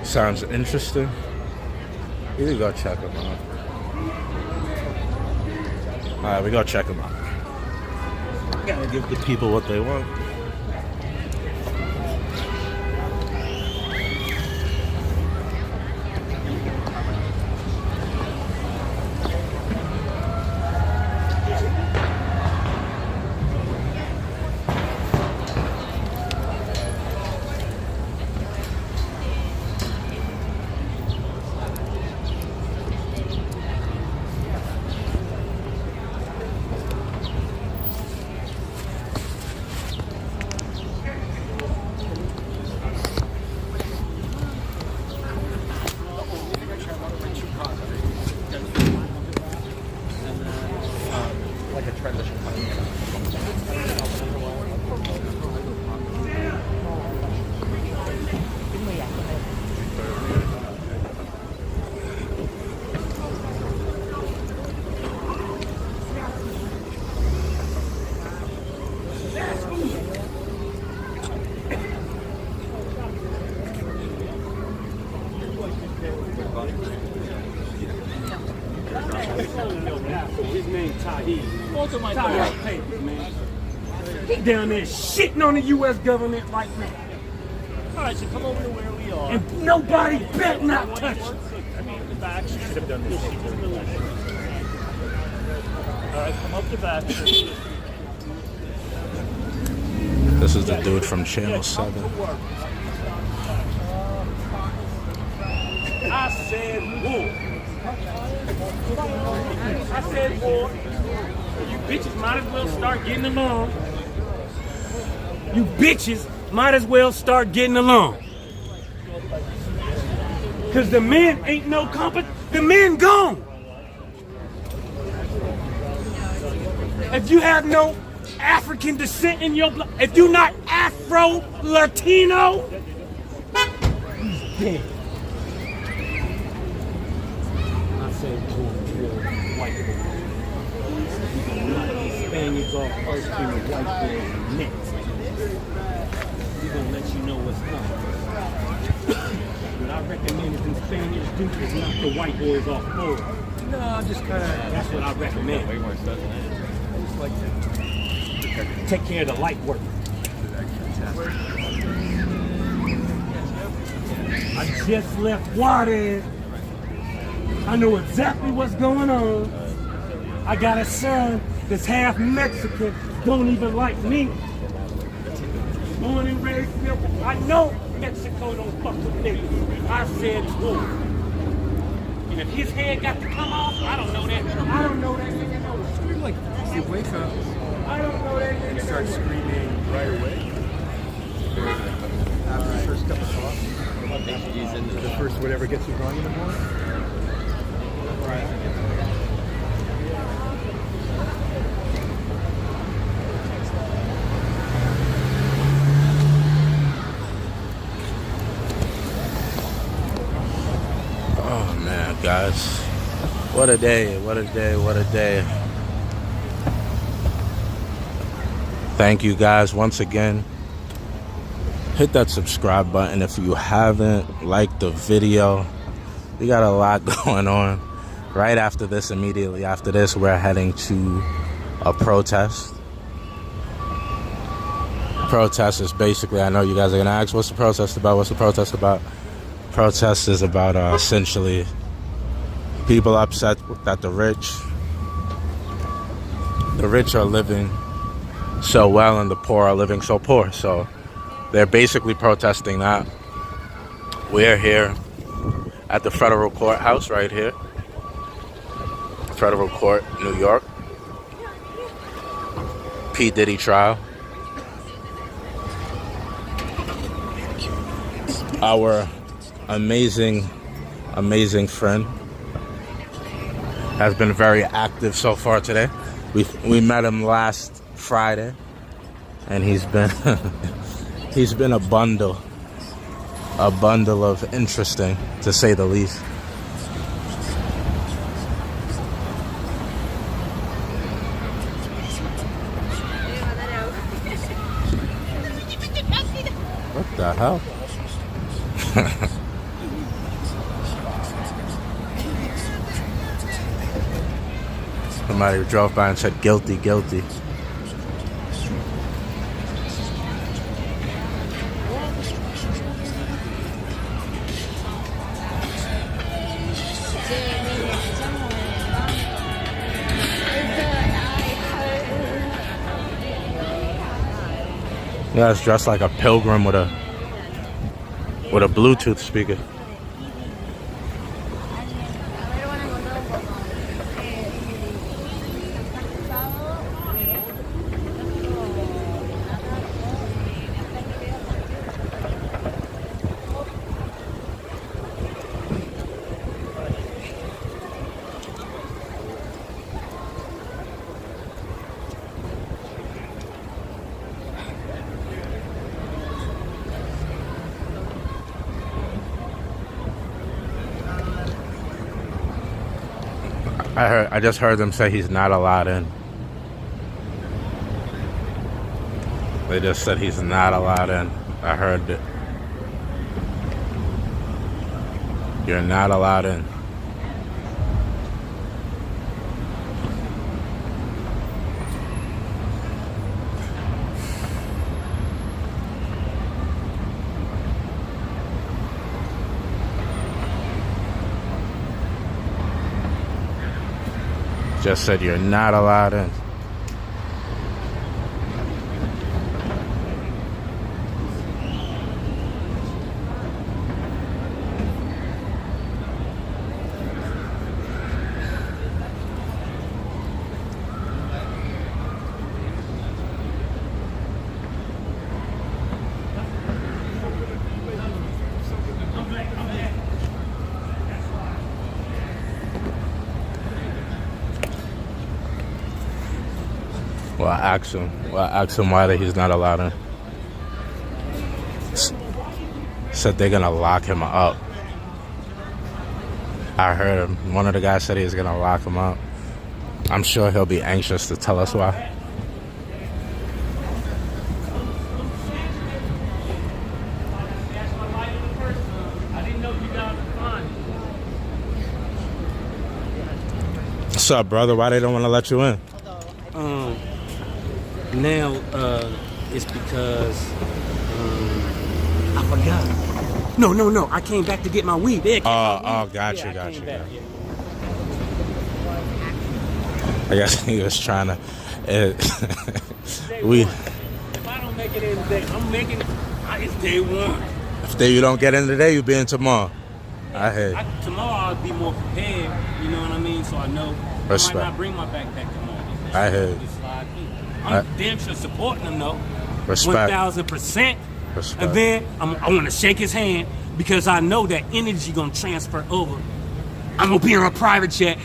Sounds interesting. We can go check them out. Alright, we go check them out. Gotta give the people what they want. He down there shitting on the U.S. government right now. Alright, so come over to where we And nobody bet not touch it. I mean, the back should have done this. Alright, come up the back. This is the dude from Channel 7. I said war. I said war. You bitches might as well start getting along. You bitches might as well start getting along. Cause the men ain't no competition. The men gone. If you have no African descent in your blood, if you're not Afro-Latino, he's dead. I said to him, real white boy. You can knock these Spaniards off first, and the white boys next. We're gonna let you know what's coming. What I recommend is them Spaniards do is knock the white boys off first. No, I'm just kind of, that's what I recommend. Way more stuff than that. I just like to take care of the light work. I just left Juarez. I know exactly what's going on. I got a son that's half Mexican, don't even like me. Born and raised here. I know Mexico don't fuck with niggas. I said war. And if his head got to come off, I don't know that. I don't know that nigga no. Like, you wake up, I don't know that nigga. you start screaming right away. After the first cup of coffee. The first whatever gets you going in the morning. Oh man, guys. What a day, what a day, what a day. Thank you guys once again. Hit that subscribe button if you haven't. Like the video. We got a lot going on. Right after this, immediately after this, we're heading to a protest. Protest is basically, I know you guys are gonna ask, what's the protest about? What's the protest about? Protest is about essentially people upset that the rich are living so well and the poor are living so poor. So they're basically protesting that. We're here at the federal courthouse right here. Federal court, New York. P. Diddy trial. Our amazing friend has been very active so far today. We met him last Friday, and he's been he's been a bundle of interesting, to say the least. What the hell? Somebody drove by and said, guilty, guilty. Yeah, it's dressed like a pilgrim with a Bluetooth speaker. I just heard them say he's not allowed in. They just said he's not allowed in. I heard it. You're not allowed in. Just said you're not allowed in. Well, I asked him why he's not allowed in. Said they're gonna lock him up. I heard him. One of the guys said he was gonna lock him up. I'm sure he'll be anxious to tell us why. What's up, brother? Why they don't want to let you in? Now, it's because I forgot. No. I came back to get my weed. Got you. I guess he was trying to. If I don't make it in today, I'm making it. It's day one. If you don't get in today, you'll be in tomorrow. I hear you. Tomorrow I'll be more prepared. You know what I mean? So I know Respect. I might not bring my backpack tomorrow. I hear you. I'm damn sure supporting him though. Respect. 1,000%. Respect. And then I want to shake his hand because I know that energy gonna transfer over. I'm gonna be in a private jet,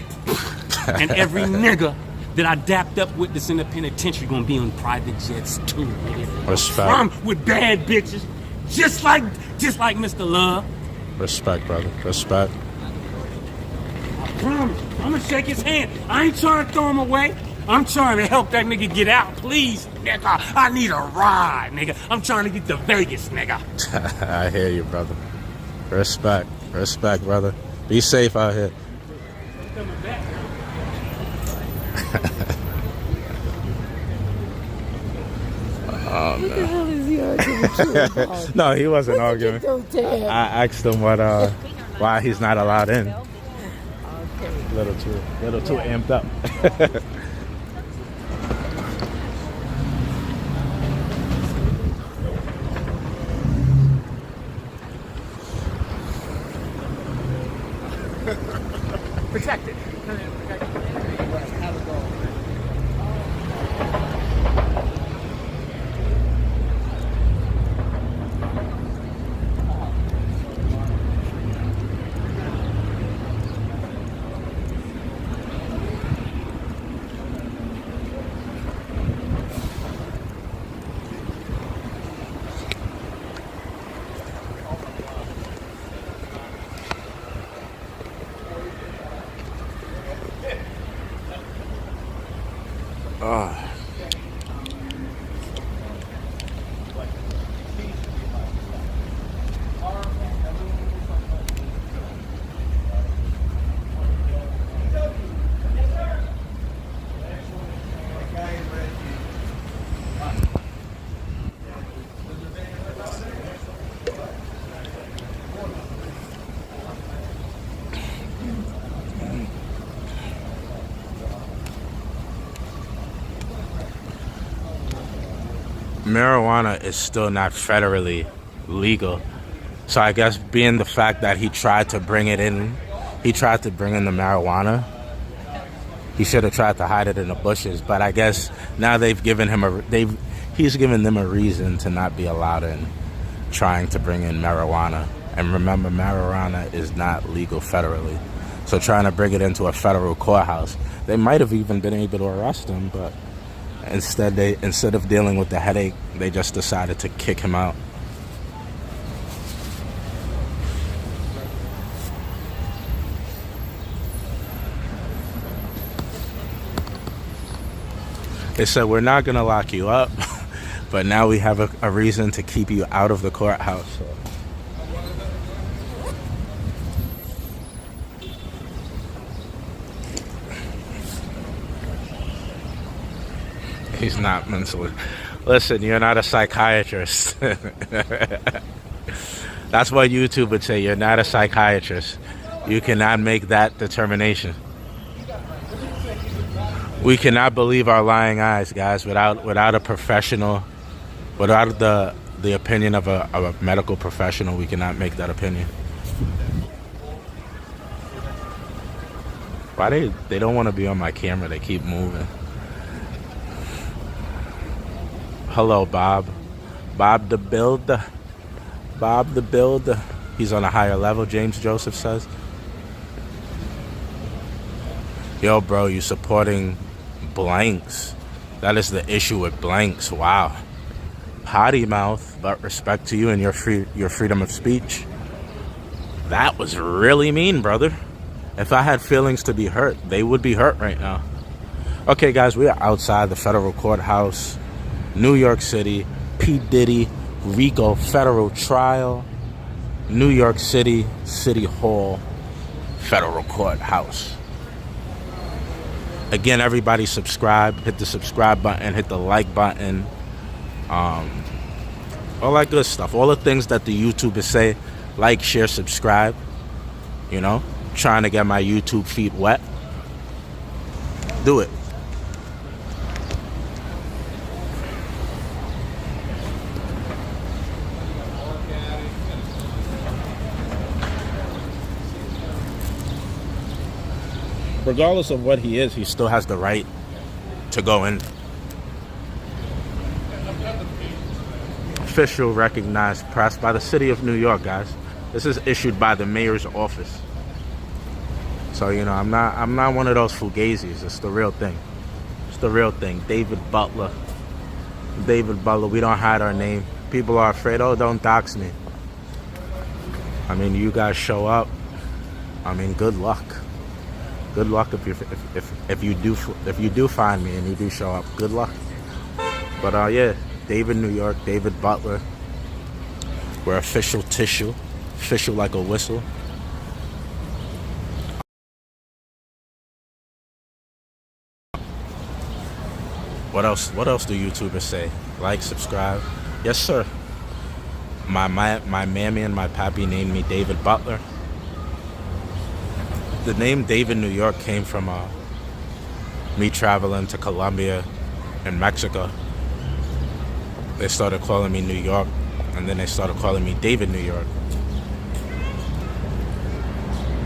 and every nigga that I dapped up with that's in the penitentiary gonna be on private jets too. Nigga. Respect. I'm with bad bitches, just like Mr. Love. Respect, brother. Respect. I promise. I'm gonna shake his hand. I ain't trying to throw him away. I'm trying to help that nigga get out, please, nigga. I need a ride, nigga. I'm trying to get to Vegas, nigga. I hear you, brother. Respect, brother. Be safe out here. Oh, what the hell is he arguing with you about? No, he wasn't arguing. I asked him why he's not allowed in. Okay. Little too amped up. Protected. Marijuana is still not federally legal. So I guess being the fact that he tried to bring it in, he tried to bring in the marijuana, he should have tried to hide it in the bushes. But I guess now they've given him he's given them a reason to not be allowed in, trying to bring in marijuana. And remember, marijuana is not legal federally. So trying to bring it into a federal courthouse, they might have even been able to arrest him, but instead of dealing with the headache, they just decided to kick him out. They said, we're not going to lock you up, but now we have a reason to keep you out of the courthouse. So. He's not mentally. Listen, you're not a psychiatrist. That's what YouTube would say. You're not a psychiatrist. You cannot make that determination. We cannot believe our lying eyes, guys, without a professional, without the opinion of a medical professional. We cannot make that opinion. Why they don't want to be on my camera? They keep moving. Hello, Bob. Bob the Builder. Bob the Builder. He's on a higher level, James Joseph says. Yo, bro, you supporting blanks. That is the issue with blanks. Wow. Potty mouth, but respect to you and your freedom of speech. That was really mean, brother. If I had feelings to be hurt, they would be hurt right now. Okay, guys, we are outside the federal courthouse, New York City, P. Diddy, RICO federal trial, New York City, City Hall, federal courthouse. Again, everybody subscribe, hit the subscribe button, hit the like button, all that good stuff. All the things that the YouTubers say, like, share, subscribe, you know, trying to get my YouTube feet wet. Do it. Regardless of what he is, he still has the right to go in. Official recognized press by the city of New York, guys. This is issued by the mayor's office. So, you know, I'm not one of those fugazis. It's the real thing. It's the real thing. David Butler. David Butler. We don't hide our name. People are afraid, oh, don't dox me. I mean, you guys show up. I mean, good luck. Good luck if you do find me and you do show up. Good luck. But yeah, David New York, David Butler. We're official tissue, official like a whistle. What else do YouTubers say? Like, subscribe. Yes, sir. My mammy and my pappy named me David Butler. The name David New York came from me traveling to Colombia and Mexico. They started calling me New York, and then they started calling me David New York.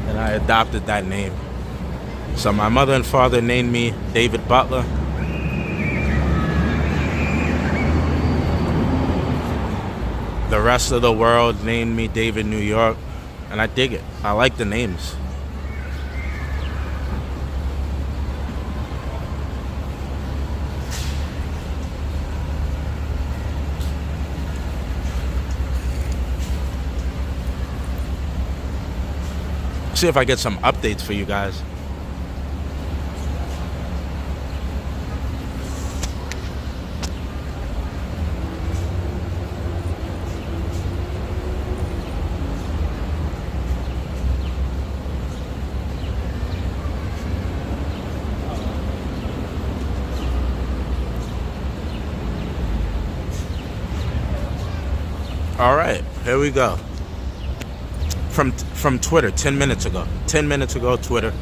And I adopted that name. So my mother and father named me David Butler. The rest of the world named me David New York, and I dig it. I like the names. See if I get some updates for you guys. All right, here we go. From Twitter, 10 minutes ago. 10 minutes ago, Twitter.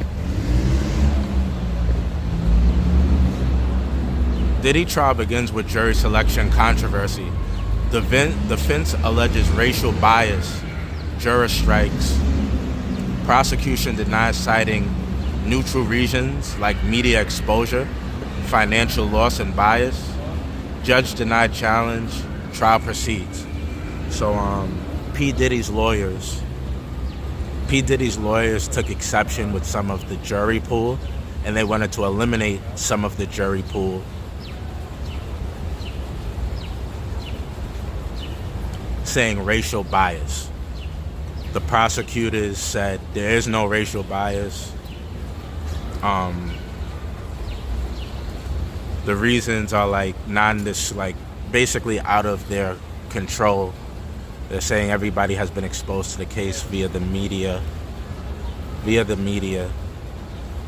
Diddy trial begins with jury selection controversy. The defense alleges racial bias. Juror strikes. Prosecution denies citing neutral reasons like media exposure, financial loss, and bias. Judge denied challenge. Trial proceeds. So, P. Diddy's lawyers took exception with some of the jury pool, and they wanted to eliminate some of the jury pool. Saying racial bias. The prosecutors said there is no racial bias. The reasons are basically out of their control. They're saying everybody has been exposed to the case via the media,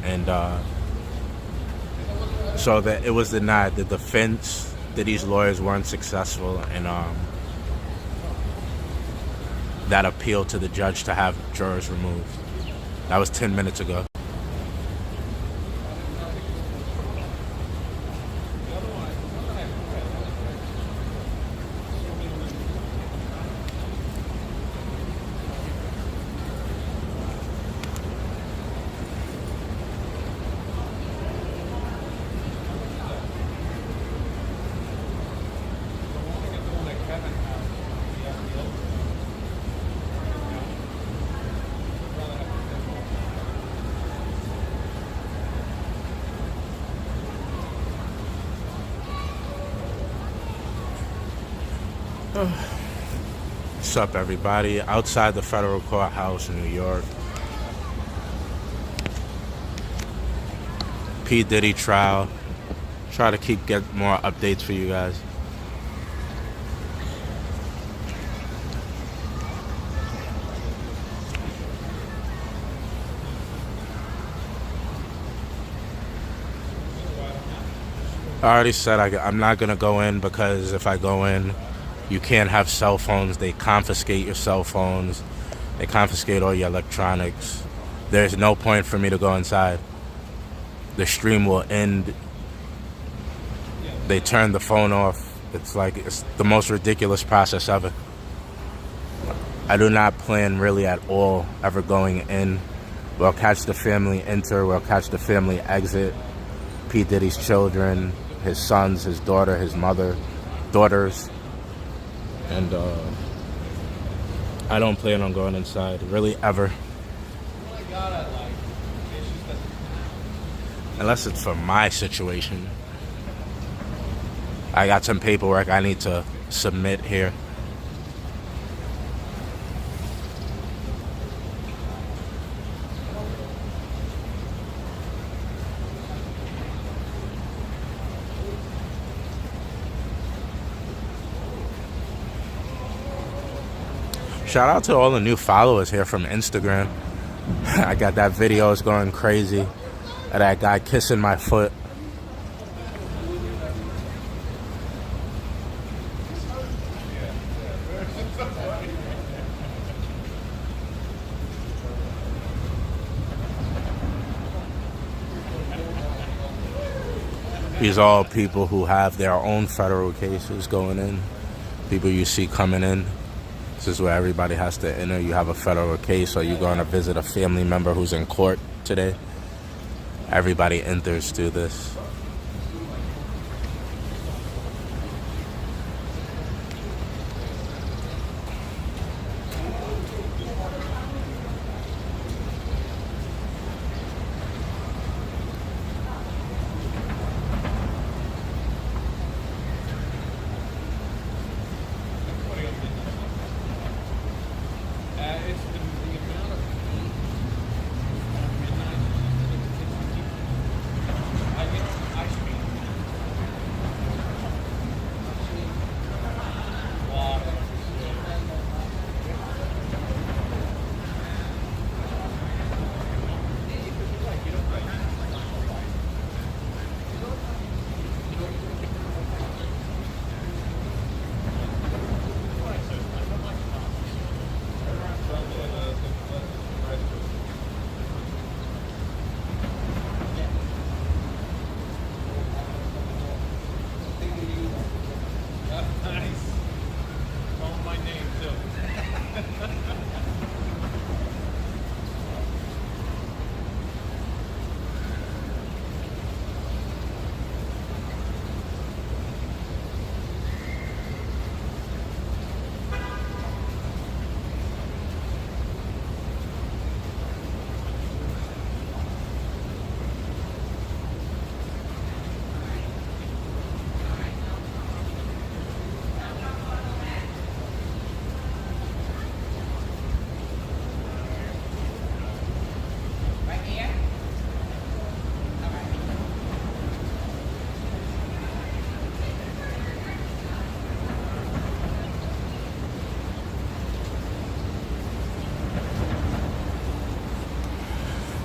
and so that it was denied. The defense, Diddy's lawyers weren't successful in that appeal to the judge to have jurors removed. That was 10 minutes ago. What's up, everybody? Outside the federal courthouse in New York. P. Diddy trial. Try to get more updates for you guys. I already said I'm not going to go in because if I go in, you can't have cell phones. They confiscate your cell phones. They confiscate all your electronics. There's no point for me to go inside. The stream will end. They turn the phone off. It's the most ridiculous process ever. I do not plan really at all ever going in. We'll catch the family enter. We'll catch the family exit. P. Diddy's children, his sons, his daughter, his mother, daughters. And I don't plan on going inside, really, ever. Unless it's for my situation. I got some paperwork I need to submit here. Shout out to all the new followers here from Instagram. I got that video, it's going crazy. Of that guy kissing my foot. These are all people who have their own federal cases going in. People you see coming in. This is where everybody has to enter. You have a federal case, or you're going to visit a family member who's in court today. Everybody enters through this.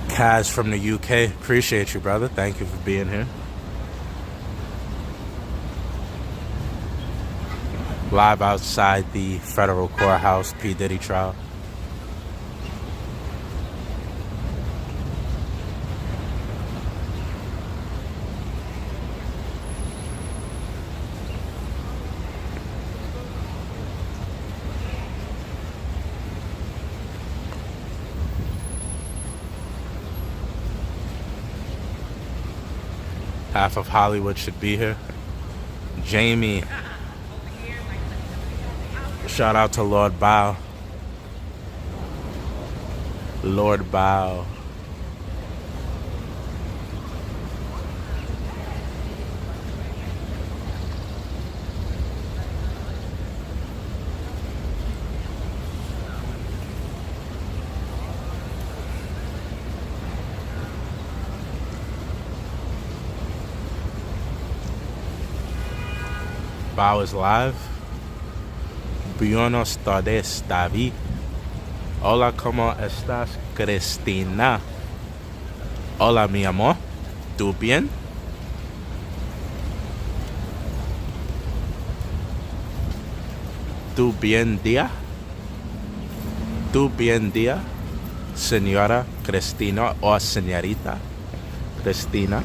Kaz from the UK. Appreciate you, brother. Thank you for being here. Live outside the federal courthouse, P. Diddy trial. Half of Hollywood should be here. Jamie. Shout out to Lord Bow. Lord Bow. Bow is live. Buenos tardes, David. Hola, ¿cómo estás, Cristina? Hola, mi amor. ¿Tú bien? ¿Tú bien día? ¿Tú bien día? Señora Cristina or señorita Cristina.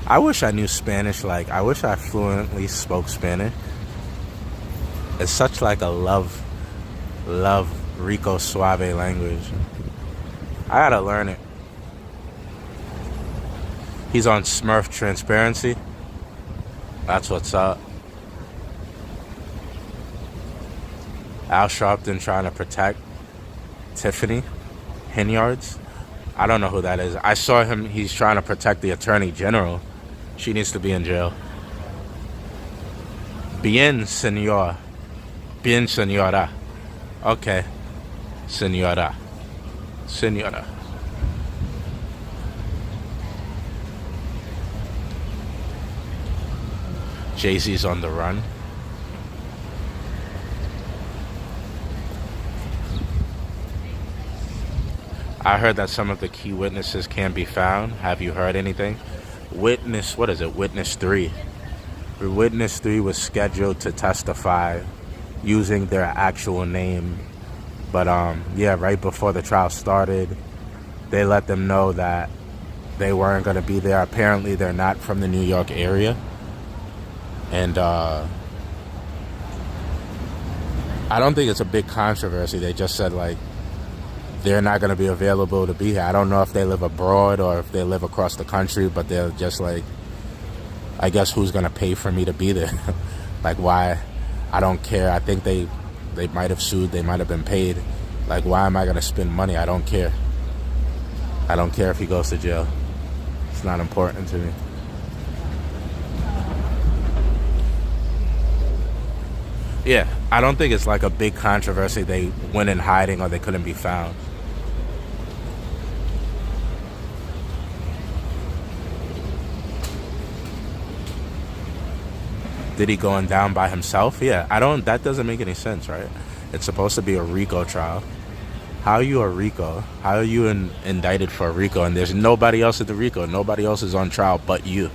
I wish I knew Spanish. Like, I wish I fluently spoke Spanish. It's such like a love Rico Suave language. I gotta learn it. He's on Smurf Transparency. That's what's up. Al Sharpton trying to protect Tiffany Henyards. I don't know who that is. I saw him. He's trying to protect the Attorney General. She needs to be in jail. Bien, señor. Bien, señora. Okay. Señora. Señora. Jay-Z's on the run. I heard that some of the key witnesses can be found. Have you heard anything? Witness 3. Witness 3 was scheduled to testify using their actual name. But yeah, right before the trial started, they let them know that they weren't going to be there. Apparently, they're not from the New York area. And I don't think it's a big controversy. They just said, like, they're not going to be available to be here. I don't know if they live abroad or if they live across the country, but they're just like, I guess who's going to pay for me to be there? Like, why? I don't care. I think they might have sued. They might have been paid. Like, why am I going to spend money? I don't care. I don't care if he goes to jail. It's not important to me. Yeah, I don't think it's like a big controversy. They went in hiding or they couldn't be found. Diddy going down by himself? Yeah, that doesn't make any sense, right? It's supposed to be a RICO trial. How are you a RICO? How are you indicted for a RICO and there's nobody else at the RICO? Nobody else is on trial but you.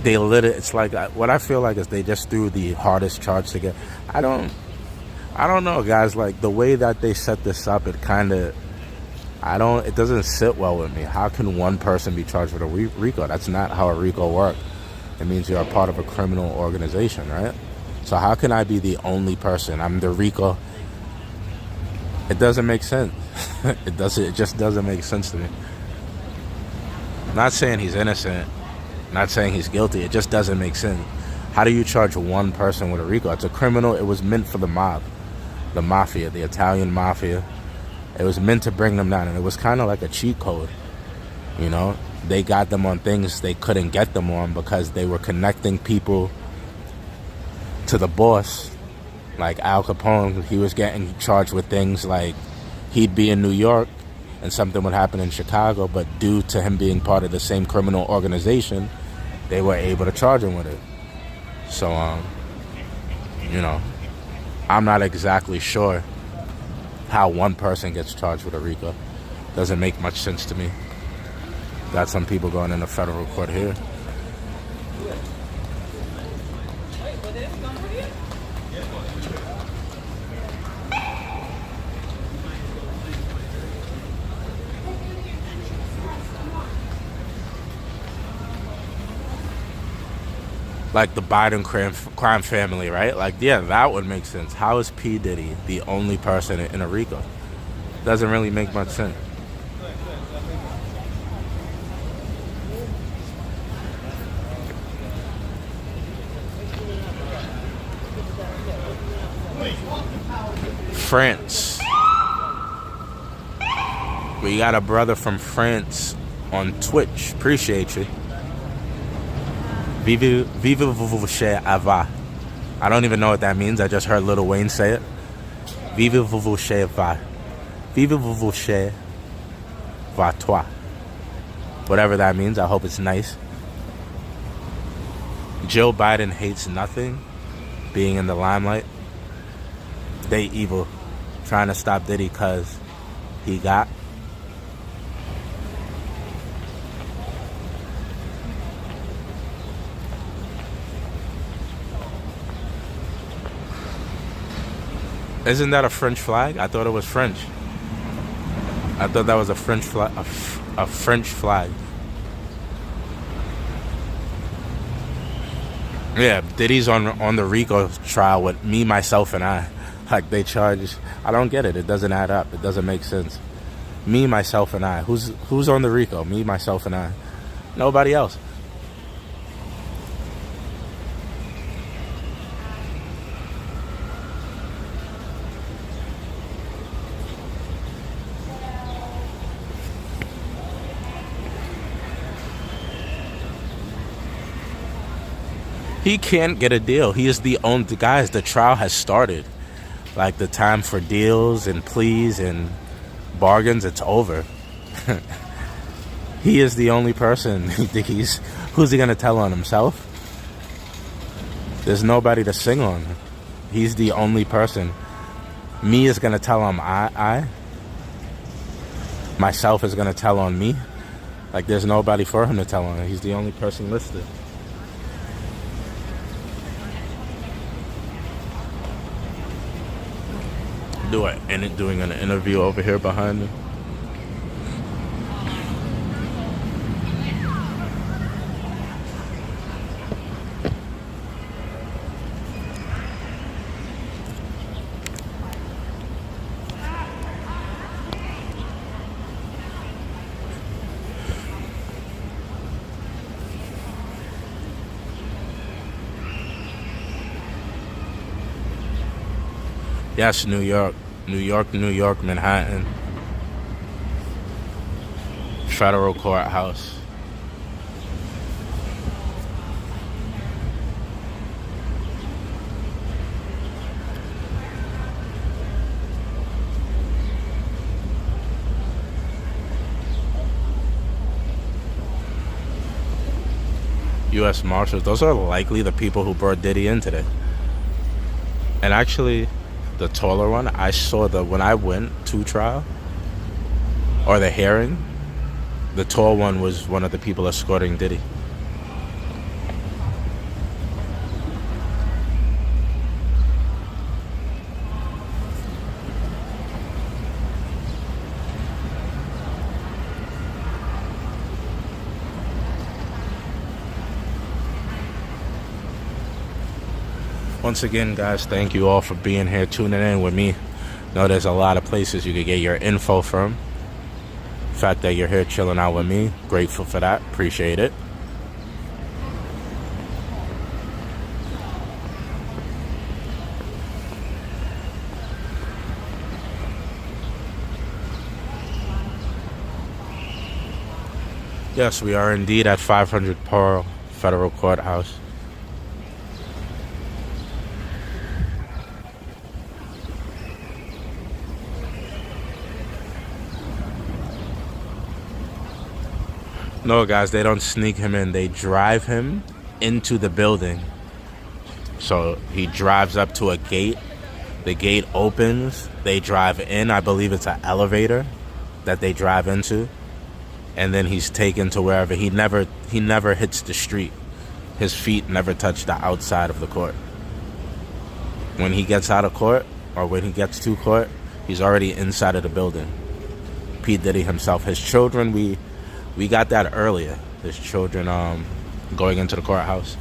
It's like, what I feel like is they just threw the hardest charge to get. I don't know, guys. Like, the way that they set this up, it doesn't sit well with me. How can one person be charged with a RICO? That's not how a RICO works. It means you're a part of a criminal organization, right? So how can I be the only person? I'm the RICO. It doesn't make sense. It just doesn't make sense to me. I'm not saying he's innocent. I'm not saying he's guilty. It just doesn't make sense. How do you charge one person with a RICO? It's a criminal. It was meant for the mob, the mafia, the Italian mafia. It was meant to bring them down, and it was kind of like a cheat code, you know? They got them on things they couldn't get them on because they were connecting people to the boss. Like Al Capone, he was getting charged with things like he'd be in New York and something would happen in Chicago, but due to him being part of the same criminal organization, they were able to charge him with it. So, you know, I'm not exactly sure how one person gets charged with a RICO. Doesn't make much sense to me. Got some people going into federal court here. Like the Biden crime family, right? Like, yeah, that would make sense. How is P. Diddy the only person in a RICO? Doesn't really make much sense. France. We got a brother from France on Twitch. Appreciate you. Vivez-vous chez Ava. I don't even know what that means. I just heard Lil Wayne say it. Vivez-vous chez Va. Vivez-vous chez Va toi. Whatever that means. I hope it's nice. Joe Biden hates nothing. being in the limelight. They evil, trying to stop Diddy because he got. Isn't that a French flag? I thought it was French. I thought that was a French flag. A French flag. Yeah, Diddy's on the RICO trial with me, myself, and I. Like they charge. I don't get it. It doesn't add up. It doesn't make sense. Me, myself, and I. Who's on the RICO? Me, myself, and I. Nobody else. He can't get a deal. He is the only guys. The trial has started. Like the time for deals and pleas and bargains, it's over. He is the only person. Who's he gonna tell on himself? There's nobody to sing on. He's the only person. Me is gonna tell him I. Myself is gonna tell on me. Like there's nobody for him to tell on. He's the only person listed. Doing an interview over here behind me. Yes, New York, Manhattan. Federal courthouse. U.S. Marshals, those are likely the people who brought Diddy in today. And actually, the taller one, I saw when I went to trial, or the hearing, the tall one was one of the people escorting Diddy. Once again, guys, thank you all for being here, tuning in with me. Know there's a lot of places you could get your info from. The fact that you're here chilling out with me, grateful for that, appreciate it. Yes, we are indeed at 500 Pearl Federal Courthouse. No, guys, they don't sneak him in. They drive him into the building. So he drives up to a gate. The gate opens. They drive in. I believe it's an elevator that they drive into. And then he's taken to wherever. He never hits the street. His feet never touch the outside of the court. When he gets out of court, or when he gets to court, he's already inside of the building. P. Diddy himself. His children, we got that earlier. His children going into the courthouse.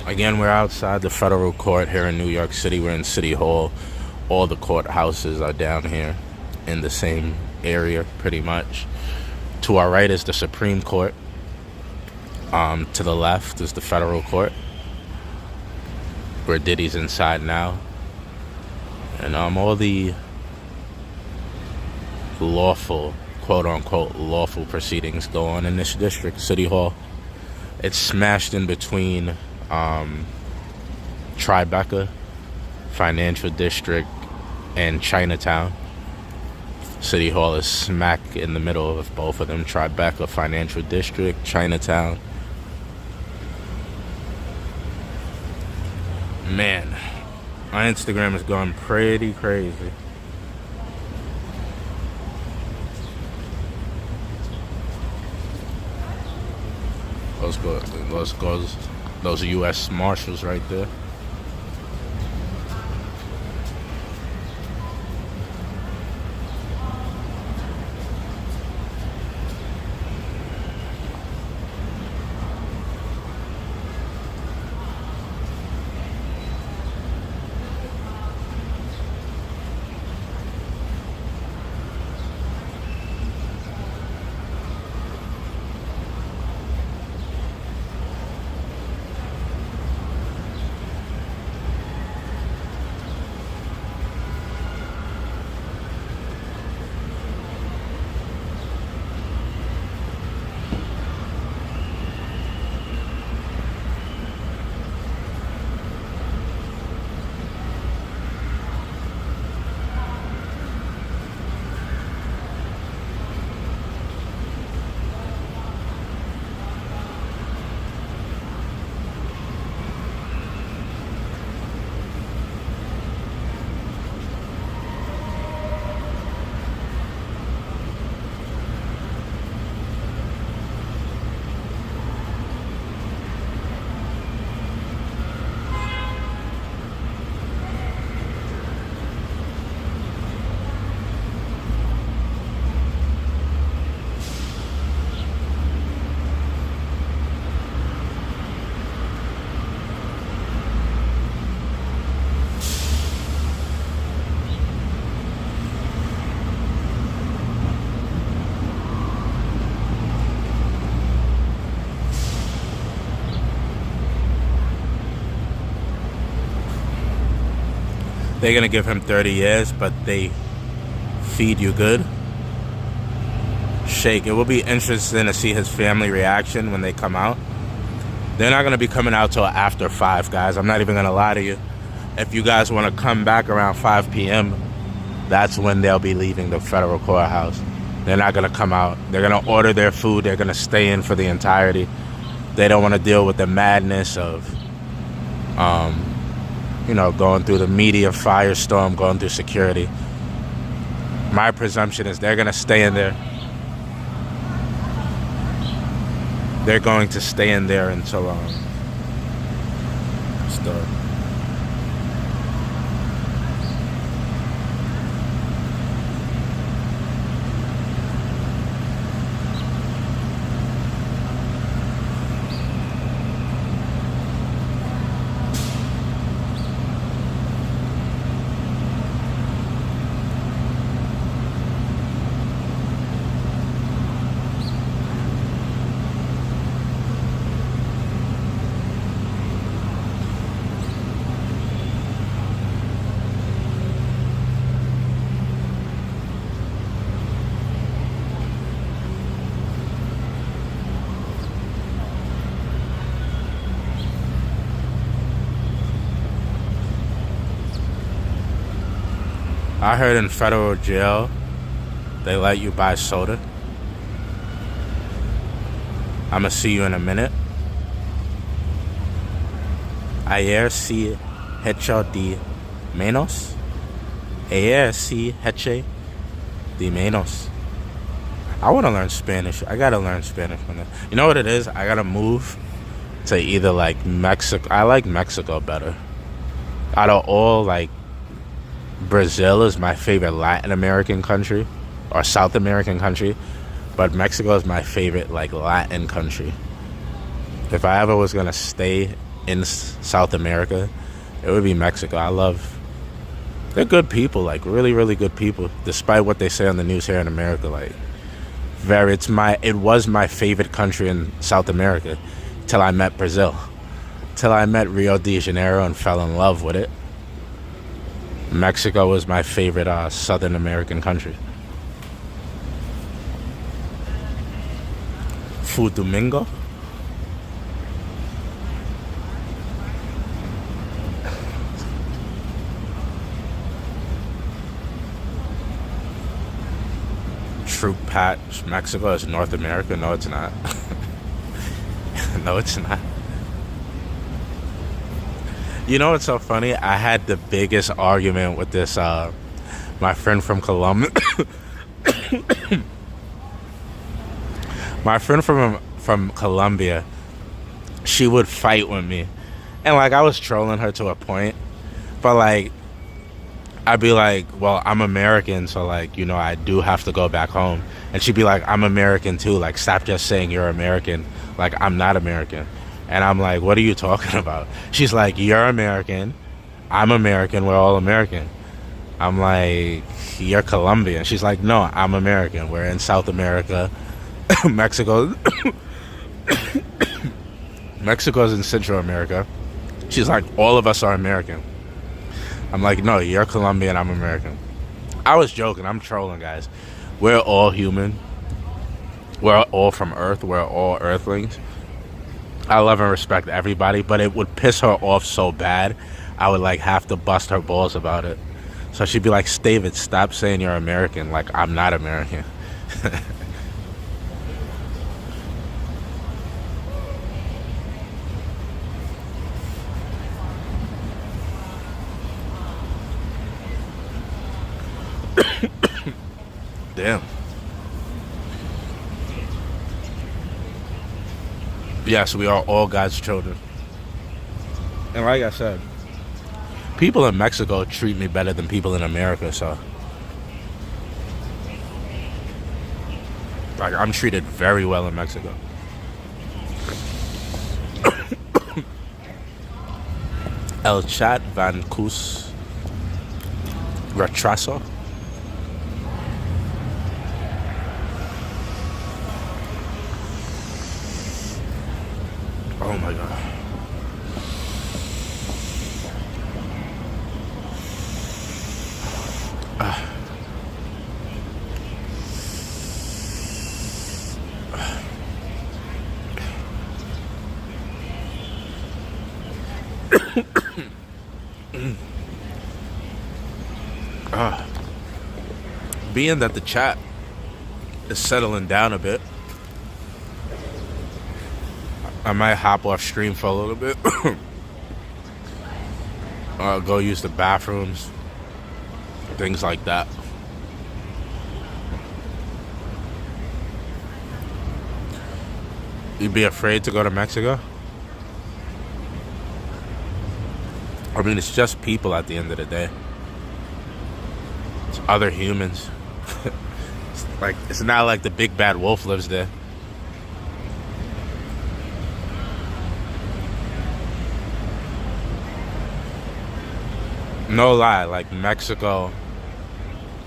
Again, we're outside the federal court here in New York City. We're in City Hall. All the courthouses are down here in the same area, pretty much. To our right is the Supreme Court. To the left is the federal court. where Diddy's inside now. And all the lawful, quote-unquote, lawful proceedings go on in this district, City Hall. It's smashed in between Tribeca, Financial District, and Chinatown. City Hall is smack in the middle of both of them. Tribeca, Financial District, Chinatown. Man, my Instagram is going pretty crazy. Those U.S. Marshals right there. They're gonna give him 30 years, but they feed you good. Shake. It will be interesting to see his family reaction when they come out. They're not gonna be coming out till after 5, guys. I'm not even gonna lie to you. If you guys want to come back around 5 p.m., that's when they'll be leaving the federal courthouse. They're not gonna come out. They're gonna order their food. They're gonna stay in for the entirety. They don't want to deal with the madness of going through the media firestorm, going through security. My presumption is they're going to stay in there. They're going to stay in there until I heard in federal jail, they let you buy soda. I'ma see you in a minute. Ayer si hecho de menos. Ayer si hecho de menos. I want to learn Spanish. I gotta learn Spanish. You know what it is? I gotta move to either like Mexico. I like Mexico better. Out of all, like, Brazil is my favorite Latin American country or South American country, but Mexico is my favorite, like, Latin country. If I ever was gonna stay in South America, it would be Mexico. They're good people, like really, really good people, despite what they say on the news here in America. Like, it was my favorite country in South America till I met Brazil. until I met Rio de Janeiro and fell in love with it. Mexico was my favorite Southern American country. Food Domingo. Fruit Patch, Mexico is North America. No, it's not. No, it's not. You know what's so funny? I had the biggest argument with this my friend from Colombia. My friend from Colombia, she would fight with me. And like I was trolling her to a point, but like I'd be like, well, I'm American, so like, you know, I do have to go back home. And she'd be like, I'm American too. Like, stop just saying you're American. Like, I'm not American. And I'm like, what are you talking about? She's like, you're American. I'm American. We're all American. I'm like, you're Colombian. She's like, no, I'm American. We're in South America. Mexico's in Central America. She's like, all of us are American. I'm like, no, you're Colombian, I'm American. I was joking, I'm trolling, guys. We're all human. We're all from Earth. We're all Earthlings. I love and respect everybody, but it would piss her off so bad, I would like have to bust her balls about it. So she'd be like, David, stop saying you're American. Like, I'm not American. Damn. Yes, we are all God's children. And like I said, people in Mexico treat me better than people in America, so like I'm treated very well in Mexico. El Chat Van Cus Retraso. Oh my God. Being that the chat is settling down a bit, I might hop off stream for a little bit. Go use the bathrooms, things like that. You'd be afraid to go to Mexico? I mean, it's just people at the end of the day. It's other humans. It's not like the big bad wolf lives there. No lie, like Mexico,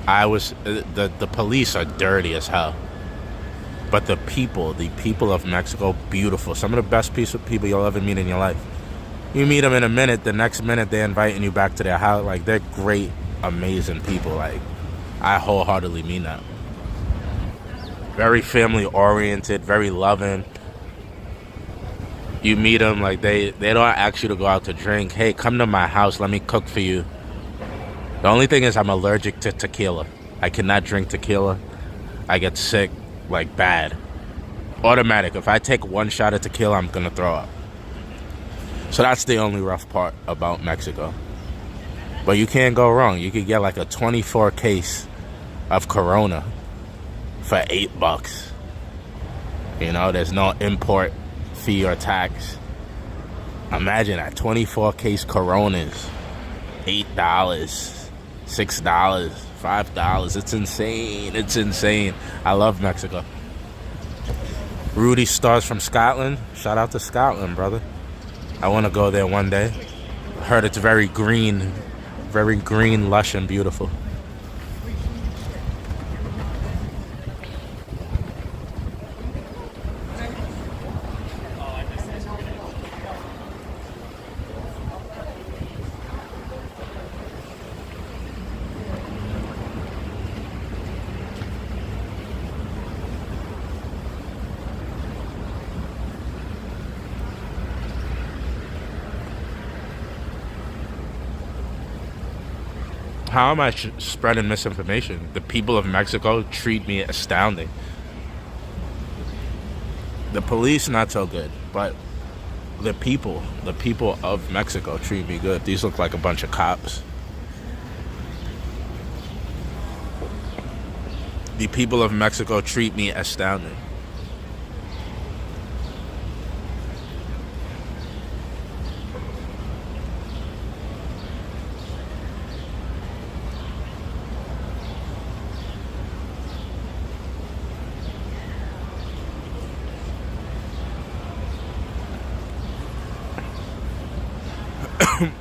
the police are dirty as hell. But the people of Mexico, beautiful. Some of the best people you'll ever meet in your life. You meet them in a minute, the next minute they're inviting you back to their house. Like, they're great, amazing people. Like, I wholeheartedly mean that. Very family oriented, very loving. You meet them, like they don't ask you to go out to drink. Hey, come to my house, let me cook for you. The only thing is I'm allergic to tequila. I cannot drink tequila. I get sick, like bad. Automatic. If I take one shot of tequila, I'm gonna throw up. So that's the only rough part about Mexico. But you can't go wrong. You could get like a 24 case of Corona for $8. You know, there's no import fee or tax. Imagine that, 24 case Coronas, $8, $6, $5. It's insane. It's insane. I love Mexico. Rudy Stars from Scotland. Shout out to Scotland, brother. I want to go there one day. Heard it's very green, lush, and beautiful. How am I spreading misinformation? The people of Mexico treat me astounding. The police, not so good, but the people of Mexico treat me good. These look like a bunch of cops. The people of Mexico treat me astounding.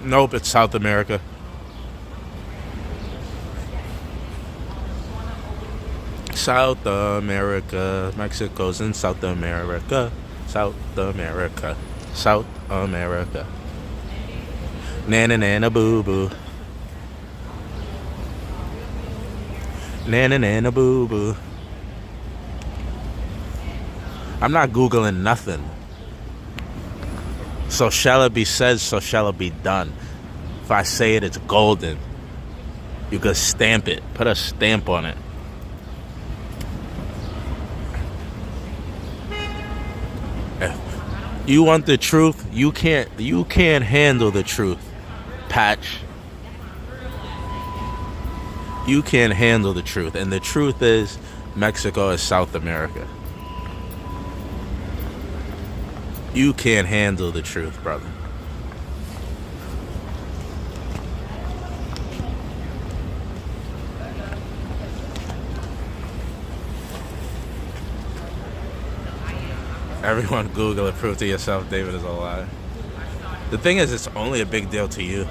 Nope, it's South America. South America. Mexico's in South America. South America. South America. Nana nana boo boo. Nana nana boo boo. I'm not Googling nothing. So shall it be said, so shall it be done. If I say it, it's golden. You could stamp it. Put a stamp on it. If you want the truth, you can't handle the truth, Patch. You can't handle the truth. And the truth is, Mexico is South America. You can't handle the truth, brother. Everyone Google it, prove to yourself David is a liar. The thing is, it's only a big deal to you.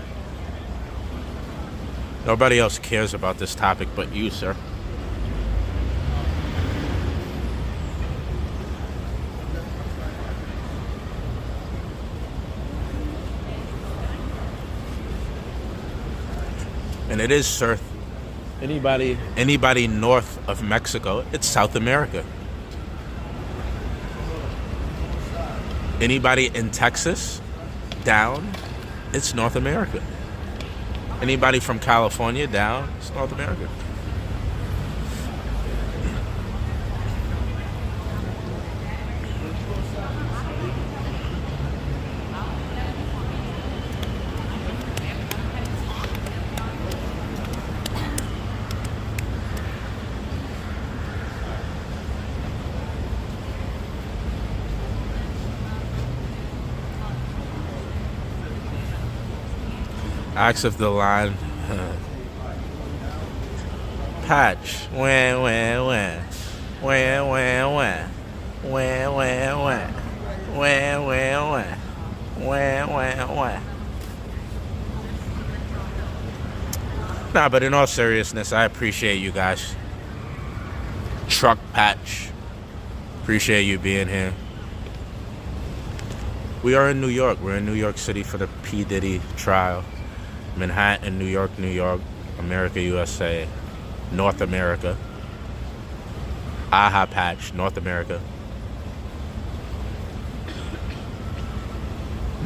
Nobody else cares about this topic but you, sir. And it is, sir. Anybody north of Mexico, it's South America. Anybody in Texas, down, it's North America. Anybody from California, down, it's North America. Acts of the line. Patch. Wah, wah, wah. Wah, wah, wah. Wah, wah, wah. Wah, wah, wah. Wah, wah, wah. Nah, but in all seriousness, I appreciate you guys. Truck Patch. Appreciate you being here. We are in New York. We're in New York City for the P. Diddy trial. Manhattan, New York, America, USA, North America. Aha Patch, North America.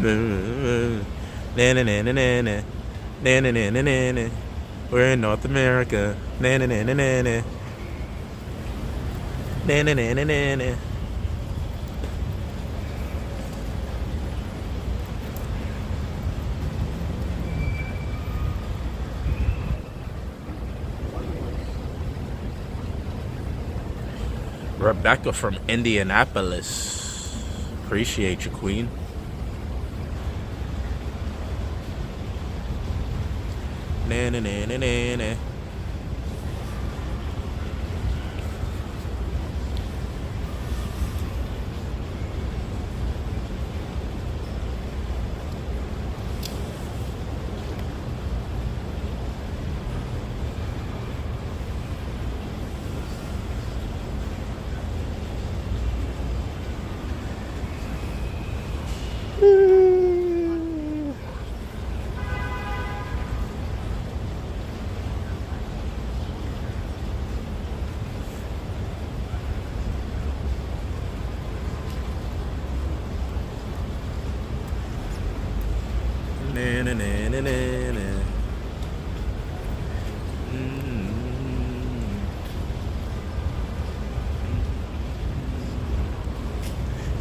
We're in North America. Rebecca from Indianapolis. Appreciate you, Queen. Na na na na na na.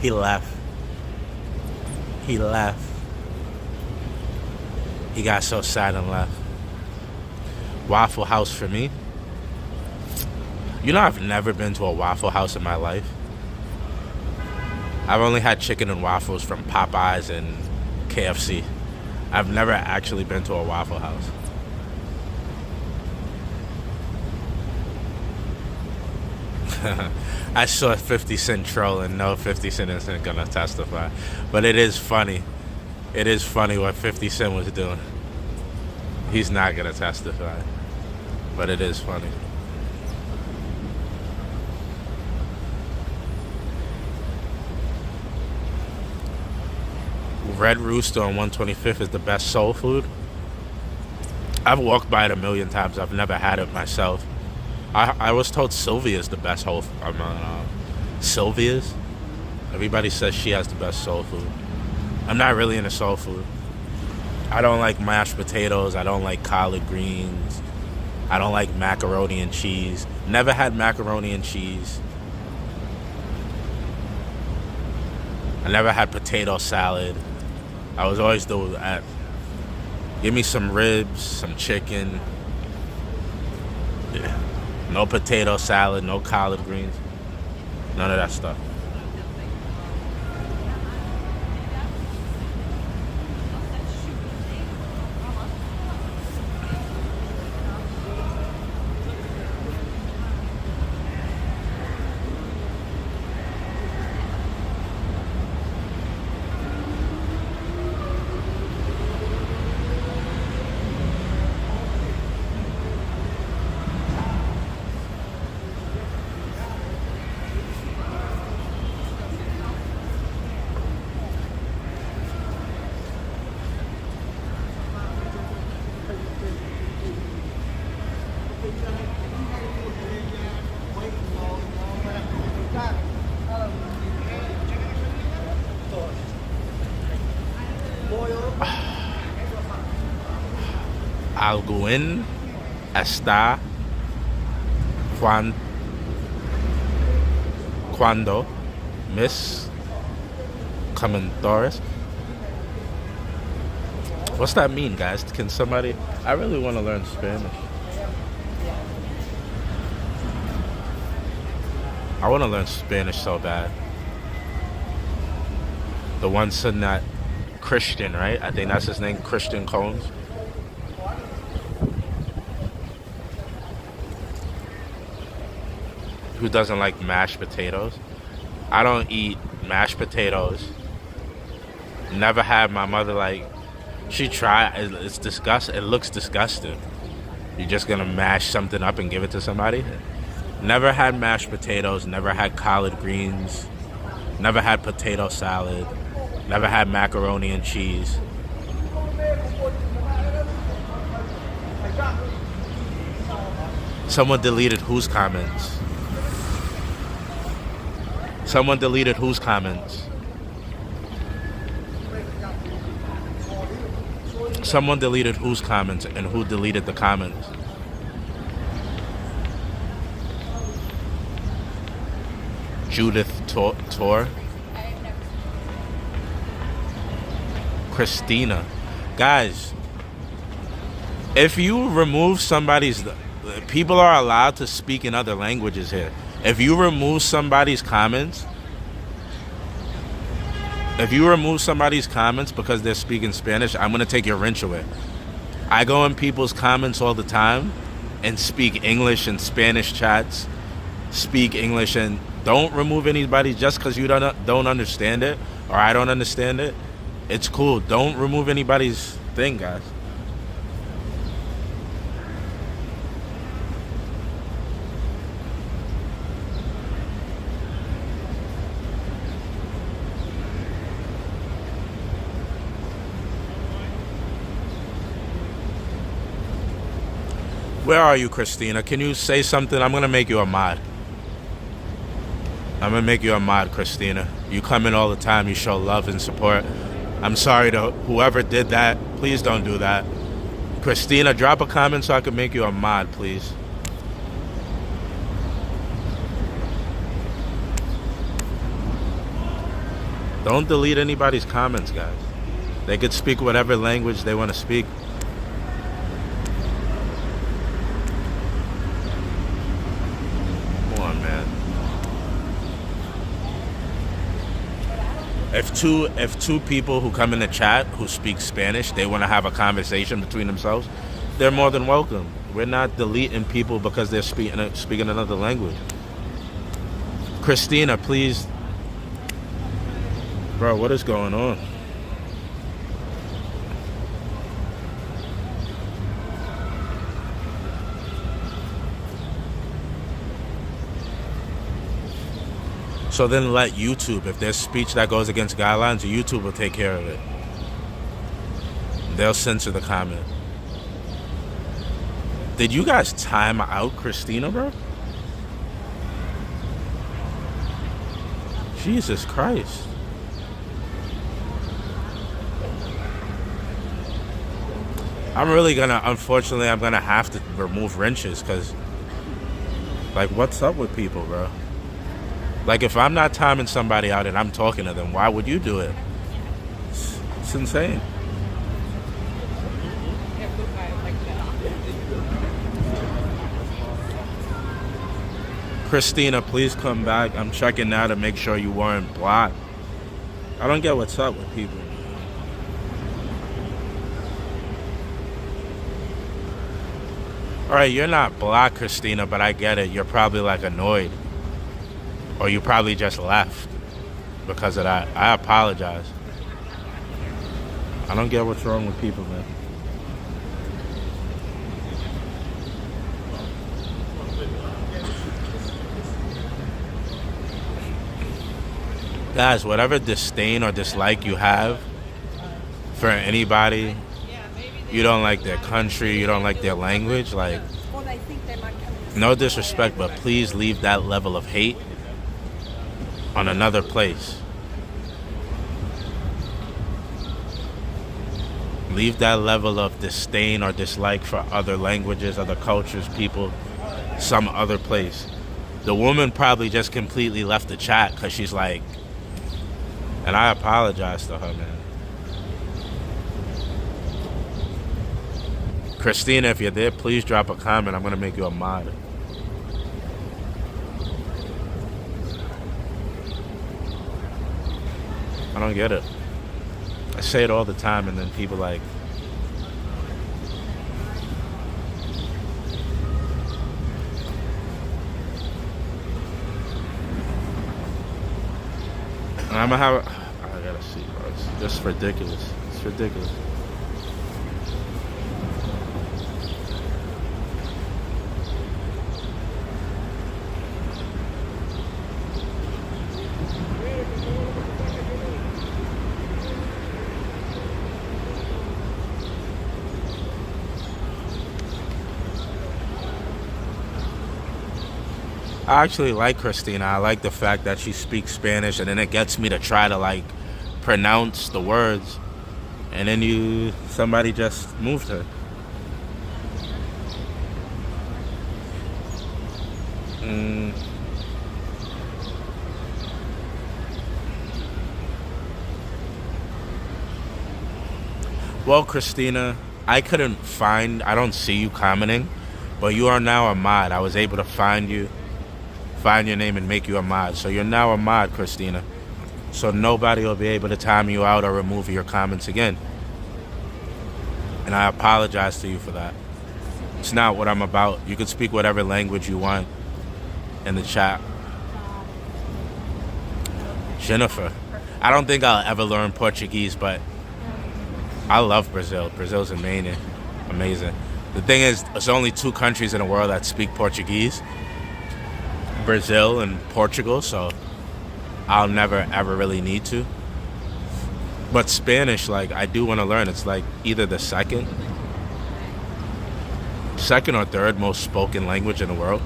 He left. He left. He got so sad and left. Waffle House for me. You know, I've never been to a Waffle House in my life. I've only had chicken and waffles from Popeyes and KFC. I've never actually been to a Waffle House. I saw 50 Cent troll, and no, 50 Cent isn't gonna testify. But it is funny. It is funny what 50 Cent was doing. He's not gonna testify. But it is funny. Red Rooster on 125th is the best soul food. I've walked by it a million times. I've never had it myself. I was told Sylvia's the best Sylvia's? Everybody says she has the best soul food. I'm not really into soul food. I don't like mashed potatoes. I don't like collard greens. I don't like macaroni and cheese. Never had macaroni and cheese. I never had potato salad. I was always give me some ribs, some chicken. Yeah. No potato salad, no collard greens. None of that stuff. Alguien está cuando mis comentarios. What's that mean, guys? Can somebody... I really want to learn Spanish. I want to learn Spanish so bad. The one son that Christian, right? I think that's his name, Christian Combs. Who doesn't like mashed potatoes? I don't eat mashed potatoes. Never had my mother like... She tried. It's disgusting. It looks disgusting. You're just gonna mash something up and give it to somebody? Never had mashed potatoes. Never had collard greens. Never had potato salad. Never had macaroni and cheese. Someone deleted whose comments? Someone deleted whose comments? Someone deleted whose comments, and who deleted the comments? Judith Tor? Christina. Guys, if you remove somebody's... People are allowed to speak in other languages here. If you remove somebody's comments... If you remove somebody's comments because they're speaking Spanish, I'm going to take your wrench away. I go in people's comments all the time and speak English in Spanish chats. Speak English, and don't remove anybody just because you don't understand it or I don't understand it. It's cool. Don't remove anybody's thing, guys. Where are you, Christina? Can you say something? I'm going to make you a mod. I'm going to make you a mod, Christina. You come in all the time. You show love and support. I'm sorry to whoever did that. Please don't do that. Christina, drop a comment so I can make you a mod, please. Don't delete anybody's comments, guys. They could speak whatever language they want to speak. Come on, man. If two people who come in the chat who speak Spanish, they want to have a conversation between themselves, they're more than welcome. We're not deleting people because they're speaking another language. Christina, please. Bro, what is going on? So then let YouTube, if there's speech that goes against guidelines, YouTube will take care of it. They'll censor the comment. Did you guys time out Christina, bro? Jesus Christ. Unfortunately, I'm gonna have to remove wrenches because, like, what's up with people, bro? Like, if I'm not timing somebody out and I'm talking to them, why would you do it? It's insane. Christina, please come back. I'm checking now to make sure you weren't blocked. I don't get what's up with people. Alright, you're not blocked, Christina, but I get it. You're probably, like, annoyed. Or you probably just left because of that. I apologize. I don't get what's wrong with people, man. Guys, whatever disdain or dislike you have for anybody, you don't like their country, you don't like their language, like, no disrespect, but please leave that level of hate on another place. Leave that level of disdain or dislike for other languages, other cultures, people, some other place. The woman probably just completely left the chat because she's like, and I apologize to her, man. Christina, if you're there, please drop a comment. I'm going to make you a mod. I don't get it. I say it all the time and then people like, I'm gonna have I gotta see, bro. It's just ridiculous. It's ridiculous. I actually like Christina. I like the fact that she speaks Spanish and then it gets me to try to like pronounce the words and then somebody just moved her. Well, Christina, I don't see you commenting, but you are now a mod. I was able to find your name and make you a mod. So you're now a mod, Christina. So nobody will be able to time you out or remove your comments again. And I apologize to you for that. It's not what I'm about. You can speak whatever language you want in the chat. Jennifer, I don't think I'll ever learn Portuguese, but I love Brazil. Brazil's amazing. The thing is, there's only 2 countries in the world that speak Portuguese. Brazil and Portugal, so I'll never ever really need to. But Spanish, like, I do want to learn. It's like either the second or third most spoken language in the world.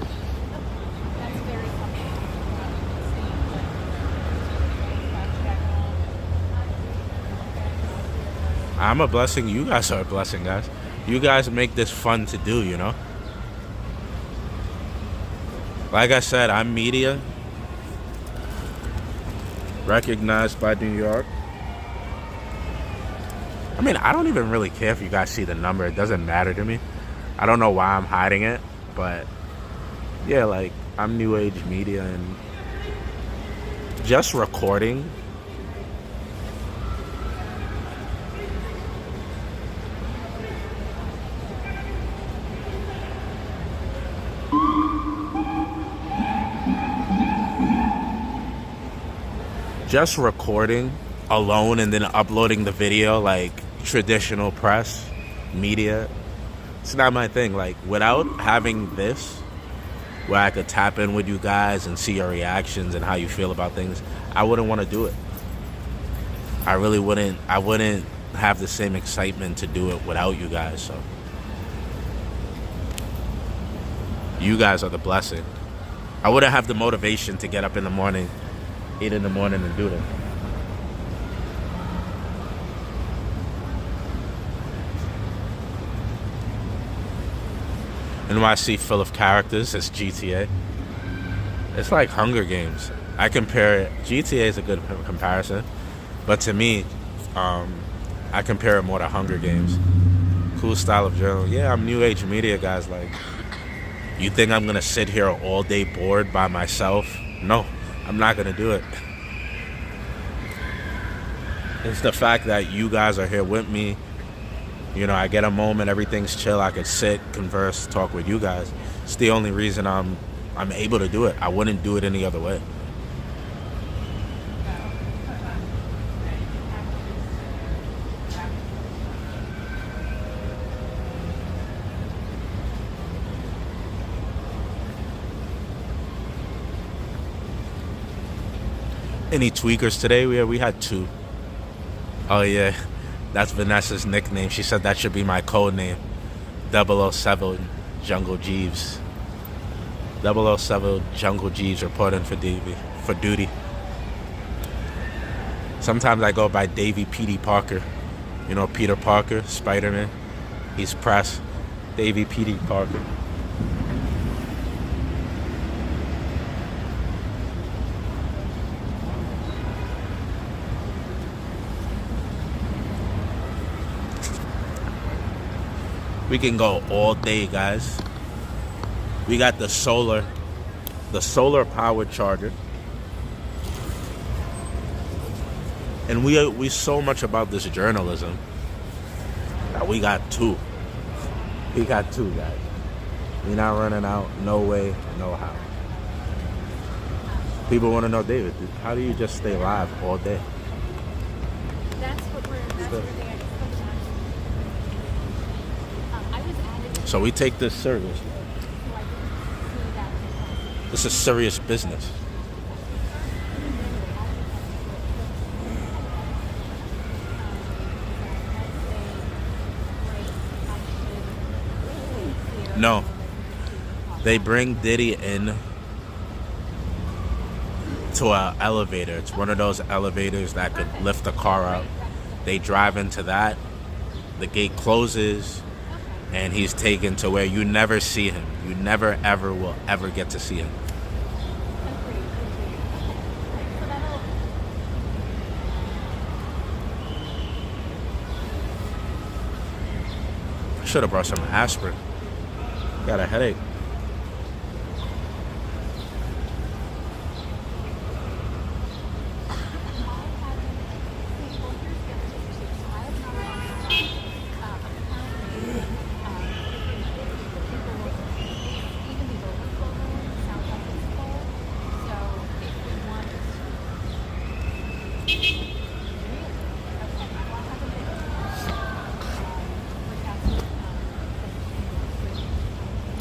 I'm a blessing. You guys are a blessing, guys. You guys make this fun to do, you know? Like I said, I'm media. Recognized by New York. I mean, I don't even really care if you guys see the number. It doesn't matter to me. I don't know why I'm hiding it, but yeah, like, I'm New Age Media, and just recording alone and then uploading the video like traditional press media, it's not my thing. Like, without having this where I could tap in with you guys and see your reactions and how you feel about things, I wouldn't want to do it. I really wouldn't. I wouldn't have the same excitement to do it without you guys. So you guys are the blessing. I wouldn't have the motivation to get up in the morning, 8 in the morning, and do this. NYC full of characters. It's GTA. It's like Hunger Games. I compare it. GTA is a good comparison, but to me, I compare it more to Hunger Games. Cool style of journal. Yeah, I'm New Age Media, guys. Like, you think I'm gonna sit here all day bored by myself? No, I'm not gonna do it. It's the fact that you guys are here with me. You know, I get a moment, everything's chill, I could sit, converse, talk with you guys. It's the only reason I'm able to do it. I wouldn't do it any other way. Any tweakers today? We had 2. Oh yeah. That's Vanessa's nickname. She said that should be my code name. 007 Jungle Jeeves. 007 Jungle Jeeves reporting for duty. Sometimes I go by Davey P.D. Parker. You know Peter Parker, Spider-Man. He's press. Davey P.D. Parker. We can go all day, guys. We got the solar powered charger. And we so much about this journalism that we got 2. We got 2, guys. We're not running out. No way, no how. People want to know, David, how do you just stay live all day? That's what we're there. So we take this serious. This is serious business. No. They bring Diddy in to an elevator. It's one of those elevators that could lift the car up. They drive into that. The gate closes. And he's taken to where you never see him. You never, ever will ever get to see him. I should have brought some aspirin. Got a headache.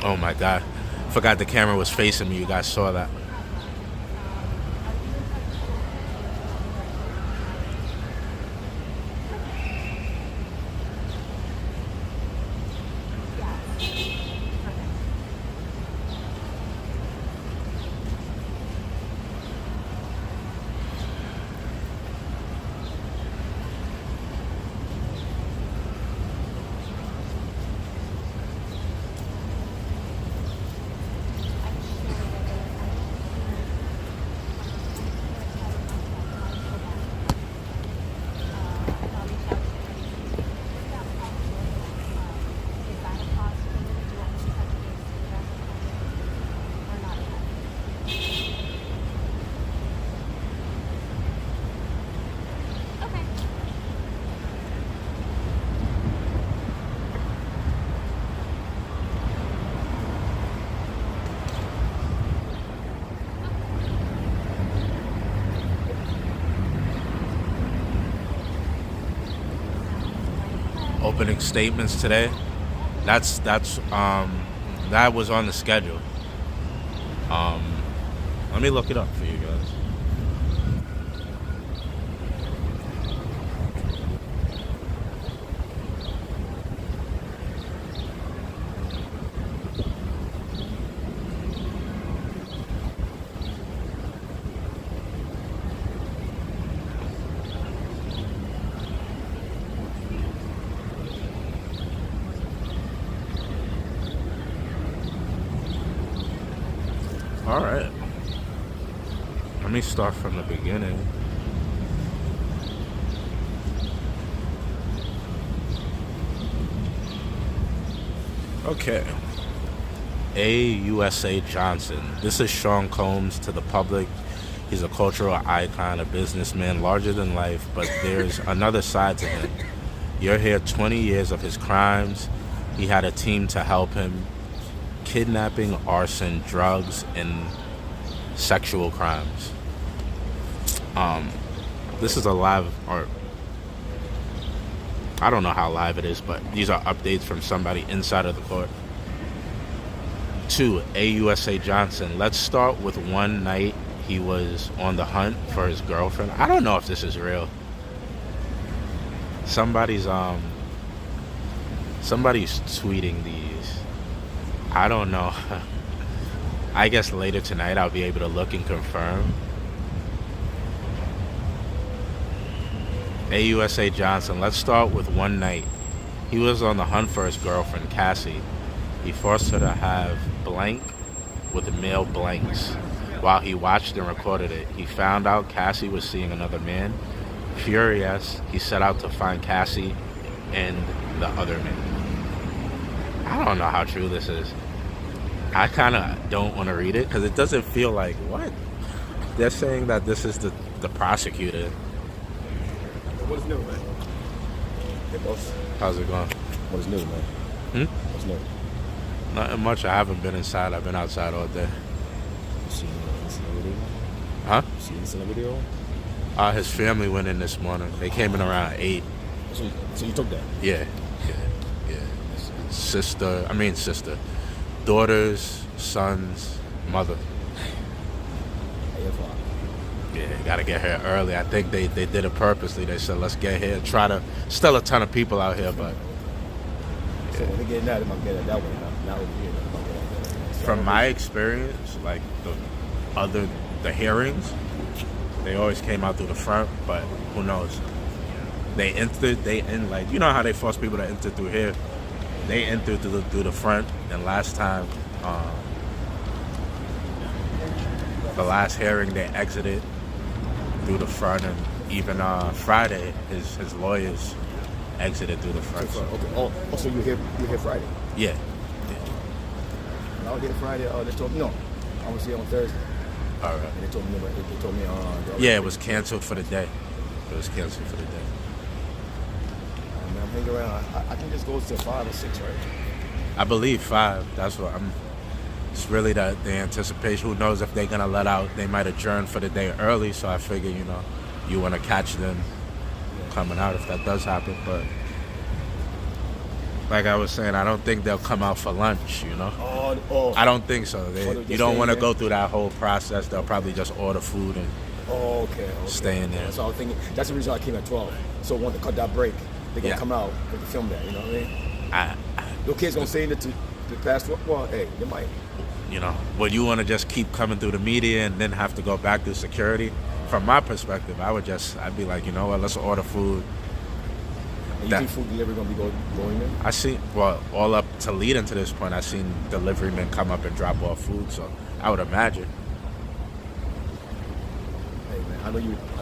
Oh my God. Forgot the camera was facing me. You guys saw that. opening statements today. That was on the schedule. Let me look it up for you guys. All right. Let me start from the beginning. Okay. A.USA Johnson. This is Sean Combs to the public. He's a cultural icon, a businessman, larger than life, but there's another side to him. You're here 20 years of his crimes. He had a team to help him. Kidnapping, arson, drugs, and sexual crimes. This is a live, or I don't know how live it is, but these are updates from somebody inside of the court. 2. A.USA Johnson. Let's start with one night he was on the hunt for his girlfriend. I don't know if this is real. Somebody's tweeting these. I don't know. I guess later tonight I'll be able to look and confirm. A.USA Johnson. Let's start with one night. He was on the hunt for his girlfriend, Cassie. He forced her to have blank with male blanks. While he watched and recorded it, he found out Cassie was seeing another man. Furious, he set out to find Cassie and the other man. I don't know how true this is. I kind of don't want to read it because it doesn't feel like, what? They're saying that this is the prosecutor. What's new, man? Hey, boss. How's it going? What's new, man? What's new? Nothing much. I haven't been inside. I've been outside all day. You seen this in the video? Huh? You seen this in the video? His family went in this morning. They came in around 8. So you took that? Yeah. Sister. Daughters, sons, mother. Yeah, gotta get here early. I think they did it purposely. They said, let's get here. Try to, still a ton of people out here, but. So when they get that, they might get it that way. Now over here, they might get it. From my experience, like the hearings, they always came out through the front, but who knows? They like, you know how they force people to enter through here? They entered through the front, and last time, the last hearing, they exited through the front, and even Friday, his lawyers exited through the front. Okay. Oh, so you're here Friday? Yeah. I was here Friday. They told me no. I was here on Thursday. All right. And they told me. Yeah, it was canceled for the day. Man, I'm hanging around. I think this goes to 5 or 6, right? I believe 5. That's what I'm. It's really the anticipation. Who knows if they're gonna let out? They might adjourn for the day early. So I figure, you want to catch them coming out if that does happen. But like I was saying, I don't think they'll come out for lunch. Oh. I don't think so. You don't want to go through that whole process. They'll probably just order food and stay in there. So I was thinking that's the reason I came at 12. So I wanted to cut that break. They're gonna come out and film that. You know what I mean? No kids gonna say that to the past. Well, hey, they might. Well, you want to just keep coming through the media and then have to go back through security? From my perspective, I'd be like, let's order food. And you think food delivery gonna be going in? I see. Well, all up to lead into this point, I seen delivery men come up and drop off food. So I would imagine. Hey man, I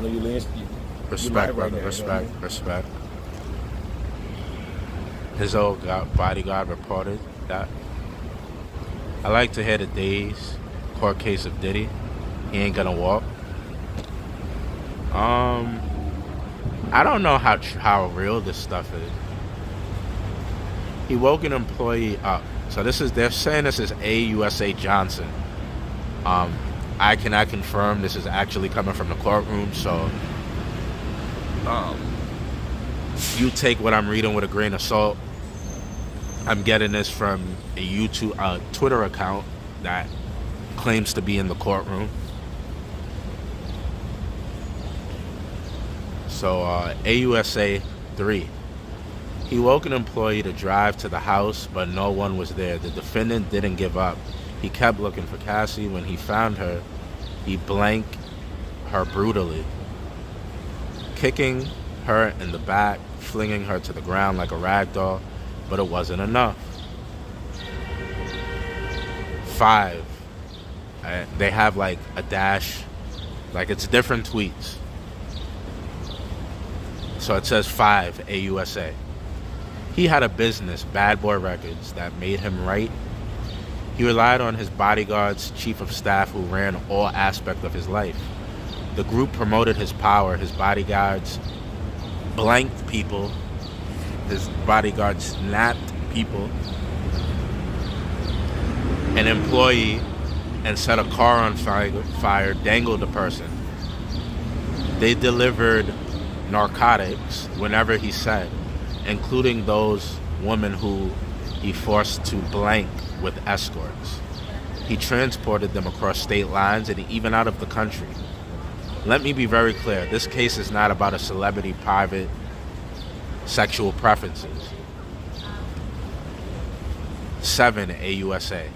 know you lean. Respect, brother. Respect. His old bodyguard reported that. I like to hear the day's court case of Diddy. He ain't gonna walk. I don't know how real this stuff is. He woke an employee up. So they're saying this is A.USA Johnson. I cannot confirm this is actually coming from the courtroom. So you take what I'm reading with a grain of salt. I'm getting this from a Twitter account that claims to be in the courtroom. So, AUSA 3. He woke an employee to drive to the house, but no one was there. The defendant didn't give up. He kept looking for Cassie. When he found her, he blanked her brutally, kicking her in the back, flinging her to the ground like a rag doll, but it wasn't enough. 5. They have like a dash, like it's different tweets. So it says 5 AUSA. He had a business, Bad Boy Records, that made him right. He relied on his bodyguard's chief of staff who ran all aspects of his life. The group promoted his power. His bodyguards blanked people. His bodyguards snapped people. An employee and set a car on fire, dangled a person. They delivered narcotics whenever he said, including those women who he forced to blank with escorts. He transported them across state lines and even out of the country. Let me be very clear, this case is not about a celebrity private sexual preferences. 7 AUSA.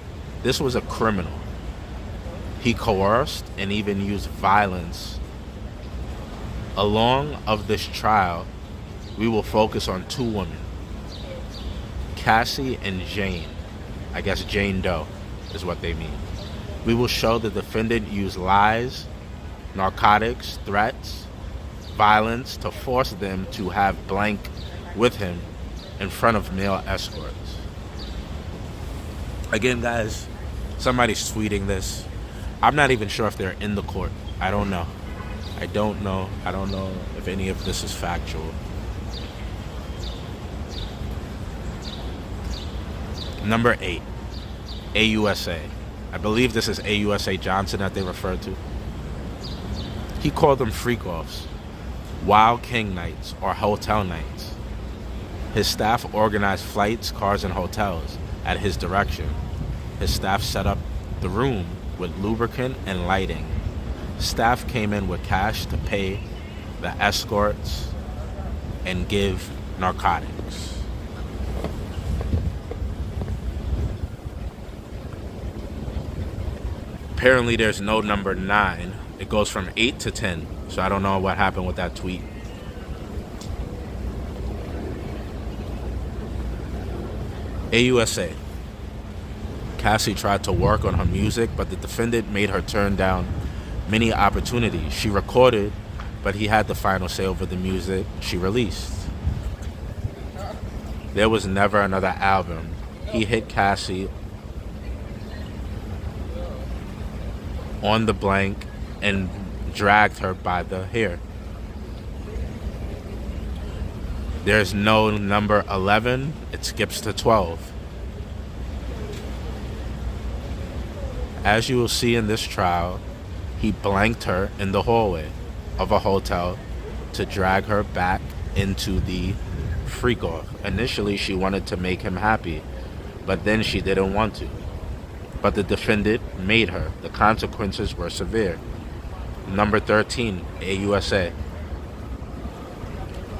This was a criminal. He coerced and even used violence. Along of this trial, we will focus on 2 women, Cassie and Jane. I guess Jane Doe is what they mean. We will show the defendant used lies, narcotics, threats, violence to force them to have blank with him in front of male escorts. Again, guys, somebody's tweeting this. I'm not even sure if they're in the court. I don't know. I don't know if any of this is factual. Number 8, AUSA. I believe this is AUSA Johnson that they referred to. He called them freak-offs, wild king nights, or hotel nights. His staff organized flights, cars, and hotels at his direction. His staff set up the room with lubricant and lighting. Staff came in with cash to pay the escorts and give narcotics. Apparently there's no number 9. It goes from 8 to 10. So I don't know what happened with that tweet. AUSA. Cassie tried to work on her music, but the defendant made her turn down many opportunities. She recorded, but he had the final say over the music she released. There was never another album. He hit Cassie on the blank and dragged her by the hair. There's no number 11. It skips to 12. As you will see in this trial, he blanked her in the hallway of a hotel to drag her back into the freak-off. Initially, she wanted to make him happy, but then she didn't want to. But the defendant made her. The consequences were severe. Number 13, AUSA.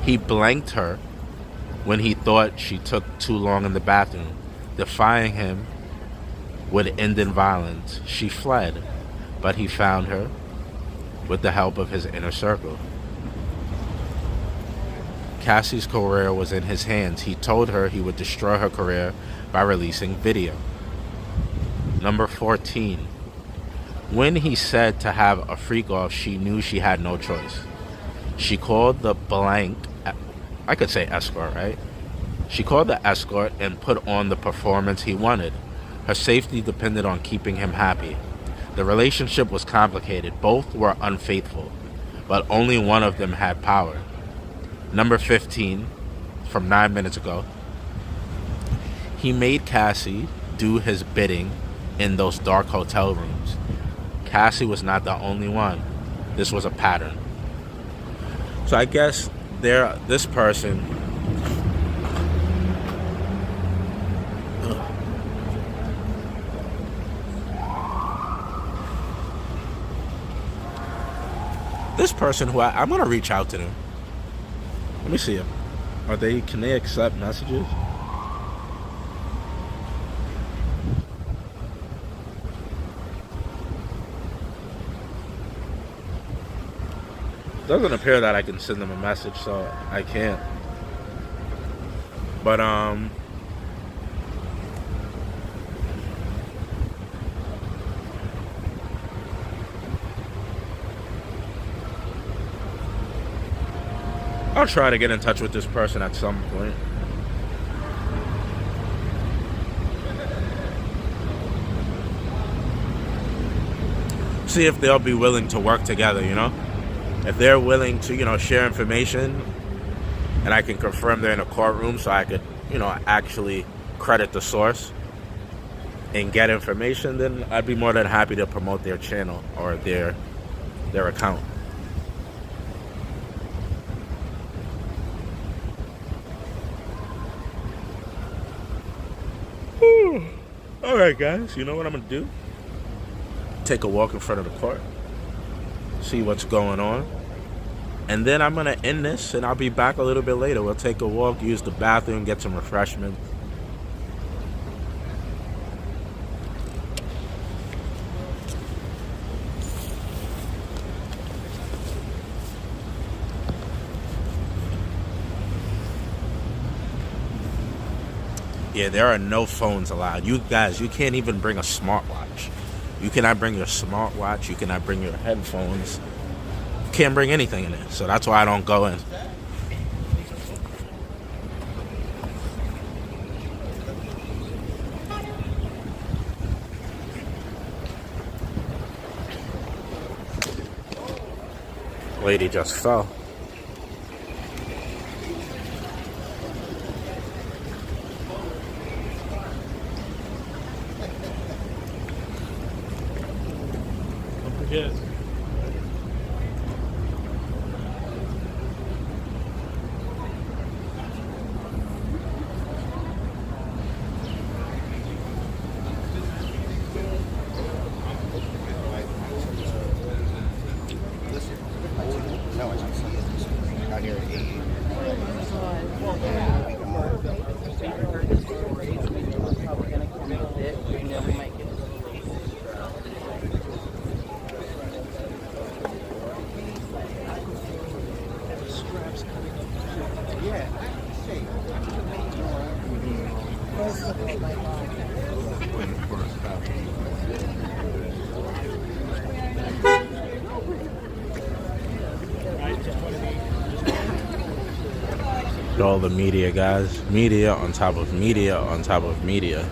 He blanked her when he thought she took too long in the bathroom. Defying him would end in violence. She fled, but he found her with the help of his inner circle. Cassie's career was in his hands. He told her he would destroy her career by releasing video. Number 14. When he said to have a freak off, she knew she had no choice. She called the blank, I could say escort, right? She called the escort and put on the performance he wanted. Her safety depended on keeping him happy. The relationship was complicated. Both were unfaithful, but only one of them had power. Number 15, from 9 minutes ago. He made Cassie do his bidding in those dark hotel rooms. Cassie was not the only one. This was a pattern. So I guess this person. This person who I'm gonna reach out to them. Let me see them. Can they accept messages? Doesn't appear that I can send them a message, so I can't. But I'll try to get in touch with this person at some point. See if they'll be willing to work together, you know? If they're willing to, you know, share information and I can confirm they're in a courtroom so I could, you know, actually credit the source and get information, then I'd be more than happy to promote their channel or their account. Alright guys, you know what I'm gonna do? Take a walk in front of the court, see what's going on, and then I'm gonna end this and I'll be back a little bit later. We'll take a walk, use the bathroom, get some refreshment. Yeah, there are no phones allowed. You guys, you can't even bring a smartwatch. You cannot bring your smartwatch. You cannot bring your headphones. You can't bring anything in there. So that's why I don't go in. Lady just fell. Yes. No, it's out here at 8. All the media, guys. Media on top of media on top of media.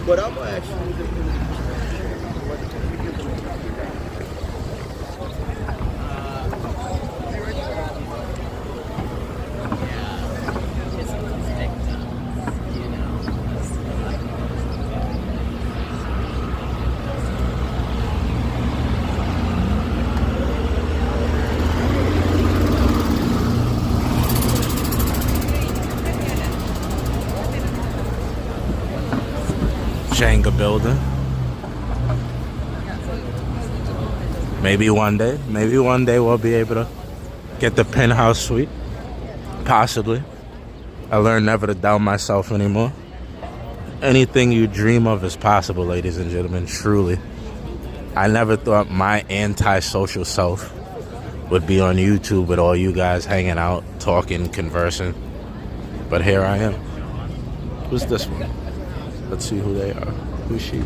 But I'm actually Jenga building. Maybe one day we'll be able to get the penthouse suite. Possibly. I learned never to doubt myself anymore. Anything you dream of is possible, ladies and gentlemen, truly. I never thought my antisocial self would be on YouTube with all you guys hanging out, talking, conversing. But here I am. Who's this one? Let's see who they are. Who's she?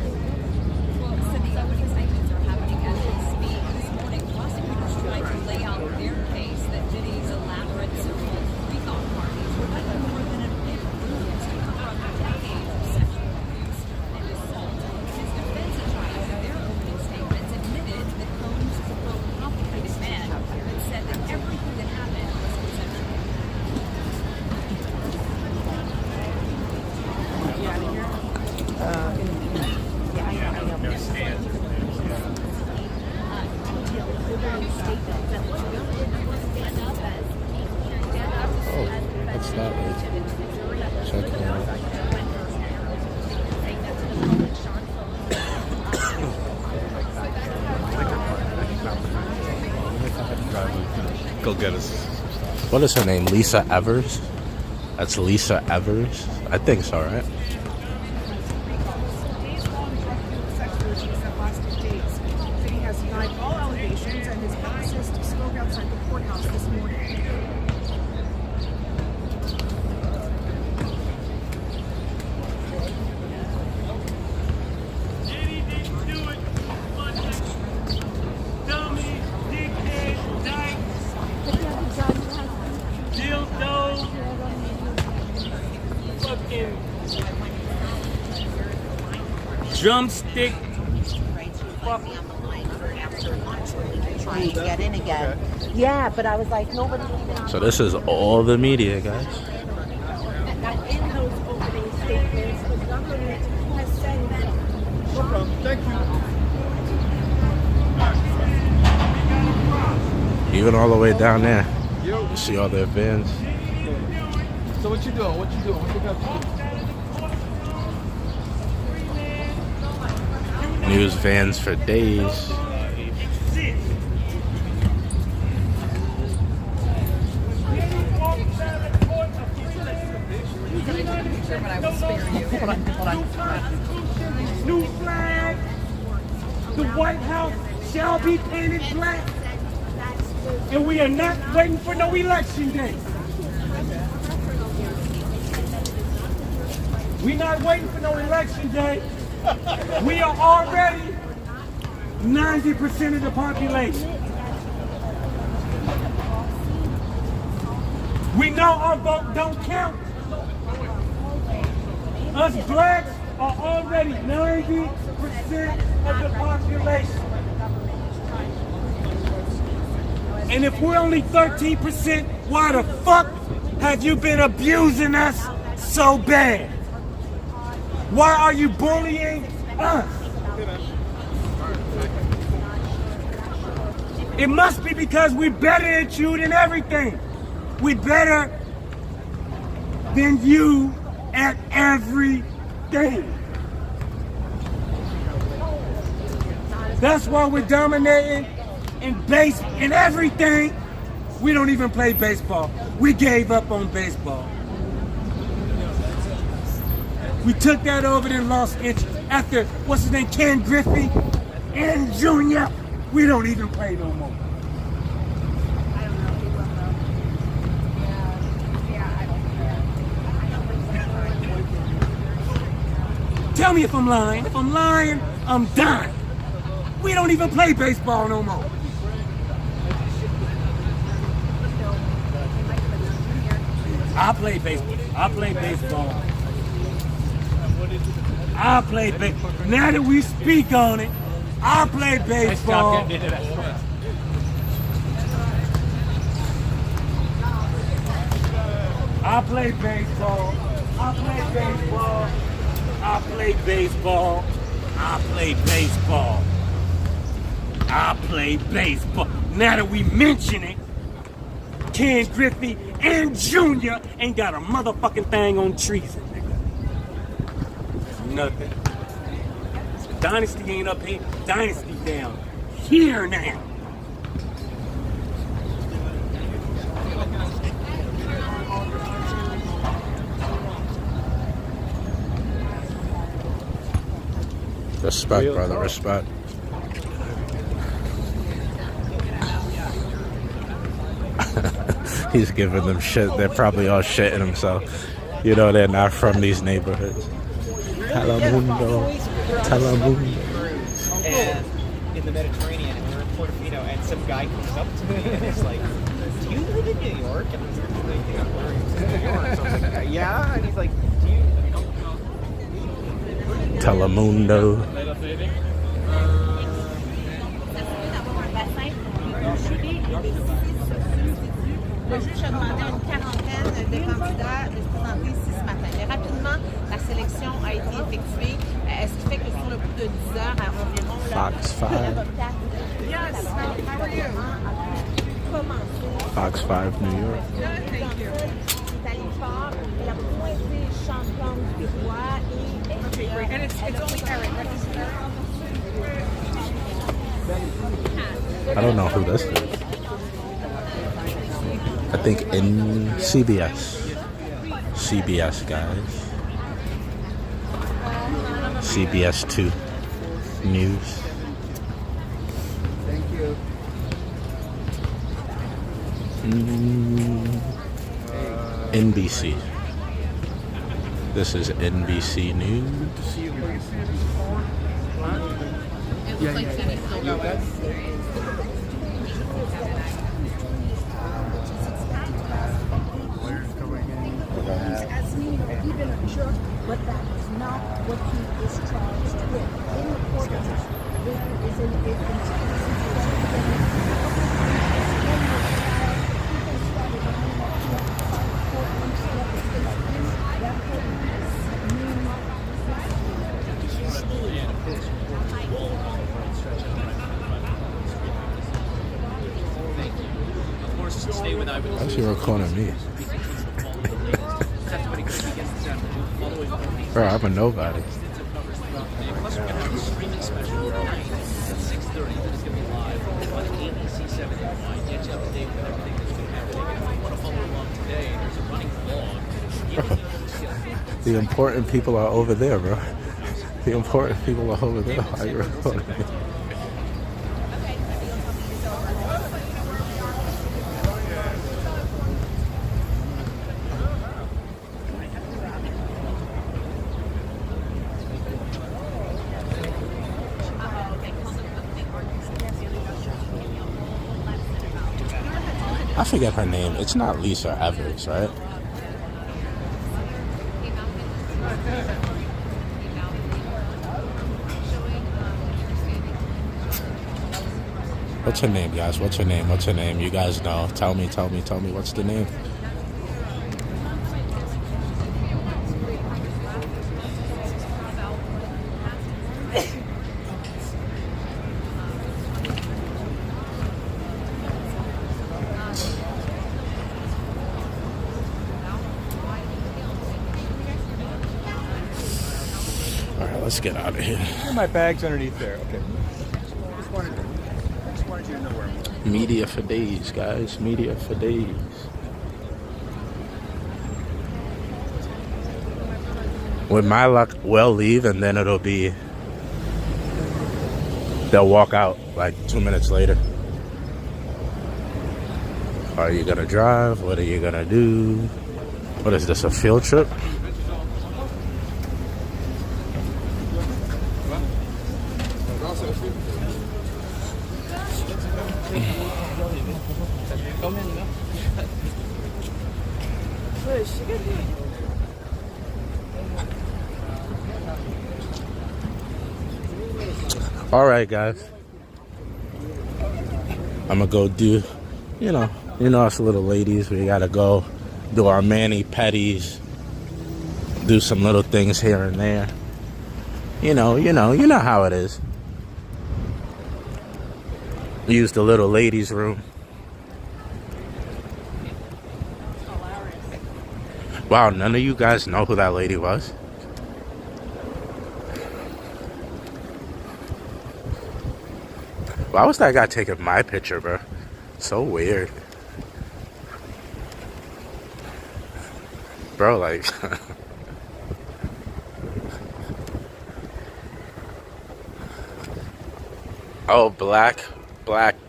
What's that? Check it out. Go get us. What is her name? Lisa Evers? That's Lisa Evers? I think so, right? Diddy has denied all allegations, and his publicist spoke outside the courthouse this morning. Diddy didn't do it. Dummy, dickhead, dykes, dildo, fucking drumstick. Trying to get in again. Yeah, but I was like, nobody even. So this is all the media, guys. Now, in those opening statements, the government has said that. No problem. Thank you. Even all the way down there. You see all their vans. So what you doing? What you doing? What you got to do? News vans for days. New flag. The White House shall be painted black. And we are not waiting for no election day. We're not waiting for no election day. We are already 90% of the population. We know our vote don't count. Us blacks are already 90% of the population. And if we're only 13%, why the fuck have you been abusing us so bad? Why are you bullying us? It must be because we're better at you than everything. We're better than you at everything. That's why we're dominating in base in everything. We don't even play baseball. We gave up on baseball. We took that over and lost interest. After, what's his name, Ken Griffey and Junior, we don't even play no more. Tell me if I'm lying. If I'm lying, I'm done. We don't even play baseball no more. I play baseball. I play baseball. I play baseball. Now that we speak on it, I play baseball. I play baseball. I play baseball. I play baseball. I play baseball. I play baseball. Now that we mention it, Ken Griffey and Junior ain't got a motherfucking thing on treason, nigga. Nothing. The dynasty ain't up here. Dynasty down here now. Respect, brother, respect. He's giving them shit. They're probably all shitting themselves. You know, they're not from these neighborhoods. Telemundo. Telemundo. And in the Mediterranean, and we were in Portofino, and some guy comes up to me and is like, "Do you live in New York?" And I was like, "I'm wearing New York." So I was like, "Yeah," and he's like, "Do you?" Telemundo. Le juge a demandé à une quarantaine de candidats de se présenter ici ce matin. Mais rapidement, la sélection a été effectuée, ce qui fait que sur le bout de 10 heures à environ, Fox 5. Yes, how are you? Fox 5, New York. Good, thank you. I don't know who this is. I think in CBS, guys. CBS 2 News. Thank you. NBC. This is NBC News. As me, even a jerk, but that is not what he is charged with. In the courthouse, there is an How's she recording me? Bro, I'm a nobody. The important people are over there, bro. The important people are over there. Why are you recording me? I forget her name. It's not Lisa Evers, right? What's her name, guys? What's her name? What's her name? You guys know. Tell me. What's the name? Let's get out of here. My bag's underneath there. Okay. Just wanted you to know where I'm going. Media for days, guys. Media for days. With my luck, we'll leave and then it'll be... They'll walk out like 2 minutes later. Are you gonna drive? What are you gonna do? What is this, a field trip? All right, guys. I'm gonna go do, you know us little ladies. We gotta go do our mani pedis, do some little things here and there. You know how it is. Use the little ladies' room. Wow, none of you guys know who that lady was? Why was that guy taking my picture, bro? So weird. Bro, like... Oh, Black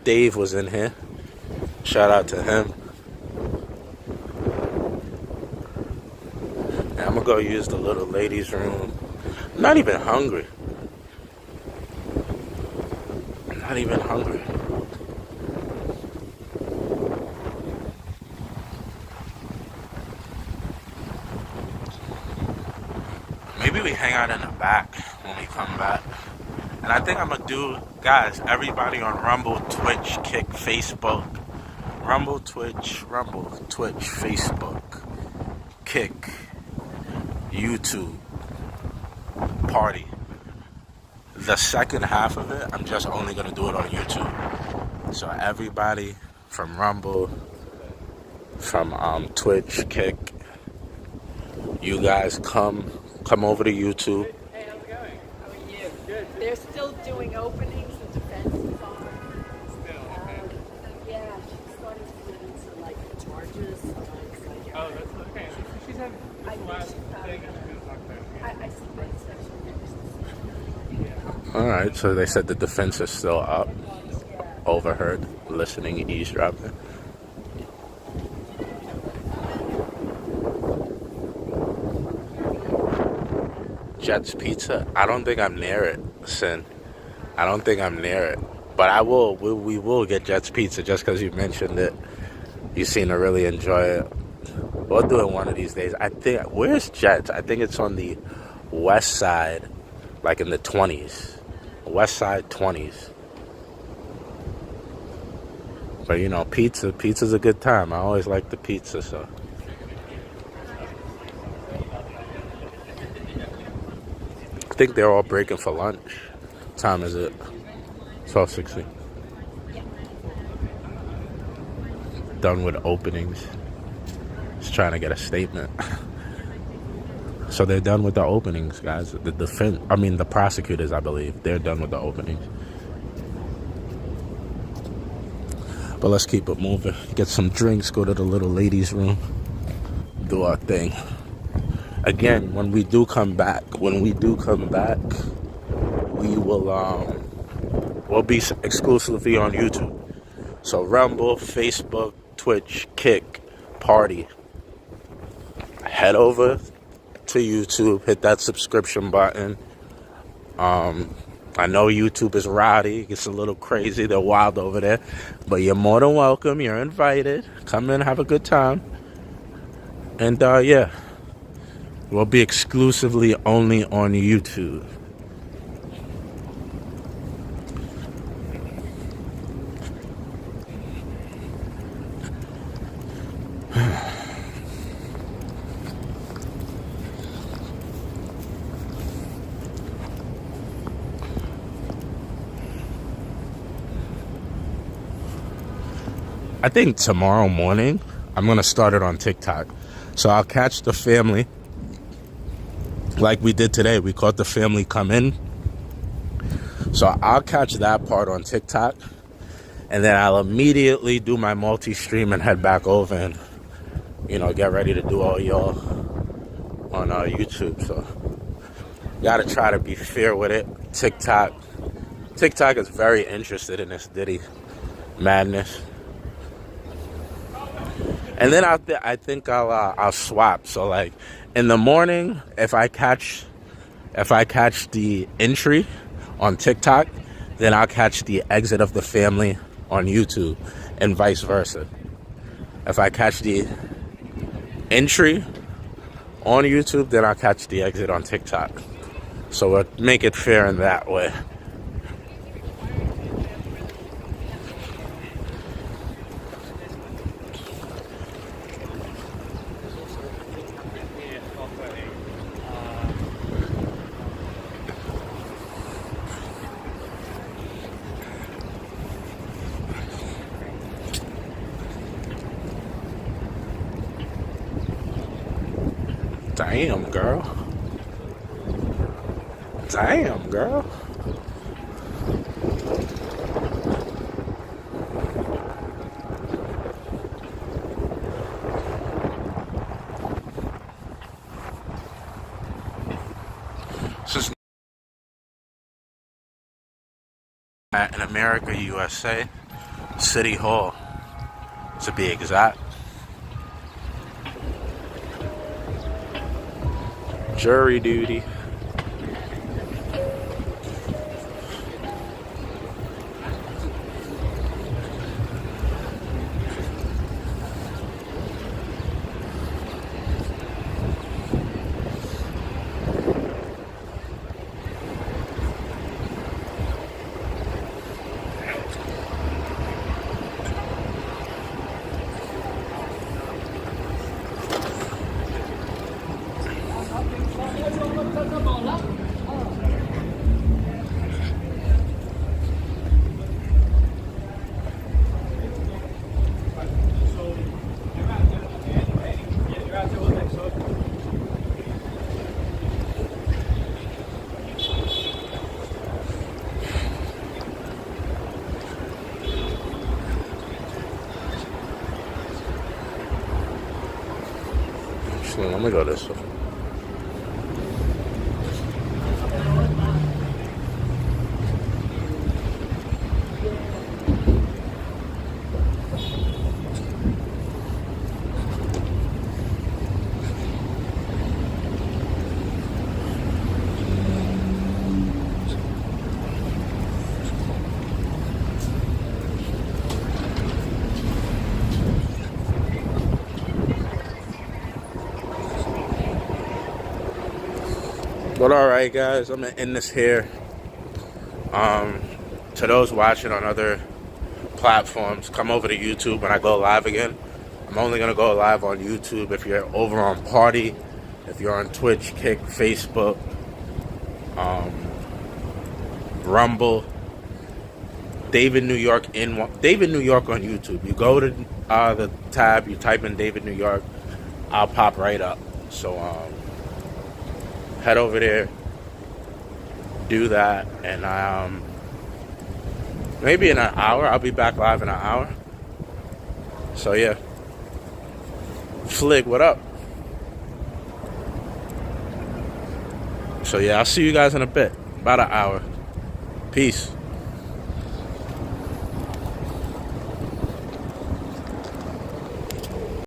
Dave was in here. Shout out to him. And I'm gonna go use the little ladies' room. I'm not even hungry. Not even hungry. Maybe we hang out in the back when we come back. And I think I'm gonna do, guys, everybody on Rumble, Twitch, Kick, Facebook. Rumble, Twitch, Facebook, Kick, YouTube, Party. The second half of it, I'm just only gonna do it on YouTube. So everybody from Rumble, from Twitch, Kick, you guys come over to YouTube. They're still doing openings. The defense is on. Yeah, she's starting to get into like charges. Oh, that's okay. She's having the last thing I see. All right, so they said the defense is still up. Overheard, listening, eavesdropping. Jet's Pizza. I don't think I'm near it, Sin. I don't think I'm near it. But I will. We will get Jet's Pizza just because you mentioned it. You seem to really enjoy it. We'll do it one of these days. I think. Where's Jet's? I think it's on the west side, like in the 20s. West side 20s. But you know, pizza's a good time. I always like the pizza, so. I think they're all breaking for lunch. What time is it? 12:16. Done with openings. Just trying to get a statement. So they're done with the openings, guys. The prosecutors, I believe, they're done with the openings. But let's keep it moving. Get some drinks, go to the little ladies' room, do our thing. Again, when we do come back, we will we'll be exclusively on YouTube. So Rumble, Facebook, Twitch, Kick, Party. Head over to YouTube, hit that subscription button. I know YouTube is rowdy, it gets a little crazy, they're wild over there, but you're more than welcome, you're invited. Come in, have a good time. And yeah, we'll be exclusively only on YouTube. I think tomorrow morning, I'm going to start it on TikTok. So I'll catch the family like we did today. We caught the family come in. So I'll catch that part on TikTok. And then I'll immediately do my multi-stream and head back over and, you know, get ready to do all y'all on YouTube. So got to try to be fair with it. TikTok is very interested in this Diddy madness. And then I think I'll swap. So like in the morning, if I catch the entry on TikTok, then I'll catch the exit of the family on YouTube, and vice versa. If I catch the entry on YouTube, then I'll catch the exit on TikTok. So we'll make it fair in that way. Damn, girl. Damn, girl. This is in America, USA, City Hall, to be exact. Jury duty. Let me go this way. But alright guys, I'm gonna end this here. To those watching on other platforms, come over to YouTube when I go live again. I'm only gonna go live on YouTube. If you're over on Party, if you're on Twitch, Kick, Facebook, Rumble, David New York David New York on YouTube. You go to the tab, you type in David New York, I'll pop right up. So head over there, do that, and maybe in an hour, I'll be back live in an hour. So yeah, Flig, what up? So yeah, I'll see you guys in a bit, about an hour. Peace.